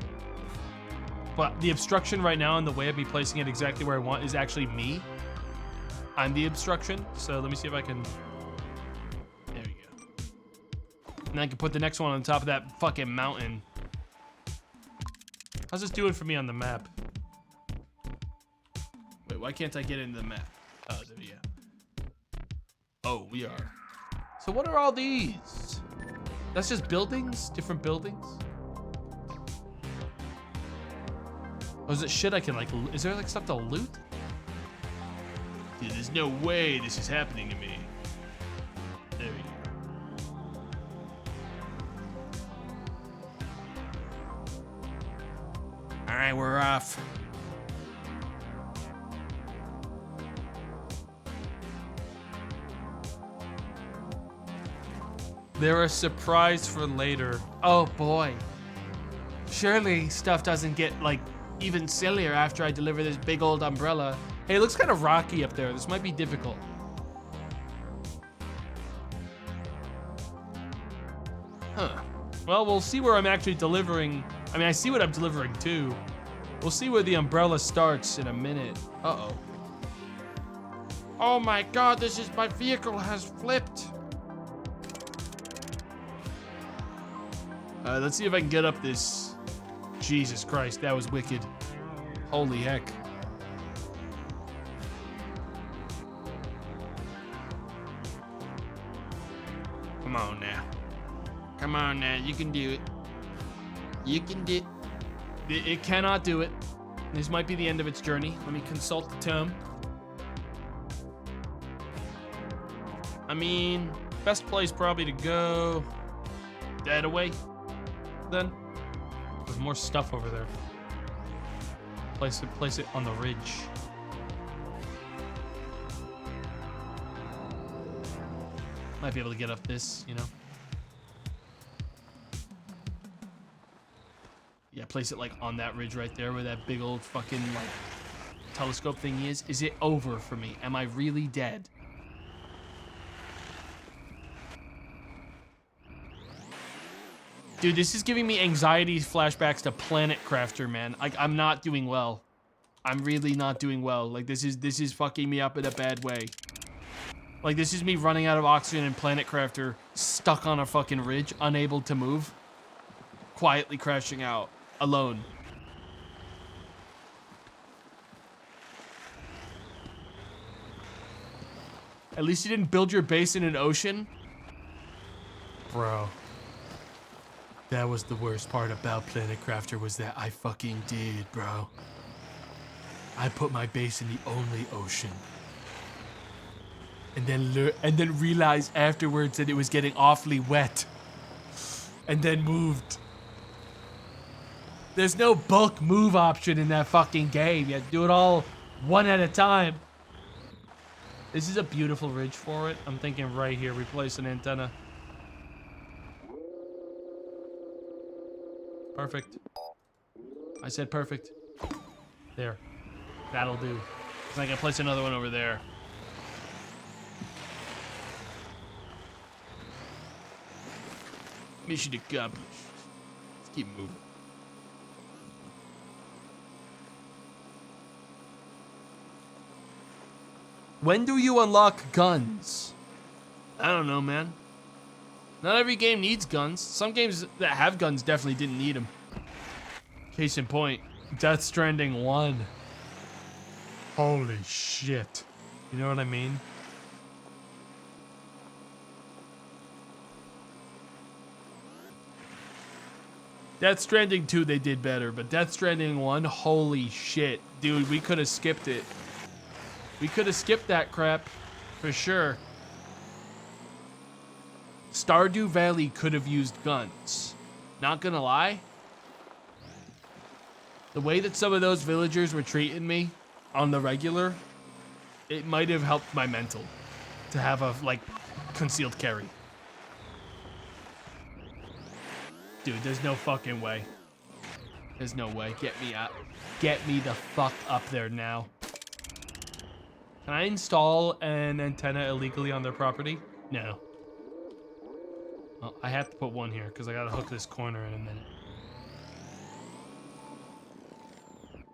But the obstruction right now and the way of me placing it exactly where I want is actually me. I'm the obstruction. So let me see if I can. There we go. And I can put the next one on top of that fucking mountain. How's this doing for me on the map? Wait, why can't I get into the map? Oh, there we go. Oh, we are. So what are all these? That's just buildings? Different buildings? Oh, is it shit I can like, is there like stuff to loot? Dude, there's no way this is happening to me. There we go. All right, we're off. They're a surprise for later. Oh boy. Surely stuff doesn't get like even sillier after I deliver this big old umbrella. Hey, it looks kind of rocky up there. This might be difficult. Huh. Well, we'll see where I'm actually delivering. I mean, I see what I'm delivering to. We'll see where the umbrella starts in a minute. Uh-oh. Oh my God, my vehicle has flipped. Let's see if I can get up this. Jesus Christ, that was wicked. Holy heck. Come on now. Come on now, you can do it. You can do it. It cannot do it. This might be the end of its journey. Let me consult the tome. I mean, best place probably to go that away. Then there's more stuff over there. Place it on the ridge. Might be able to get up this, you know. Yeah, place it like on that ridge right there where that big old fucking like telescope thing is. Is it over for me? Am I really dead? Dude, this is giving me anxiety flashbacks to Planet Crafter, man. Like, I'm not doing well. I'm really not doing well. Like, this is fucking me up in a bad way. Like, this is me running out of oxygen in Planet Crafter, stuck on a fucking ridge, unable to move, quietly crashing out, alone. At least you didn't build your base in an ocean. Bro. That was the worst part about Planet Crafter was that I fucking did, bro. I put my base in the only ocean. And then realized afterwards that it was getting awfully wet. And then moved. There's no bulk move option in that fucking game. You have to do it all one at a time. This is a beautiful ridge for it. I'm thinking right here, replace an antenna. Perfect. I said perfect. There. That'll do. I can place another one over there. Mission accomplished. Let's keep moving. When do you unlock guns? I don't know, man. Not every game needs guns. Some games that have guns definitely didn't need them. Case in point, Death Stranding 1. Holy shit. You know what I mean? Death Stranding 2, they did better, but Death Stranding 1, holy shit. Dude, we could have skipped it. We could have skipped that crap, for sure. Stardew Valley could have used guns. Not gonna lie. The way that some of those villagers were treating me on the regular, it might have helped my mental to have a, like, concealed carry. Dude, there's no fucking way. There's no way. Get me up. Get me the fuck up there now. Can I install an antenna illegally on their property? No. Well, I have to put one here because I gotta hook this corner in a minute.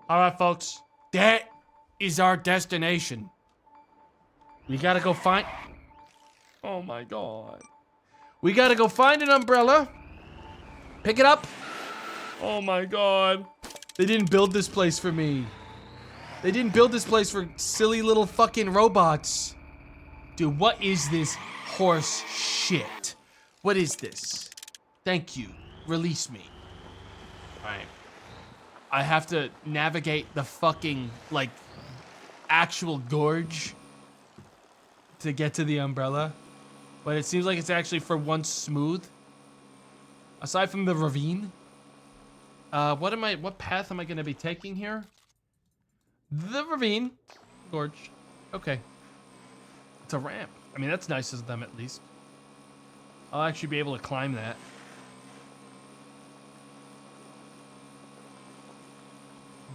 Alright, folks. That is our destination. We gotta go find... Oh my god. We gotta go find an umbrella. Pick it up. Oh my god. They didn't build this place for me. They didn't build this place for silly little fucking robots. Dude, what is this horse shit? What is this? Thank you. Release me. Alright. I have to navigate the fucking, like, actual gorge to get to the umbrella. But it seems like it's actually for once smooth. Aside from the ravine. What path am I gonna be taking here? The ravine. Gorge. Okay. It's a ramp. I mean, that's nice of them at least. I'll actually be able to climb that.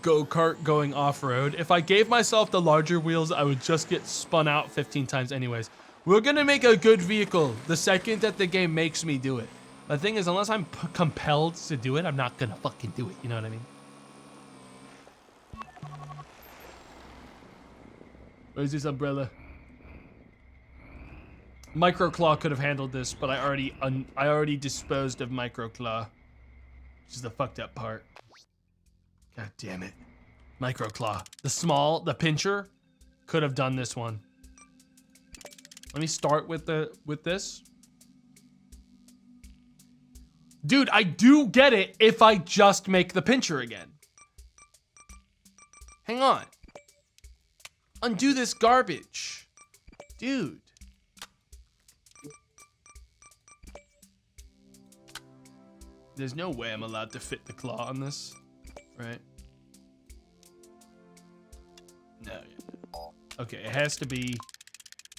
Go-kart going off-road. If I gave myself the larger wheels, I would just get spun out 15 times anyways. We're gonna make a good vehicle the second that the game makes me do it. The thing is, unless I'm compelled to do it, I'm not gonna fucking do it. You know what I mean? Where's this umbrella? Microclaw could have handled this, but I already disposed of Microclaw, which is the fucked up part. God damn it. Microclaw. The pincher could have done this one. Let me start with this. Dude, I do get it if I just make the pincher again. Hang on. Undo this garbage. Dude. There's no way I'm allowed to fit the claw on this, right? No. Okay, it has to be...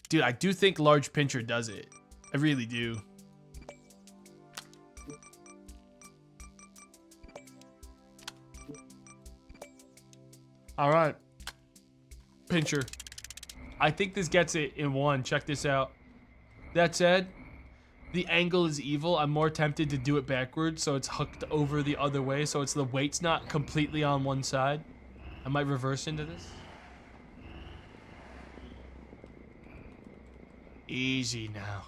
Dude, I do think large pincher does it. I really do. All right. Pincher. I think this gets it in one. Check this out. That said, the angle is evil. I'm more tempted to do it backwards so it's hooked over the other way so it's the weight's not completely on one side. I might reverse into this. Easy now.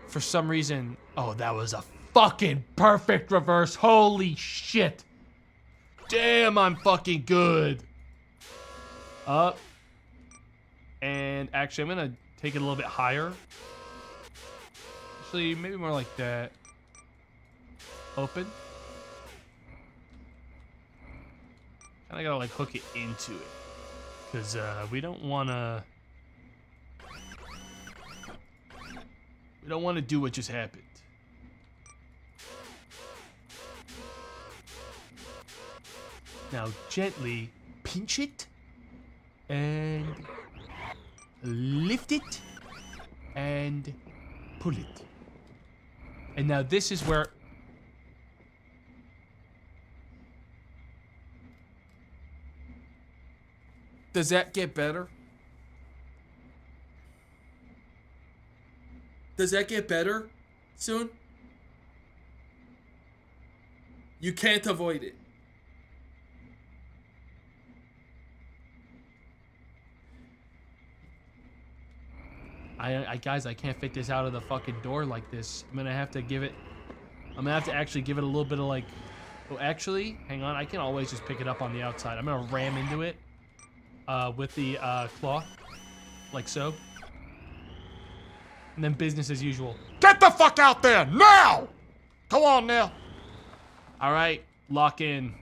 For some reason, oh, that was a fucking perfect reverse. Holy shit. Damn, I'm fucking good. Up. And actually, I'm gonna take it a little bit higher. Actually, maybe more like that. Open. Kinda gotta like hook it into it. Cause we don't wanna do what just happened. Now gently pinch it and lift it and pull it. And now this is where Does that get better? Does that get better soon? You can't avoid it. Guys, I can't fit this out of the fucking door like this. I'm gonna have to actually give it a little bit of like, oh, actually, hang on. I can always just pick it up on the outside. I'm gonna ram into it with the claw, like so. And then business as usual. Get the fuck out there now! Come on now. All right, lock in.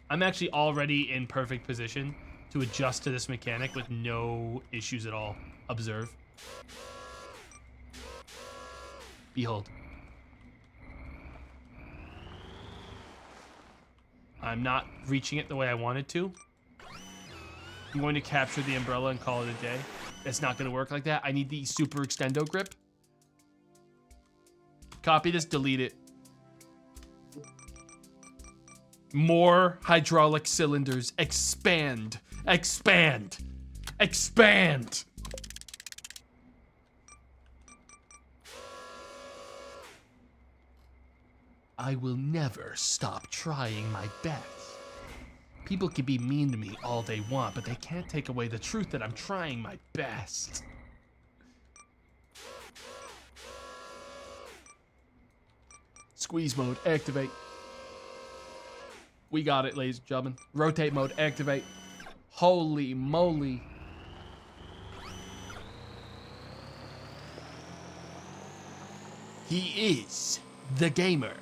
I'm actually already in perfect position to adjust to this mechanic with no issues at all. Observe. Behold. I'm not reaching it the way I wanted to. I'm going to capture the umbrella and call it a day. It's not going to work like that. I need the super extendo grip. Copy this, delete it. More hydraulic cylinders. Expand. Expand. Expand. I will never stop trying my best. People can be mean to me all they want, but they can't take away the truth that I'm trying my best. Squeeze mode, activate. We got it, ladies and gentlemen. Rotate mode, activate. Holy moly. He is the gamer.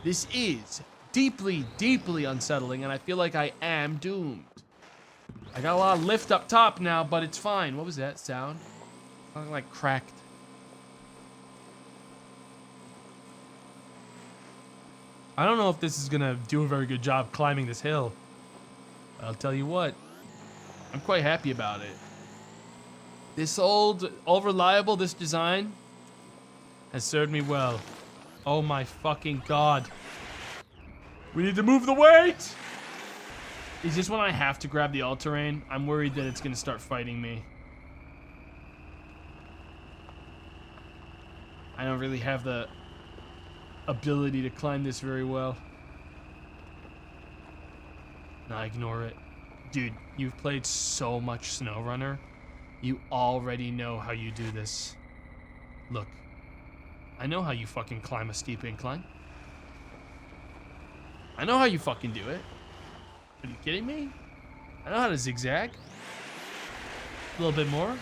This is deeply, deeply unsettling, and I feel like I am doomed. I got a lot of lift up top now, but it's fine. What was that sound? Something like cracked. I don't know if this is gonna do a very good job climbing this hill. I'll tell you what, I'm quite happy about it. This all reliable, this design has served me well. Oh my fucking god. We need to move the weight! Is this when I have to grab the all-terrain? I'm worried that it's gonna start fighting me. I don't really have the ability to climb this very well. Nah, ignore it. Dude, you've played so much SnowRunner. You already know how you do this. Look. I know how you fucking climb a steep incline. I know how you fucking do it. Are you kidding me? I know how to zigzag. A little bit more.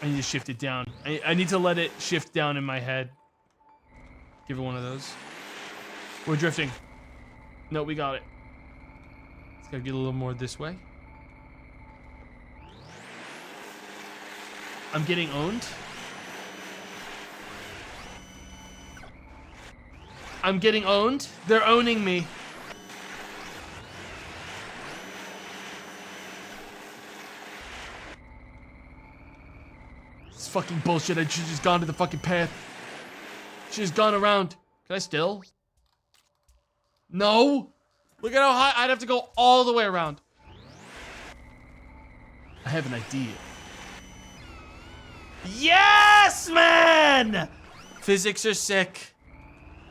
I need to shift it down. I need to let it shift down in my head. Give it one of those. We're drifting. No, we got it. Let's gotta get a little more this way. I'm getting owned. I'm getting owned. They're owning me. This is fucking bullshit. I should just gone to the fucking path. Should just gone around. Can I still? No. Look at how high. I'd have to go all the way around. I have an idea. Yes, man! Physics are sick.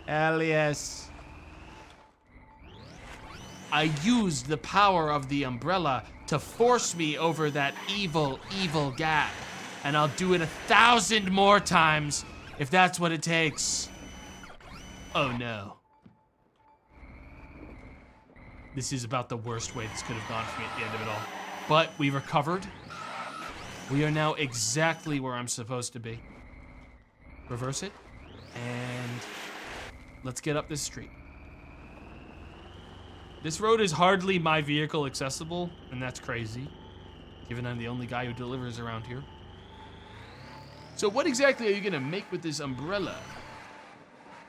Hell yes. I used the power of the umbrella to force me over that evil, evil gap. And I'll do it 1,000 more times if that's what it takes. Oh no. This is about the worst way this could have gone for me at the end of it all. But we recovered. We are now exactly where I'm supposed to be. Reverse it, and let's get up this street. This road is hardly my vehicle accessible, and that's crazy, given I'm the only guy who delivers around here. So what exactly are you gonna make with this umbrella?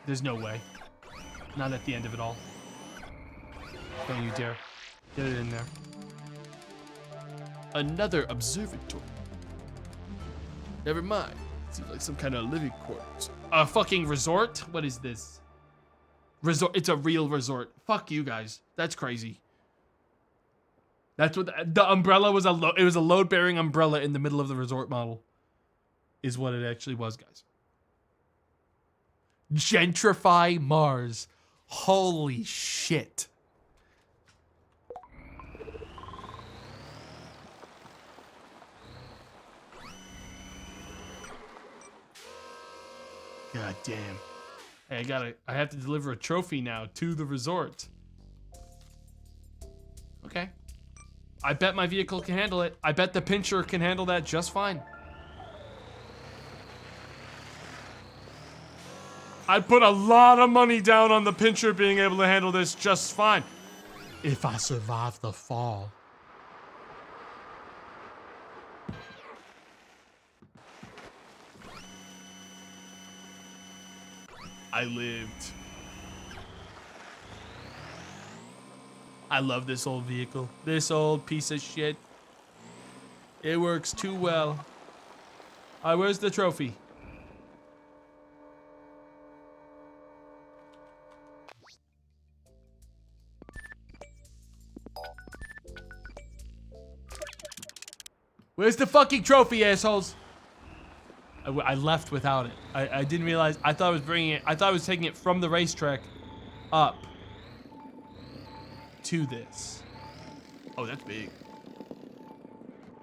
There's no way. Not at the end of it all. Don't you dare. Get it in there. Another observatory. Never mind. Seems like some kind of living quarters. A fucking resort? What is this? Resort. It's a real resort. Fuck you guys. That's crazy. That's what the umbrella was. It was a load-bearing umbrella in the middle of the resort model. Is what it actually was, guys. Gentrify Mars. Holy shit. God damn. Hey, I have to deliver a trophy now to the resort. Okay. I bet my vehicle can handle it. I bet the pincher can handle that just fine. I put a lot of money down on the pincher being able to handle this just fine. If I survive the fall. I lived. I love this old vehicle. This old piece of shit. It works too well. Where's the trophy? Where's the fucking trophy, assholes? I left without it. I didn't realize. I thought I was bringing it. I thought I was taking it from the racetrack up to this. Oh, that's big.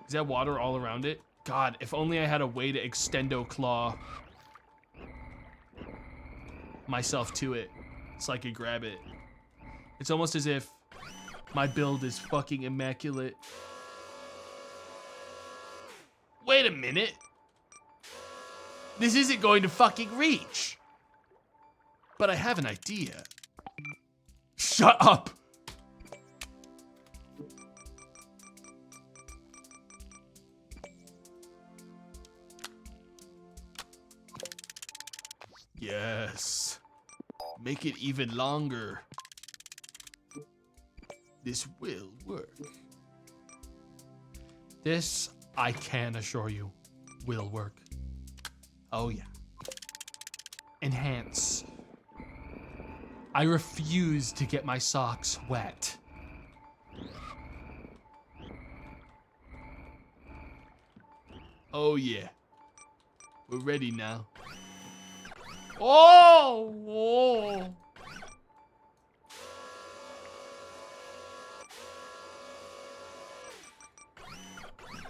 Is that water all around it? God, if only I had a way to extendo claw myself to it so I could grab it. It's almost as if my build is fucking immaculate. Wait a minute. This isn't going to fucking reach. But I have an idea. Shut up. Yes. Make it even longer. This will work. This, I can assure you, will work. Oh yeah. Enhance. I refuse to get my socks wet. Oh yeah. We're ready now. Oh! Whoa.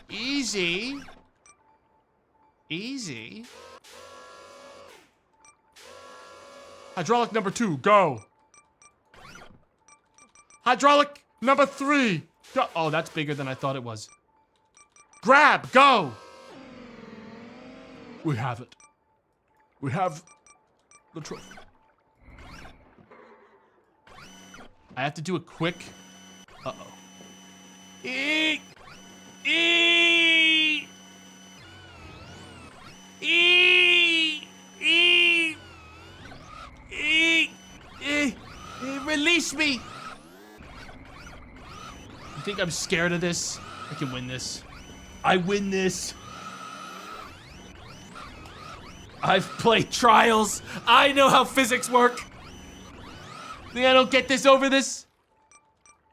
Easy. Easy. Hydraulic number 2, go. Hydraulic number 3, go. Oh, that's bigger than I thought it was. Grab, go. We have it. We have the trophy. I have to do a quick. Uh-oh. Eek! Eek! Eek! Eek! Eek! Release me! You think I'm scared of this? I can win this. I win this. I've played Trials. I know how physics work. Think I don't get this over this?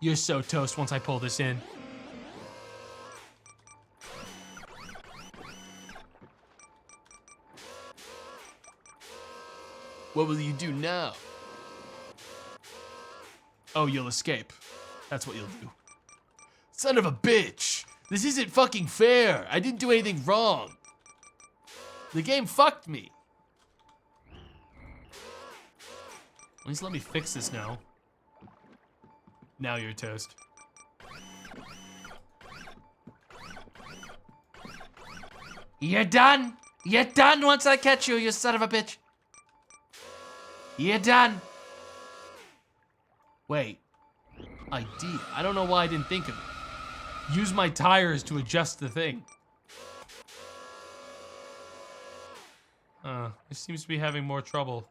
You're so toast once I pull this in. What will you do now? Oh, you'll escape. That's what you'll do. Son of a bitch! This isn't fucking fair. I didn't do anything wrong. The game fucked me. At least let me fix this now. Now you're toast. You're done. You're done once I catch you, you son of a bitch. You're done. Wait. Idea. I don't know why I didn't think of it. Use my tires to adjust the thing. It seems to be having more trouble.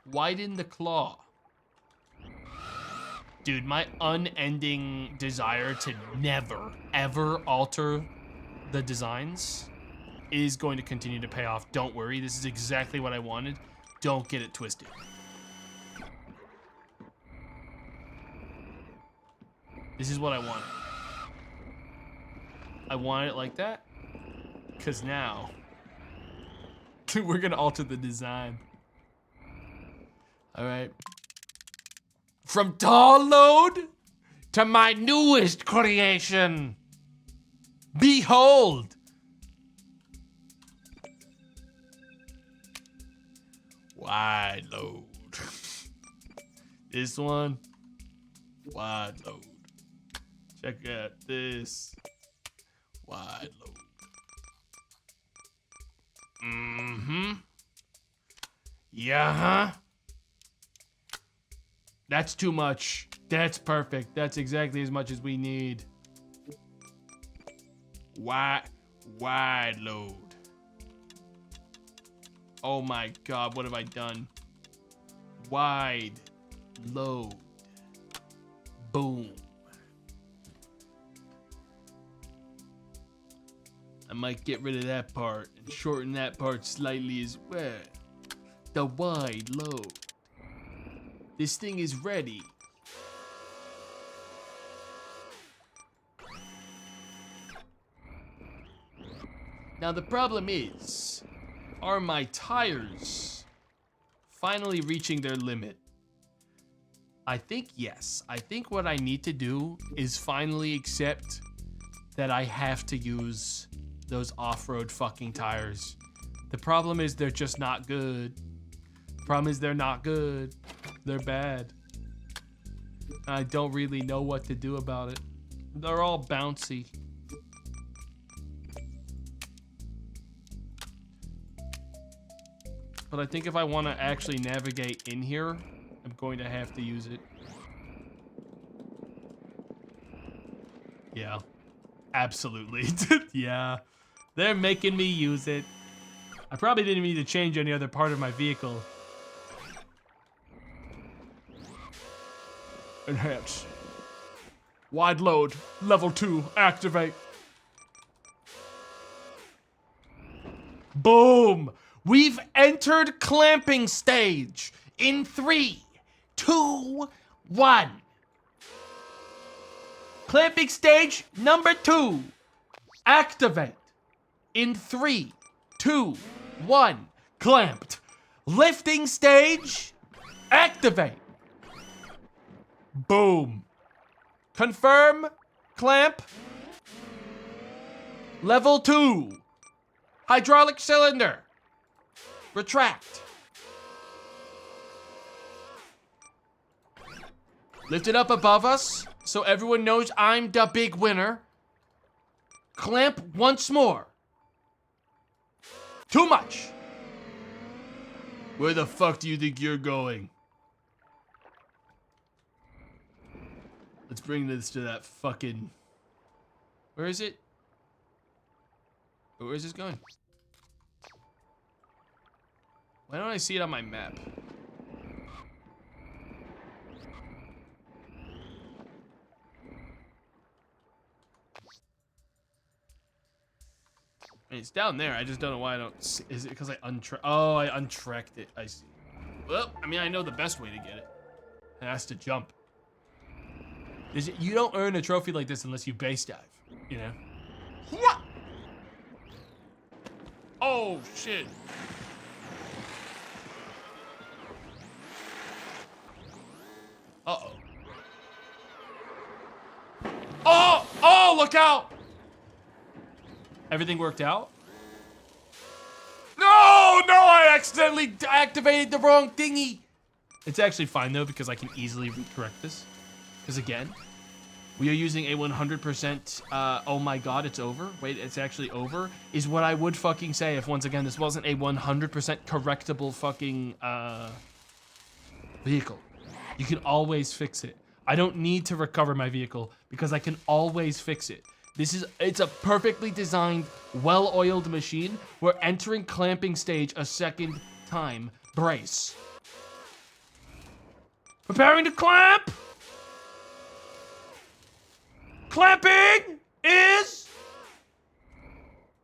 Widen the claw. Dude, my unending desire to never, ever alter the designs is going to continue to pay off. Don't worry, this is exactly what I wanted. Don't get it twisted. This is what I wanted. I want it like that, because now we're gonna alter the design. All right. From tall load to my newest creation. Behold. Wide load. This one, wide load. Check out this. Wide load. Mm-hmm. Yeah, huh? That's too much. That's perfect. That's exactly as much as we need. Wide load. Oh my God, what have I done? Wide load. Boom. I might get rid of that part and shorten that part slightly as well. The wide load. This thing is ready. Now the problem is, are my tires finally reaching their limit? I think yes. I think what I need to do is finally accept that I have to use those off-road fucking tires. The problem is they're just not good. The problem is they're not good. They're bad. I don't really know what to do about it. They're all bouncy. But I think if I want to actually navigate in here, I'm going to have to use it. Yeah. Absolutely. Yeah. They're making me use it. I probably didn't need to change any other part of my vehicle. Enhance. Wide load. Level 2. Activate. Boom. We've entered clamping stage in 3, 2, 1. Clamping stage number 2. Activate. In 3, 2, 1. Clamped. Lifting stage. Activate. Boom. Confirm. Clamp. Level 2. Hydraulic cylinder. Retract. Lift it up above us so everyone knows I'm the big winner. Clamp once more. Too much. Where the fuck do you think you're going? Let's bring this to that fucking... Where is it? Where is this going? Why don't I see it on my map? I mean, it's down there. I just don't know why I don't see. Is it because I Oh, I untracked it. I see. Well, I mean, I know the best way to get it. And that's to jump. You don't earn a trophy like this unless you base dive, you know? Oh, shit. Uh-oh. Oh, look out! Everything worked out? No, I accidentally activated the wrong thingy. It's actually fine though, because I can easily correct this. Because again, we are using a 100%, oh my God, it's over. Wait, it's actually over, is what I would fucking say if once again, this wasn't a 100% correctable fucking, vehicle. You can always fix it. I don't need to recover my vehicle because I can always fix it. It's a perfectly designed, well-oiled machine. We're entering clamping stage a second time. Brace. Preparing to clamp. Clamping is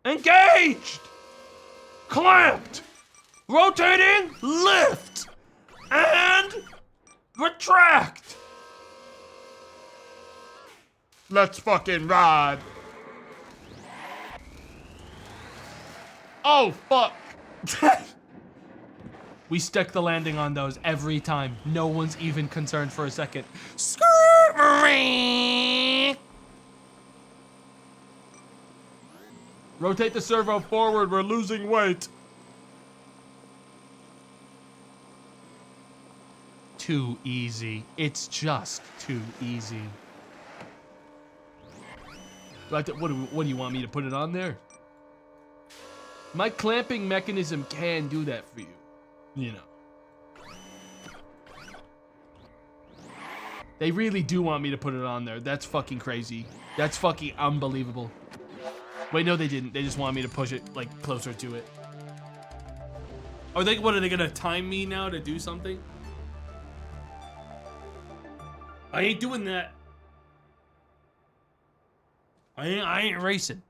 engaged. Clamped. Rotating, lift. And retract. Let's fucking ride. Oh, fuck. We stick the landing on those every time. No one's even concerned for a second. Rotate the servo forward. We're losing weight. Too easy. It's just too easy. What do you want me to put it on there? My clamping mechanism can do that for you. You know. They really do want me to put it on there. That's fucking crazy. That's fucking unbelievable. Wait, no, they didn't. They just want me to push it, like, closer to it. What are they gonna time me now to do something? I ain't doing that. I ain't racing.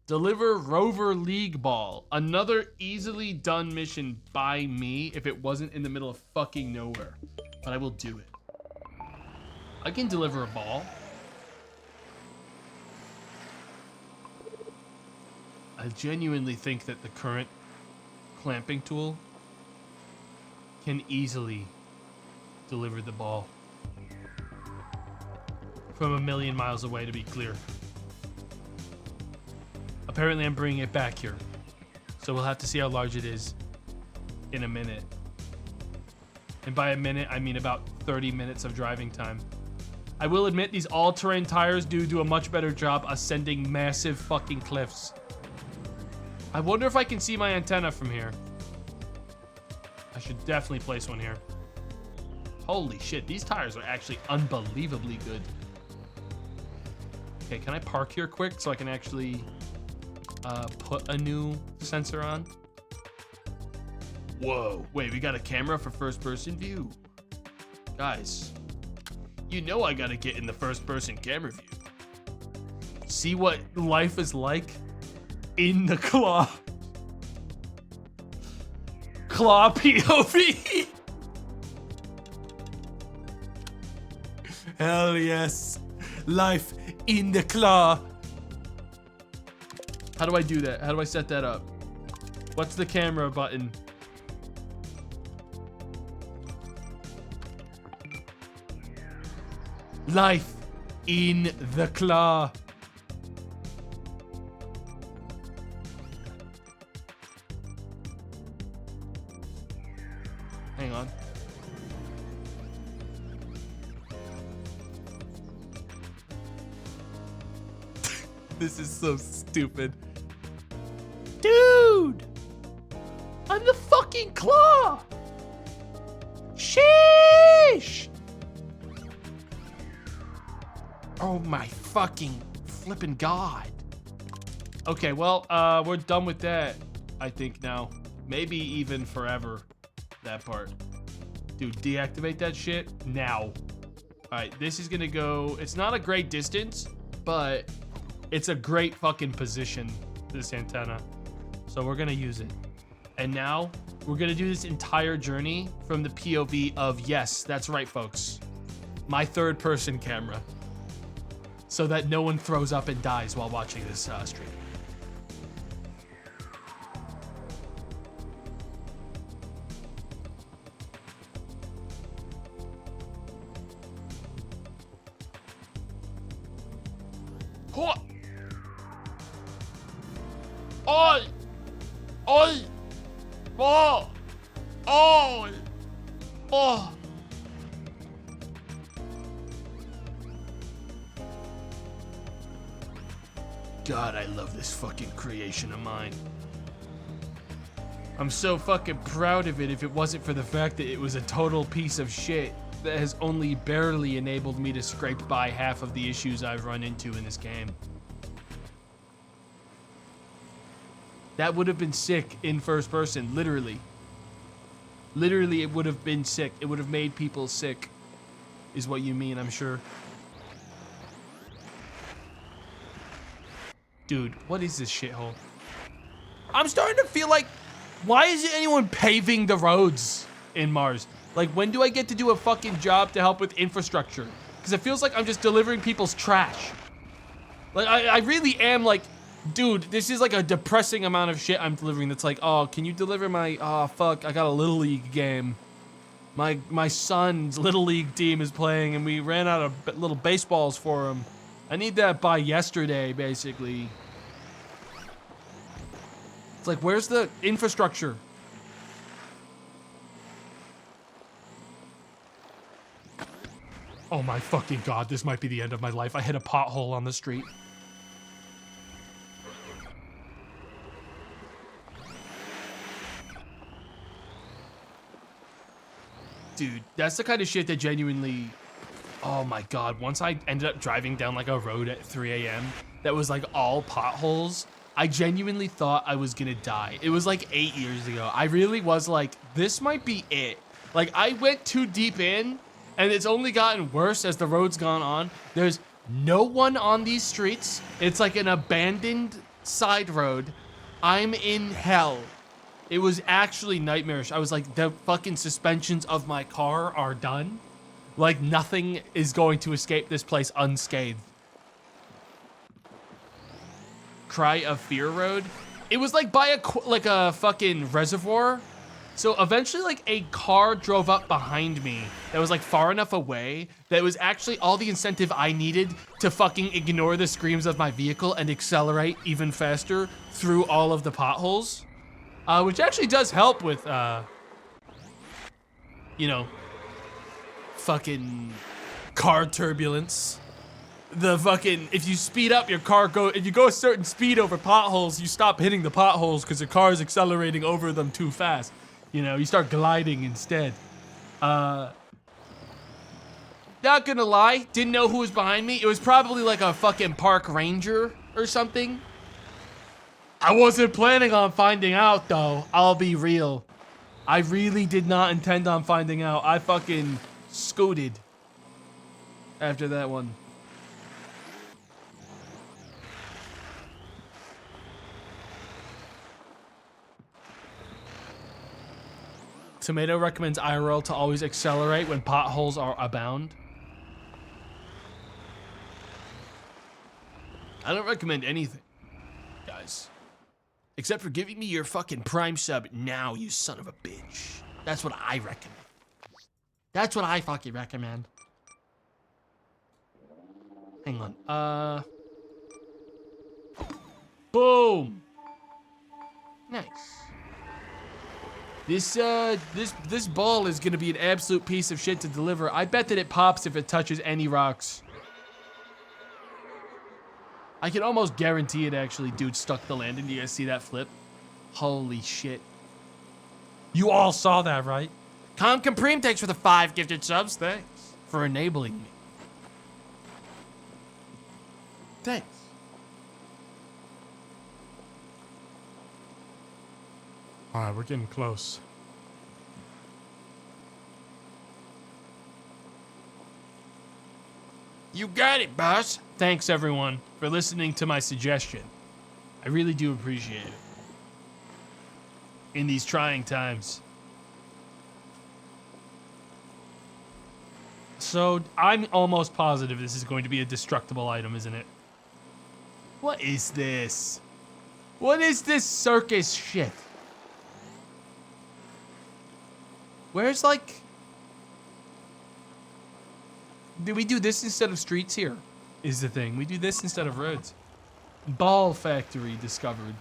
Deliver Rover League Ball. Another easily done mission by me if it wasn't in the middle of fucking nowhere. But I will do it. I can deliver a ball. I genuinely think that the current clamping tool can easily deliver the ball. From a million miles away, to be clear. Apparently I'm bringing it back here. So we'll have to see how large it is in a minute. And by a minute, I mean about 30 minutes of driving time. I will admit these all-terrain tires do a much better job ascending massive fucking cliffs. I wonder if I can see my antenna from here. I should definitely place one here. Holy shit, these tires are actually unbelievably good. Okay, can I park here quick so I can actually put a new sensor on? Whoa, wait, we got a camera for first-person view. Guys, you know I gotta get in the first-person camera view. See what life is like in the claw. Claw POV. Hell yes. Life in the claw. How do I do that? How do I set that up? What's the camera button? Life in the claw. Hang on. This is so stupid. Dude! I'm the fucking claw! Sheesh! Oh my fucking flippin' god. Okay, well, we're done with that, I think now. Maybe even forever, that part. Dude, deactivate that shit now. Alright, this is gonna go, it's not a great distance, but it's a great fucking position, this antenna. So we're gonna use it. And now, we're gonna do this entire journey from the POV of, yes, that's right, folks, my third-person camera. So that no one throws up and dies while watching this stream. Oi! Oi! Oh! Oh! Oh! God, I love this fucking creation of mine. I'm so fucking proud of it if it wasn't for the fact that it was a total piece of shit that has only barely enabled me to scrape by half of the issues I've run into in this game. That would have been sick in first person, literally. Literally, it would have been sick. It would have made people sick, is what you mean, I'm sure. Dude, what is this shithole? I'm starting to feel like, why isn't anyone paving the roads in Mars? Like, when do I get to do a fucking job to help with infrastructure? Because it feels like I'm just delivering people's trash. Like, I really am like, dude, this is like a depressing amount of shit I'm delivering that's like, oh, can you deliver my, oh, fuck, I got a Little League game. My son's Little League team is playing and we ran out of little baseballs for him. I need that by yesterday, basically. It's like, where's the infrastructure? Oh my fucking God, this might be the end of my life. I hit a pothole on the street. Dude, that's the kind of shit that genuinely, oh my God, once I ended up driving down like a road at 3 a.m. that was like all potholes, I genuinely thought I was gonna die. It was like 8 years ago. I really was like, this might be it. Like, I went too deep in and it's only gotten worse as the road's gone on. There's no one on these streets. It's like an abandoned side road. I'm in hell. It was actually nightmarish. I was like, the fucking suspensions of my car are done. Like, nothing is going to escape this place unscathed. Cry of Fear Road. It was like by a fucking reservoir. So eventually like a car drove up behind me that was like far enough away that it was actually all the incentive I needed to fucking ignore the screams of my vehicle and accelerate even faster through all of the potholes. Which actually does help with, you know, fucking car turbulence. The fucking, if you speed up your car, if you go a certain speed over potholes, you stop hitting the potholes because your car is accelerating over them too fast. You know, you start gliding instead. Not gonna lie, didn't know who was behind me. It was probably like a fucking park ranger or something. I wasn't planning on finding out though, I'll be real. I really did not intend on finding out. I fucking scooted after that one. Tomato recommends IRL to always accelerate when potholes are abound. I don't recommend anything, guys. Except for giving me your fucking Prime sub now, you son of a bitch. That's what I recommend. That's what I fucking recommend. Hang on. Boom. Nice. This ball is gonna be an absolute piece of shit to deliver. I bet that it pops if it touches any rocks. I can almost guarantee it actually, dude, stuck the landing. Do you guys see that flip? Holy shit. You all saw that, right? Com Compreme, thanks for the 5 gifted subs. Thanks for enabling me. Thanks. All right, we're getting close. You got it, boss. Thanks, everyone, for listening to my suggestion. I really do appreciate it. In these trying times. So, I'm almost positive this is going to be a destructible item, isn't it? What is this? What is this circus shit? Where's like... Do we do this instead of streets here? Is the thing. We do this instead of roads. Ball factory discovered.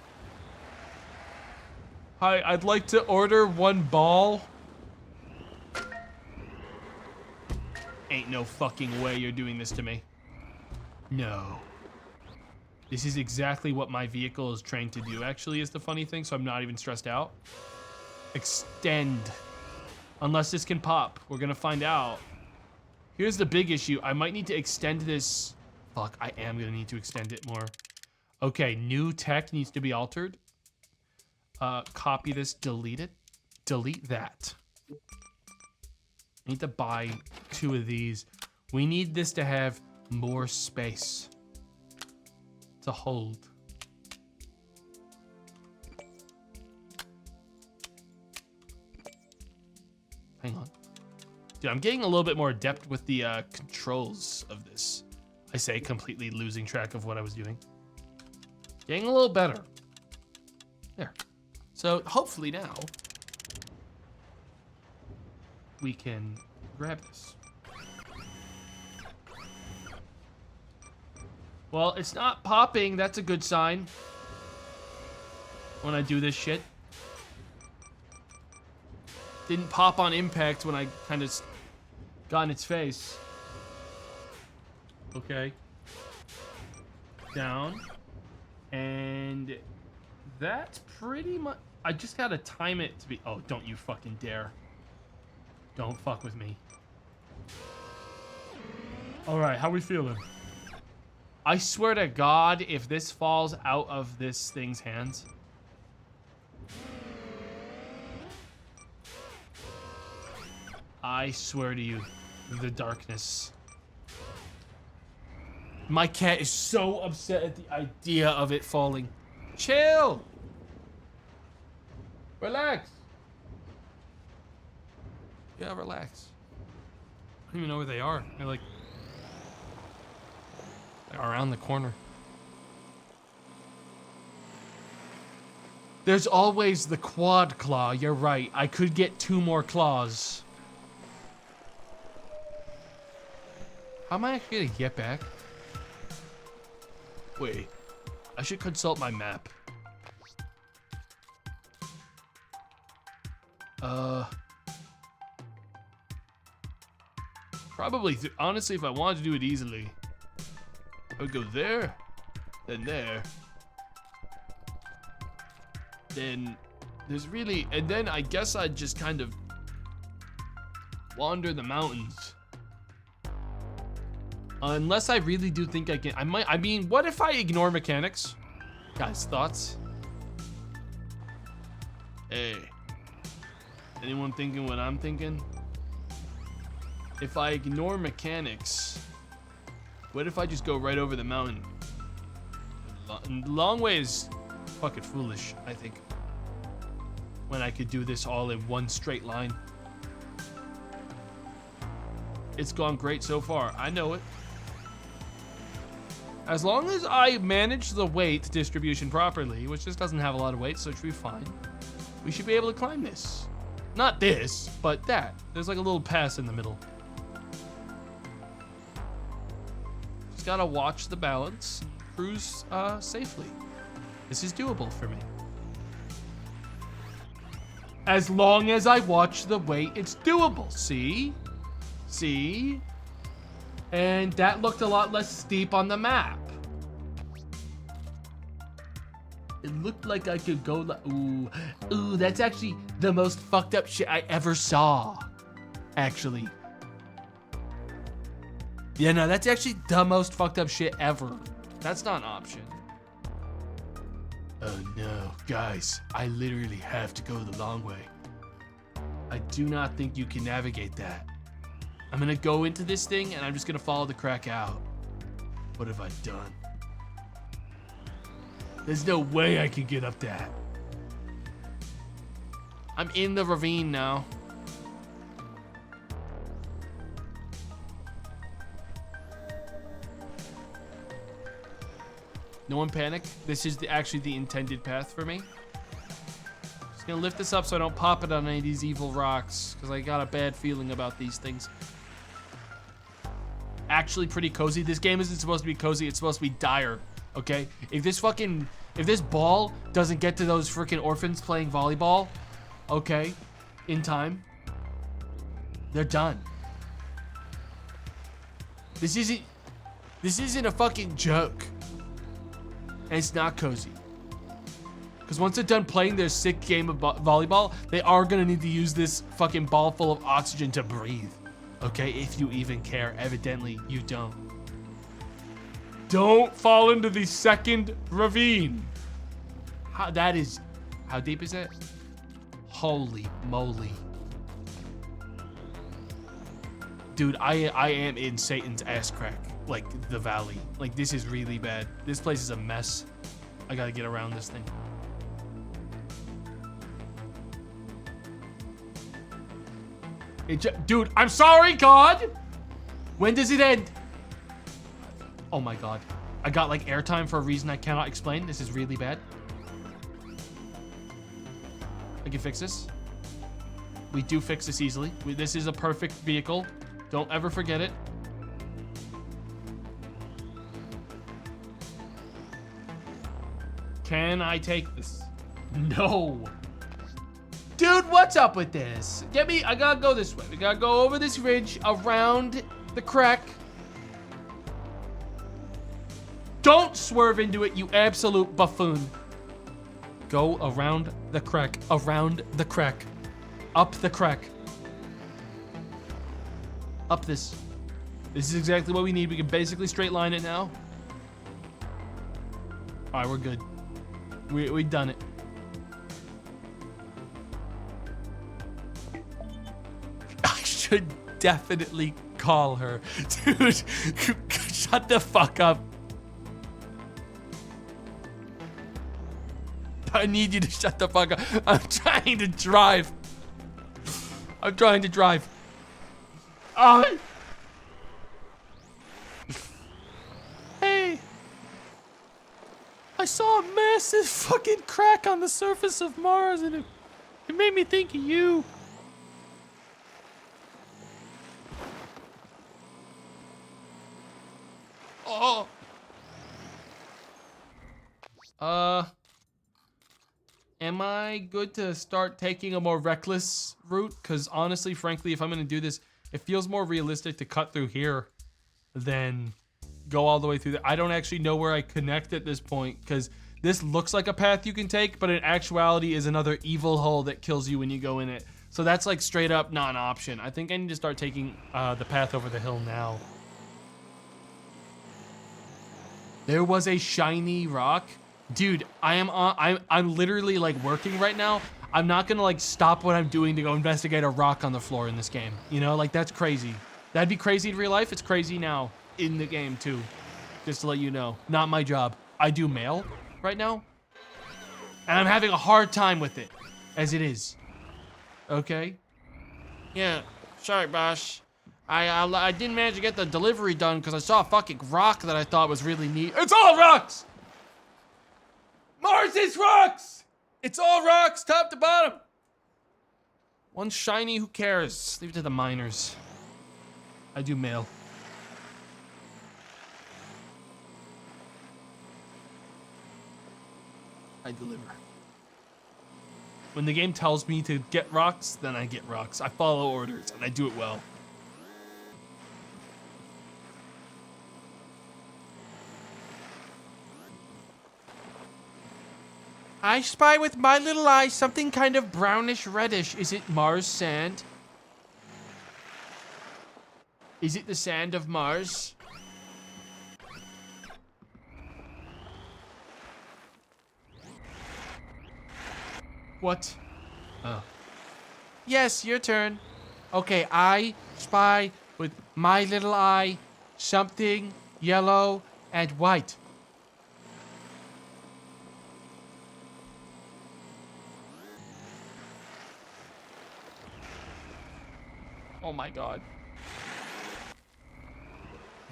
Hi, I'd like to order 1 ball. Ain't no fucking way you're doing this to me. No. This is exactly what my vehicle is trained to do, actually, is the funny thing, so I'm not even stressed out. Extend. Unless this can pop. We're gonna find out. Here's the big issue. I might need to extend this. Fuck, I am gonna need to extend it more. Okay, new tech needs to be altered. Copy this, delete it. Delete that. I need to buy 2 of these. We need this to have more space to hold. Hang on. Dude, I'm getting a little bit more adept with the controls of this. I say completely losing track of what I was doing. Getting a little better. There. So hopefully now we can grab this. Well, it's not popping. That's a good sign. When I do this shit. Didn't pop on impact when I kind of got in its face. Okay. Down. And that's pretty much... I just gotta time it to be... Oh, don't you fucking dare. Don't fuck with me. Alright, how we feeling? I swear to God, if this falls out of this thing's hands... I swear to you, the darkness. My cat is so upset at the idea of it falling. Chill! Relax! Yeah, relax. I don't even know where they are. They're like... they're around the corner. There's always the quad claw, you're right. I could get 2 more claws. How am I actually gonna get back? Wait, I should consult my map. Probably, honestly, if I wanted to do it easily, I would go there, then there. Then there's really, and then I guess I'd just kind of wander the mountains. Unless I really do think I can, I mean, what if I ignore mechanics? Guys, thoughts? Hey, anyone thinking what I'm thinking? If I ignore mechanics, what if I just go right over the mountain? Long way is fucking foolish, I think. When I could do this all in one straight line. It's gone great so far, I know it. As long as I manage the weight distribution properly, which just doesn't have a lot of weight, so it should be fine, we should be able to climb this. Not this, but that. There's like a little pass in the middle. Just gotta watch the balance, cruise safely. This is doable for me. As long as I watch the weight, it's doable. See? See? And that looked a lot less steep on the map. It looked like I could go ooh, that's actually the most fucked up shit I ever saw. Actually. Yeah, no, that's actually the most fucked up shit ever. That's not an option. Oh no, guys, I literally have to go the long way. I do not think you can navigate that. I'm gonna go into this thing and I'm just gonna follow the crack out. What have I done? There's no way I can get up that. I'm in the ravine now. No one panic. This is actually the intended path for me. Just gonna lift this up so I don't pop it on any of these evil rocks, because I got a bad feeling about these things. Actually pretty cozy. This game isn't supposed to be cozy, it's supposed to be dire, okay? If this ball doesn't get to those freaking orphans playing volleyball, okay, in time, they're done. This isn't a fucking joke. And it's not cozy. Because once they're done playing their sick game of volleyball, they are gonna need to use this fucking ball full of oxygen to breathe. Okay, if you even care. Evidently, you don't. Don't fall into the second ravine. How deep is it? Holy moly. Dude, I am in Satan's ass crack. Like, the valley. Like, this is really bad. This place is a mess. I gotta get around this thing. Dude, I'm sorry, God. When does it end? Oh my God. I got like airtime for a reason I cannot explain. This is really bad. I can fix this. We do fix this easily. This is a perfect vehicle. Don't ever forget it. Can I take this? No. Dude, what's up with this? I gotta go this way. We gotta go over this ridge, around the crack. Don't swerve into it, you absolute buffoon. Go around the crack, up the crack. Up this. This is exactly what we need. We can basically straight line it now. All right, we're good. We've done it. I should definitely call her. Dude, shut the fuck up. I need you to shut the fuck up. I'm trying to drive. Hey. I saw a massive fucking crack on the surface of Mars and it made me think of you. Oh. Am I good to start taking a more reckless route? Because honestly, frankly, if I'm going to do this, it feels more realistic to cut through here than go all the way through there. I don't actually know where I connect at this point because this looks like a path you can take, but in actuality is another evil hole that kills you when you go in it. So that's like straight up not an option. I think I need to start taking the path over the hill now. There was a shiny rock. Dude, I'm literally like working right now. I'm not gonna like stop what I'm doing to go investigate a rock on the floor in this game. You know, like that's crazy. That'd be crazy in real life. It's crazy now in the game too. Just to let you know, not my job. I do mail right now, and I'm having a hard time with it as it is. Okay. Yeah, sorry, boss. I didn't manage to get the delivery done because I saw a fucking rock that I thought was really neat. It's all rocks! Mars is rocks! It's all rocks, top to bottom. One shiny, who cares? Leave it to the miners. I do mail. I deliver. When the game tells me to get rocks, then I get rocks. I follow orders, and I do it well. I spy with my little eye something kind of brownish reddish. Is it Mars sand? Is it the sand of Mars? What? Oh. Yes, your turn. Okay, I spy with my little eye something yellow and white. Oh my God.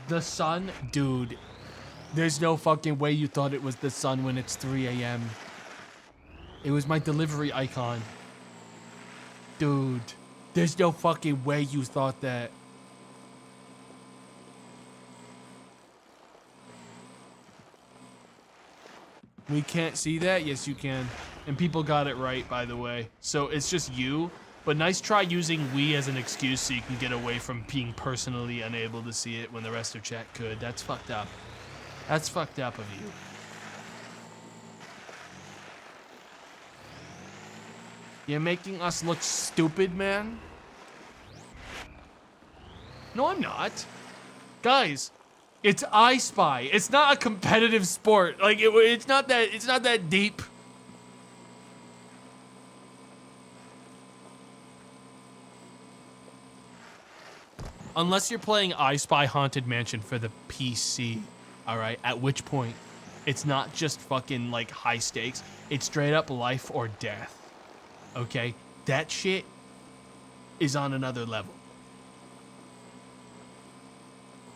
The sun? Dude, there's no fucking way you thought it was the sun when it's 3 a.m. It was my delivery icon. Dude, there's no fucking way you thought that. We can't see that? Yes, you can. And people got it right, by the way. So it's just you. But nice try using we as an excuse so you can get away from being personally unable to see it when the rest of chat could. That's fucked up. That's fucked up of you. You're making us look stupid, man. No, I'm not. Guys, it's I Spy. It's not a competitive sport. Like it's not that deep. Unless you're playing I Spy Haunted Mansion for the PC, all right? At which point, it's not just fucking like high stakes. It's straight up life or death, okay? That shit is on another level.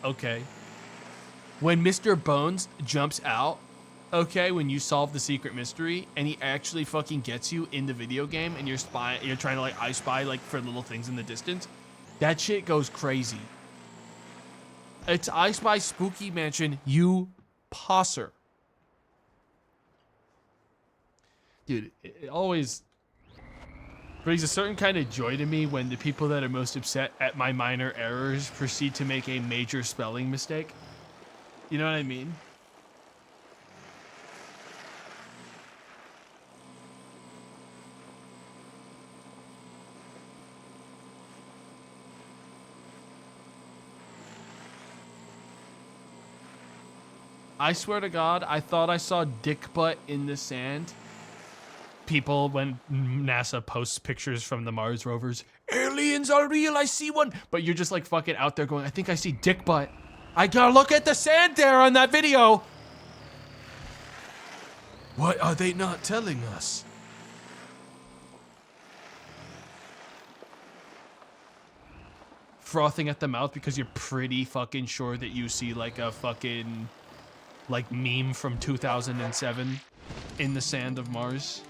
Okay. When Mr. Bones jumps out, okay, when you solve the secret mystery and he actually fucking gets you in the video game and you're trying to like I spy like for little things in the distance, that shit goes crazy. It's I Spy Spooky Mansion, you posser. Dude, it always brings a certain kind of joy to me when the people that are most upset at my minor errors proceed to make a major spelling mistake. You know what I mean? I swear to God, I thought I saw dick butt in the sand. People, when NASA posts pictures from the Mars rovers, aliens are real, I see one. But you're just like fucking out there going, I think I see dick butt. I gotta look at the sand there on that video. What are they not telling us? Frothing at the mouth because you're pretty fucking sure that you see like a fucking like meme from 2007 in the sand of Mars.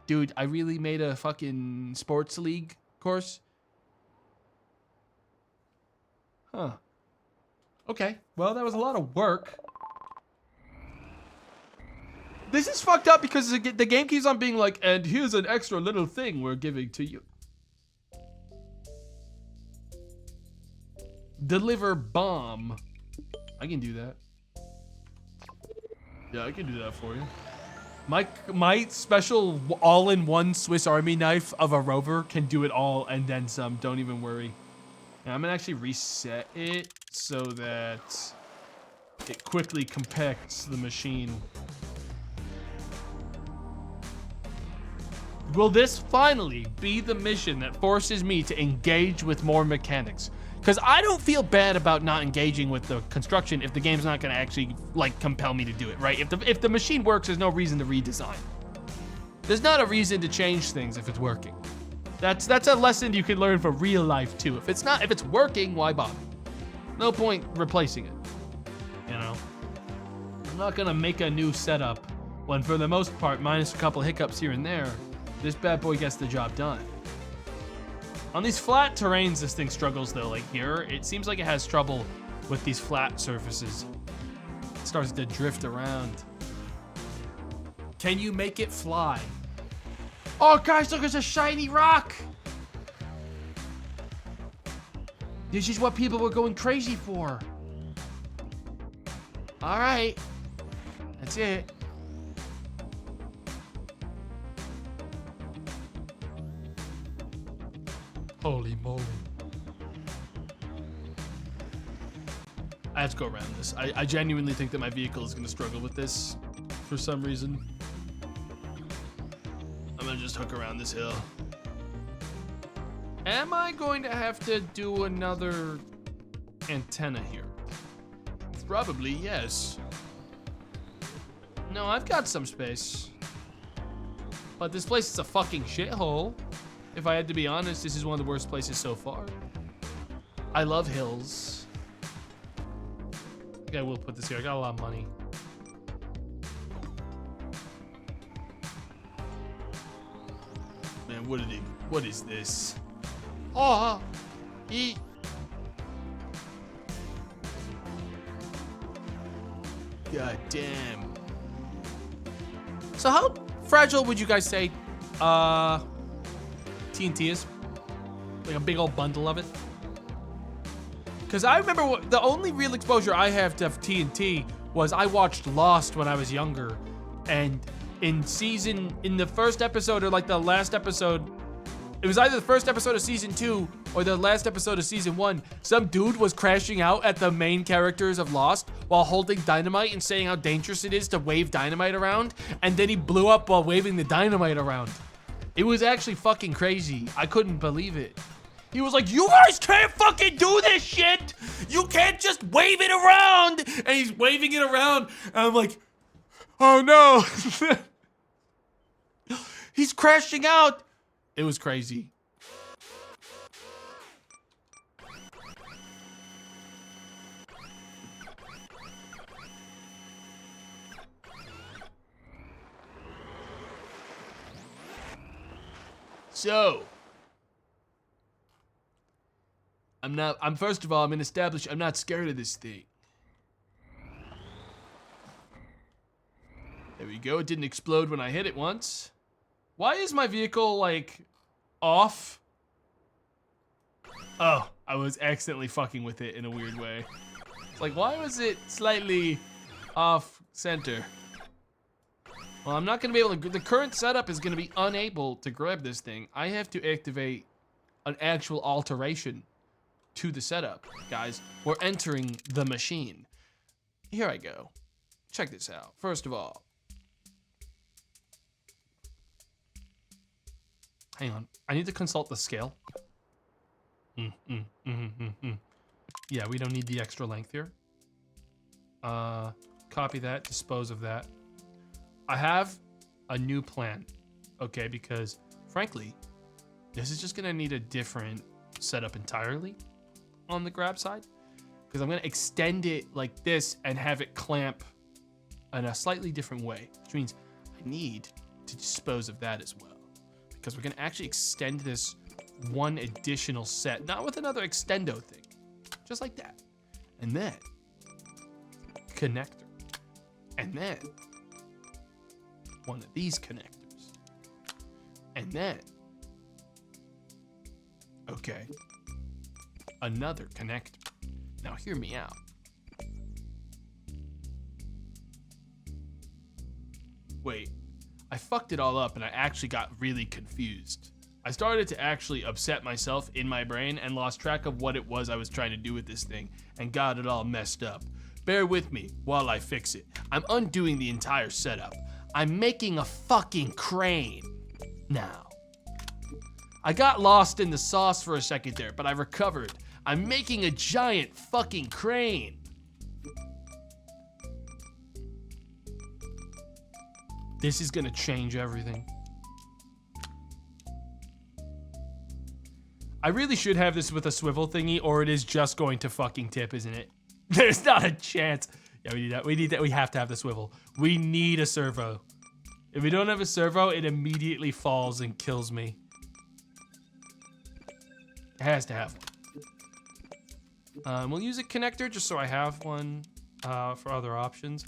Dude, I really made a fucking sports league course. Huh. Okay, well, that was a lot of work. This is fucked up because the game keeps on being like, and here's an extra little thing we're giving to you. Deliver bomb. I can do that. Yeah, I can do that for you. My special all-in-one Swiss Army knife of a rover can do it all and then some. Don't even worry. Now, I'm gonna actually reset it so that it quickly compacts the machine. Will this finally be the mission that forces me to engage with more mechanics? Because I don't feel bad about not engaging with the construction if the game's not going to actually like compel me to do it, right? If the machine works, there's no reason to redesign. There's not a reason to change things if it's working. That's a lesson you can learn from real life too. If it's working, why bother? No point replacing it. You know, I'm not going to make a new setup when, for the most part, minus a couple hiccups here and there, this bad boy gets the job done. On these flat terrains, this thing struggles though. Like here, it seems like it has trouble with these flat surfaces. It starts to drift around. Can you make it fly? Oh guys, look, there's a shiny rock. This is what people were going crazy for. All right, that's it. Holy moly. I have to go around this. I genuinely think that my vehicle is going to struggle with this for some reason. I'm going to just hook around this hill. Am I going to have to do another antenna here? Probably, yes. No, I've got some space. But this place is a fucking shithole. If I had to be honest, this is one of the worst places so far. I love hills. I think I will put this here. I got a lot of money. Man, what is this? Oh, eat. God damn. So how fragile would you guys say TNT is? Like a big old bundle of it? Because I remember the only real exposure I have to TNT was I watched Lost when I was younger, and in the first episode or like the last episode, it was either the first episode of season 2 or the last episode of season 1, some dude was crashing out at the main characters of Lost while holding dynamite and saying how dangerous it is to wave dynamite around, and then he blew up while waving the dynamite around. It was actually fucking crazy. I couldn't believe it. He was like, you guys can't fucking do this shit. You can't just wave it around. And he's waving it around. And I'm like, oh no. He's crashing out. It was crazy. So, first of all, I'm gonna establish I'm not scared of this thing. There we go, it didn't explode when I hit it once. Why is my vehicle, like, off? Oh, I was accidentally fucking with it in a weird way. It's like, why was it slightly off center? Well, I'm not gonna be able to, the current setup is gonna be unable to grab this thing. I have to activate an actual alteration to the setup. Guys, we're entering the machine. Here I go. Check this out. First of all, hang on, I need to consult the scale. Yeah, we don't need the extra length here. Copy that, dispose of that. I have a new plan, okay, because frankly, this is just gonna need a different setup entirely on the grab side, because I'm gonna extend it like this and have it clamp in a slightly different way, which means I need to dispose of that as well, because we're gonna actually extend this one additional set, not with another extendo thing, just like that, and then connector, and then one of these connectors, and then, okay, another connector. Now hear me out. Wait, I fucked it all up and I actually got really confused. I started to actually upset myself in my brain and lost track of what it was I was trying to do with this thing and got it all messed up. Bear with me while I fix it. I'm undoing the entire setup. I'm making a fucking crane now. I got lost in the sauce for a second there, but I recovered. I'm making a giant fucking crane. This is gonna change everything. I really should have this with a swivel thingy, or it is just going to fucking tip, isn't it? There's not a chance. Yeah, we need that. We need that. We have to have the swivel. We need a servo. If we don't have a servo, it immediately falls and kills me. It has to have one. We'll use a connector just so I have one for other options.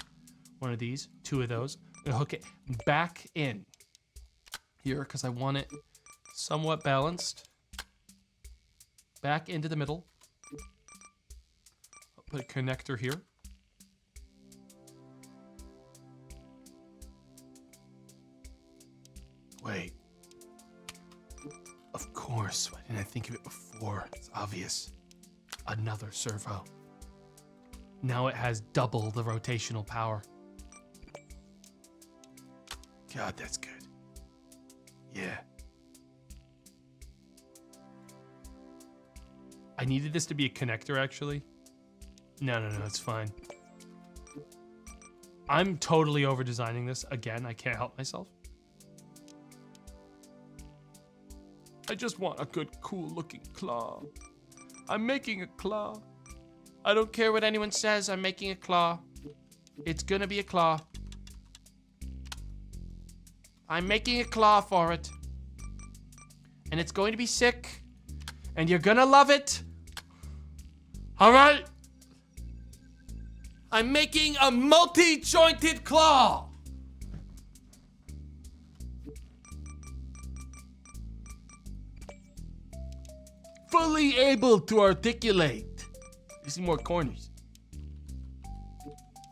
One of these, two of those. We'll hook it back in here because I want it somewhat balanced. Back into the middle. I'll put a connector here. Wait. Of course, why didn't I think of it before? It's obvious. Another servo. Now it has double the rotational power. God, that's good. Yeah. I needed this to be a connector, actually. No, it's fine. I'm totally over-designing this. Again, I can't help myself. I just want a good, cool-looking claw. I'm making a claw. I don't care what anyone says, I'm making a claw. It's gonna be a claw. I'm making a claw for it. And it's going to be sick. And you're gonna love it. All right? I'm making a multi-jointed claw. Fully able to articulate. You see more corners.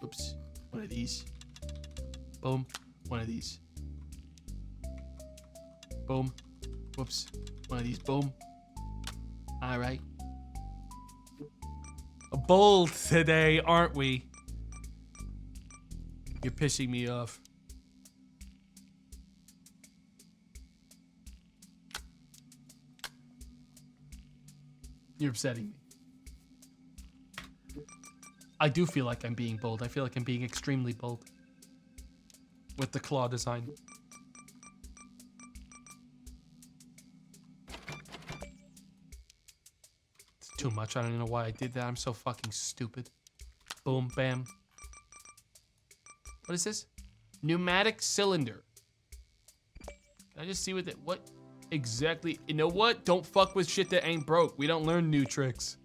Oops. One of these. Boom. One of these. Boom. Whoops. One of these. Boom. All right. Bold today, aren't we? You're pissing me off. You're upsetting me. I do feel like I'm being bold. I feel like I'm being extremely bold. With the claw design. It's too much. I don't even know why I did that. I'm so fucking stupid. Boom, bam. What is this? Pneumatic cylinder. Can I just see what exactly? You know what? Don't fuck with shit that ain't broke. We don't learn new tricks.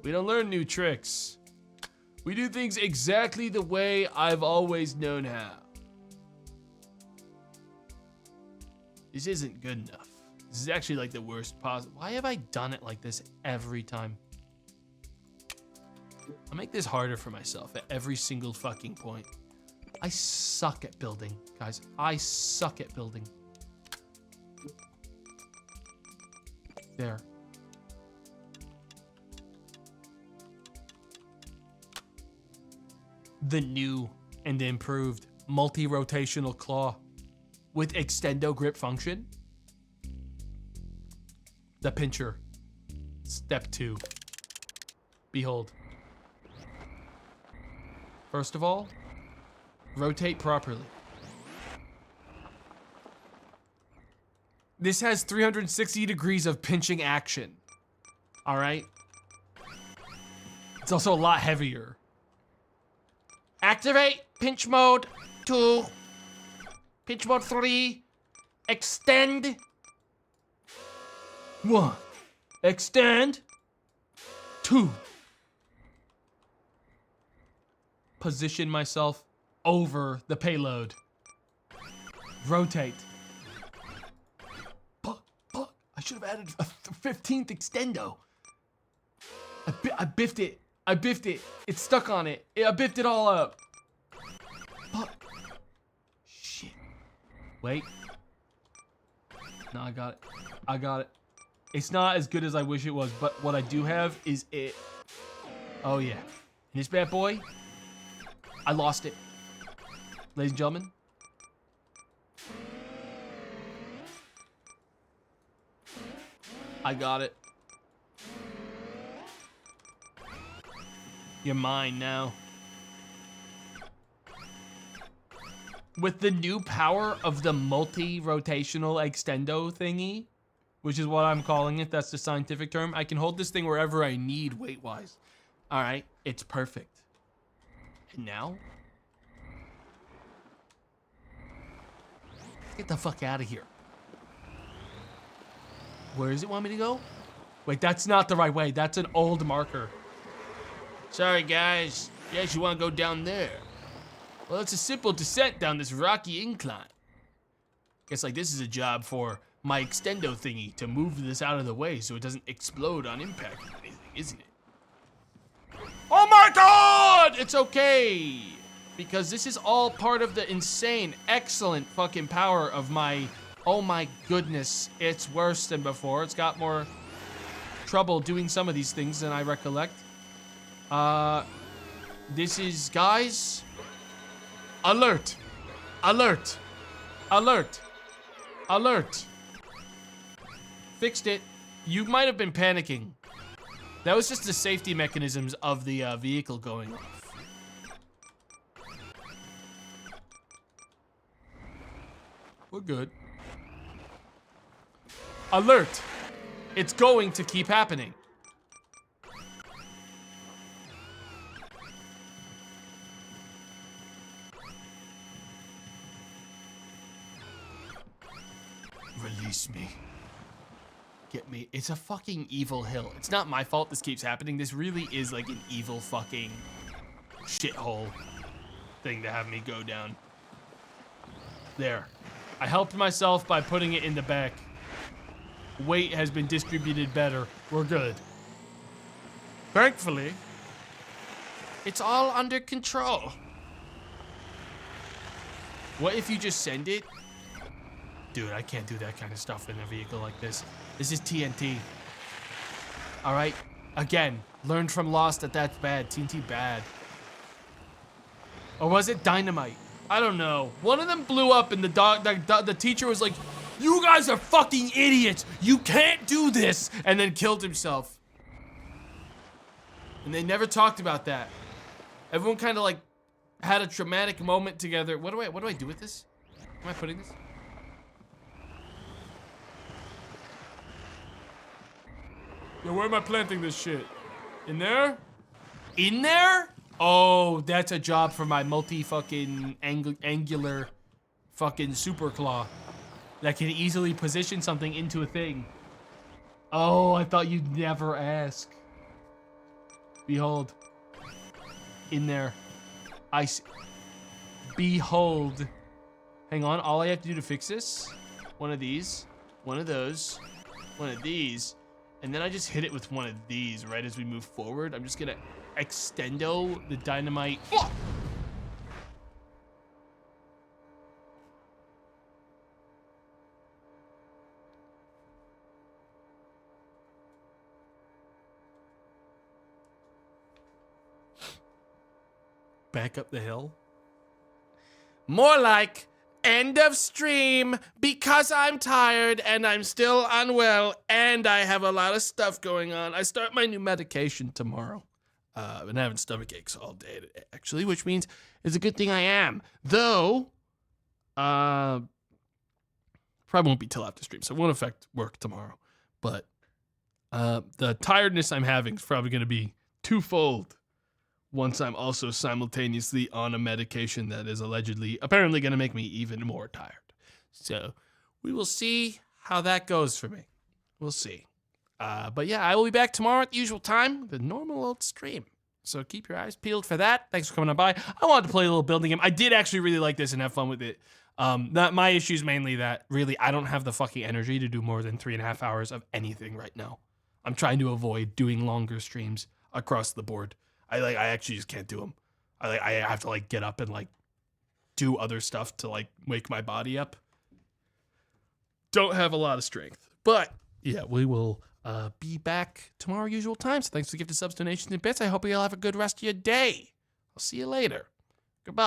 We don't learn new tricks. We do things exactly the way I've always known how. This isn't good enough. This is actually like the worst possible. Why have I done it like this every time? I'll make this harder for myself at every single fucking point. I suck at building, guys. I suck at building. There. The new and improved multi-rotational claw with extendo grip function. The pincher. Step 2. Behold. First of all, rotate properly. This has 360 degrees of pinching action. All right? It's also a lot heavier. Activate pinch mode 2. Pinch mode 3. Extend. 1. Extend. 2. Position myself over the payload. Rotate. Fuck. I should have added a 15th extendo. I biffed it. It's stuck on it. I biffed it all up. Fuck. Shit. Wait. No, I got it. It's not as good as I wish it was, but what I do have is it. Oh yeah. And this bad boy, I lost it. Ladies and gentlemen. I got it. You're mine now. With the new power of the multi-rotational extendo thingy, which is what I'm calling it, that's the scientific term, I can hold this thing wherever I need weight-wise. All right, it's perfect. And now? Get the fuck out of here. Where does it want me to go? Wait, that's not the right way. That's an old marker. Sorry, guys. Yes, you want to go down there. Well, it's a simple descent down this rocky incline. Guess like this is a job for my extendo thingy to move this out of the way so it doesn't explode on impact or anything, isn't it? Oh my god! It's okay! Because this is all part of the insane, excellent fucking power of my... Oh my goodness, it's worse than before. It's got more trouble doing some of these things than I recollect. This is, guys, alert, alert, alert, alert. Fixed it. You might have been panicking. That was just the safety mechanisms of the vehicle going off. We're good. Alert. It's going to keep happening. Release me. Get me. It's a fucking evil hill. It's not my fault this keeps happening. This really is like an evil fucking shithole thing to have me go down. There. I helped myself by putting it in the back. Weight has been distributed better. We're good. Thankfully, it's all under control. What if you just send it? Dude, I can't do that kind of stuff in a vehicle like this. This is TNT. All right? Again, learned from Lost that that's bad. TNT bad. Or was it dynamite? I don't know. One of them blew up and the teacher was like, You guys are fucking idiots. You can't do this. And then killed himself. And they never talked about that. Everyone kind of like had a traumatic moment together. What do I do with this? Am I putting this? Yeah, where am I planting this shit? In there? In there? Oh, that's a job for my multi-fucking angular fucking super claw that can easily position something into a thing. Oh, I thought you'd never ask. Behold. In there. I see. Behold. Hang on, all I have to do to fix this, one of these, one of those, one of these, and then I just hit it with one of these right as we move forward. I'm just gonna extendo the dynamite. Oh! Back up the hill. More like end of stream because I'm tired and I'm still unwell and I have a lot of stuff going on. I start my new medication tomorrow. I've been having stomach aches all day actually, which means it's a good thing I am. Though, probably won't be till after stream, so it won't affect work tomorrow. But the tiredness I'm having is probably going to be twofold once I'm also simultaneously on a medication that is apparently going to make me even more tired. So we will see how that goes for me. We'll see. But yeah, I will be back tomorrow at the usual time, the normal old stream. So keep your eyes peeled for that. Thanks for coming on by. I wanted to play a little building game. I did actually really like this and have fun with it. My issue is mainly that really I don't have the fucking energy to do more than 3.5 hours of anything right now. I'm trying to avoid doing longer streams across the board. I actually just can't do them. I have to like get up and like do other stuff to like wake my body up. Don't have a lot of strength, but yeah, we will be back tomorrow usual time. So thanks for the gift of subs, donations, and bits. I hope you all have a good rest of your day. I'll see you later.